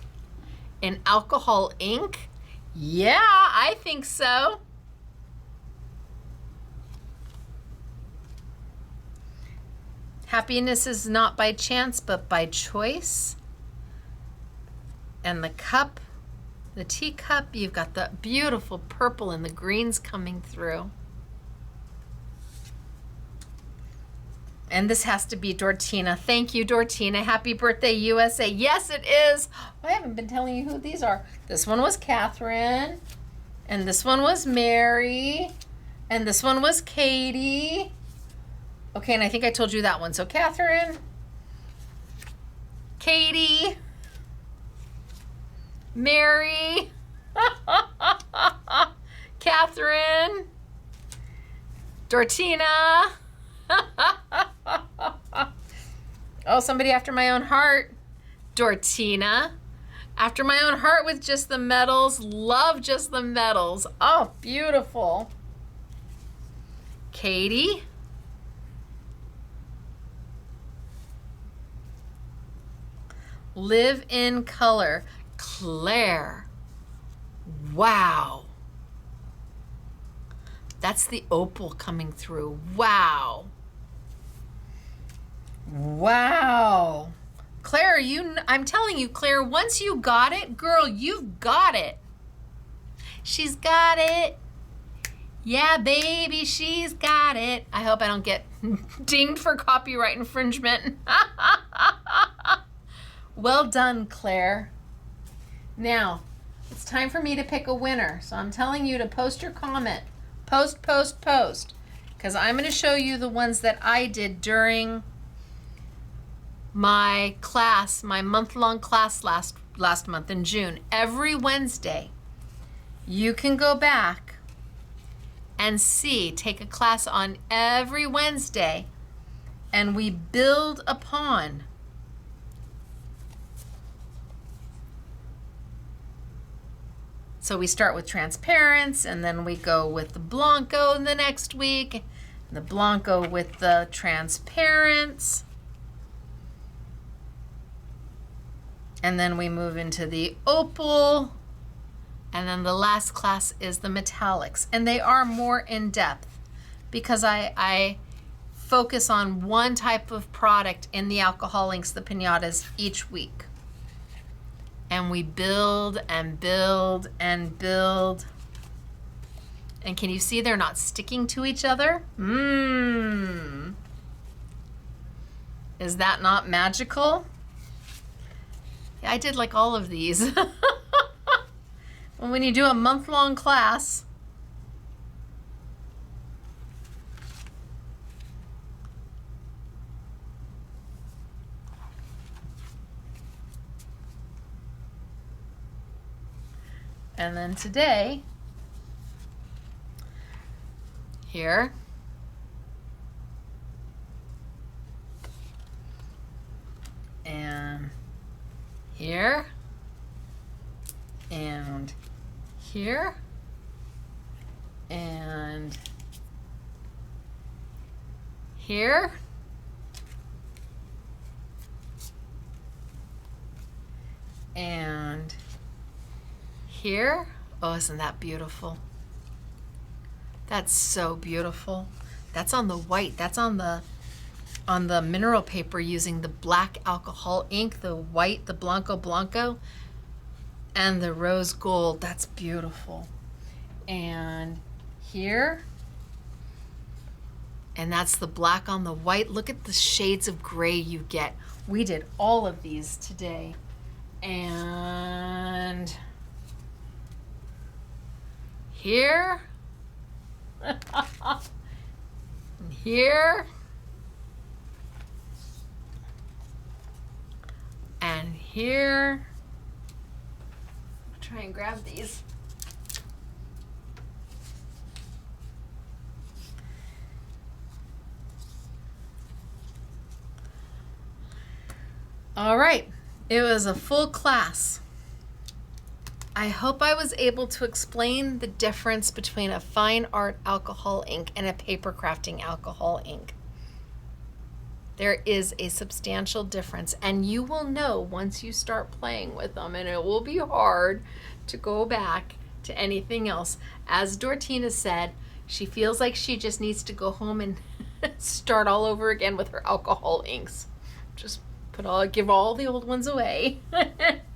in alcohol ink. Yeah, I think so. Happiness is not by chance, but by choice. And the cup, the teacup, you've got the beautiful purple and the greens coming through. And this has to be Dortina. Thank you, Dortina. Happy birthday, USA. Yes, it is. Oh, I haven't been telling you who these are. This one was Catherine. And this one was Mary. And this one was Katie. Okay, and I think I told you that one. So Catherine, Katie, Mary, Catherine, Dortina. Oh, somebody after my own heart. Dortina. After my own heart with just the metals. Love just the metals. Oh, beautiful. Katie. Live in color. Claire. Wow. That's the opal coming through. Wow. Wow. Claire, I'm telling you, Claire, once you got it, girl, you've got it. She's got it. Yeah, baby, she's got it. I hope I don't get dinged for copyright infringement. Well done, Claire. Now, it's time for me to pick a winner. So I'm telling you to post your comment. Post, post, post. Because I'm going to show you the ones that I did during my class, my month-long class last month in June. Every Wednesday, you can go back and take a class on every Wednesday, and we build upon So we start with transparents, and then we go with the Blanco in the next week, and the Blanco with the transparents. And then we move into the opal, and then the last class is the metallics. And they are more in depth because I focus on one type of product in the alcohol inks, the pinatas, each week. And we build and build and build. And can you see they're not sticking to each other? Is that not magical? Yeah, I did like all of these. When you do a month-long class, And then today, here, and here, and here, and here, and here. Oh, isn't that beautiful? That's so beautiful. That's on the white. That's on the mineral paper using the black alcohol ink, the white, the Blanco Blanco, and the rose gold. That's beautiful. And here, and that's the black on the white. Look at the shades of gray you get. We did all of these today. And here, and here, and here. I'll try and grab these. All right, it was a full class. I hope I was able to explain the difference between a fine art alcohol ink and a paper crafting alcohol ink. There is a substantial difference, and you will know once you start playing with them, and it will be hard to go back to anything else. As Dortina said, she feels like she just needs to go home and start all over again with her alcohol inks. Just give all the old ones away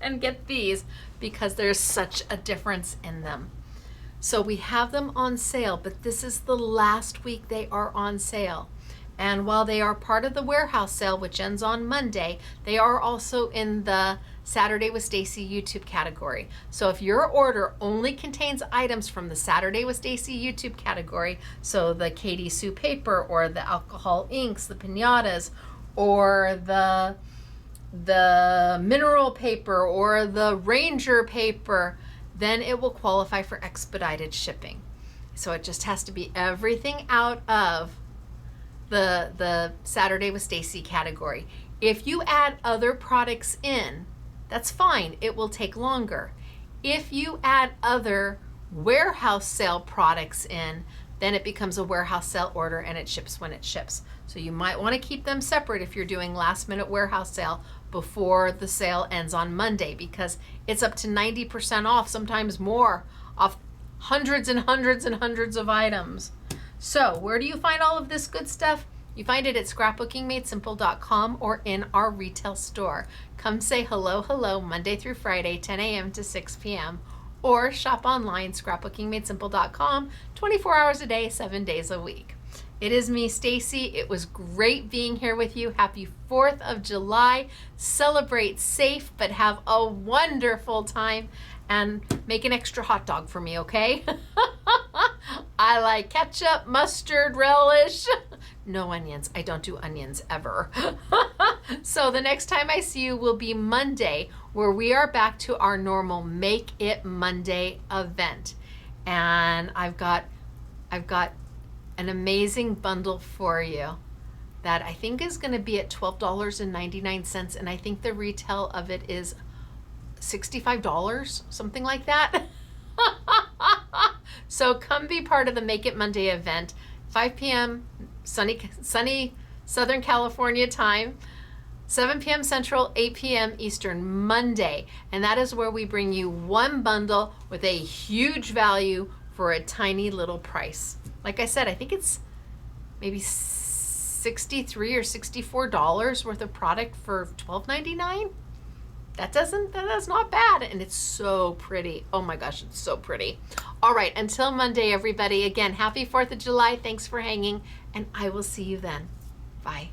and get these, because there's such a difference in them. So we have them on sale, but this is the last week they are on sale. And while they are part of the warehouse sale, which ends on Monday, they are also in the Saturday with Stacey YouTube category. So if your order only contains items from the Saturday with Stacey YouTube category, so the Katie Sue paper or the alcohol inks, the pinatas, or the mineral paper or the Ranger paper, then it will qualify for expedited shipping. So it just has to be everything out of the Saturday with Stacey category. If you add other products in, that's fine. It will take longer. If you add other warehouse sale products in, then it becomes a warehouse sale order and it ships when it ships. So you might want to keep them separate if you're doing last minute warehouse sale before the sale ends on Monday, because it's up to 90% off, sometimes more, off hundreds and hundreds and hundreds of items. So where do you find all of this good stuff? You find it at scrapbookingmadesimple.com or in our retail store. Come say hello Monday through Friday, 10 a.m. to 6 p.m. or shop online, scrapbookingmadesimple.com, 24 hours a day, 7 days a week. It is me, Stacey. It was great being here with you. Happy 4th of July. Celebrate safe, but have a wonderful time. And make an extra hot dog for me, okay? I like ketchup, mustard, relish. No onions. I don't do onions ever. So the next time I see you will be Monday, where we are back to our normal Make It Monday event. And I've got an amazing bundle for you that I think is going to be at $12.99, and I think the retail of it is $65, something like that. So come be part of the Make It Monday event, 5 p.m. sunny Southern California time, 7 p.m. Central, 8 p.m. Eastern, Monday. And that is where we bring you one bundle with a huge value for a tiny little price. Like I said, I think it's maybe $63 or $64 worth of product for $12.99. That's not bad, and it's so pretty. Oh my gosh, it's so pretty. All right, until Monday, everybody. Again, happy 4th of July. Thanks for hanging, and I will see you then. Bye.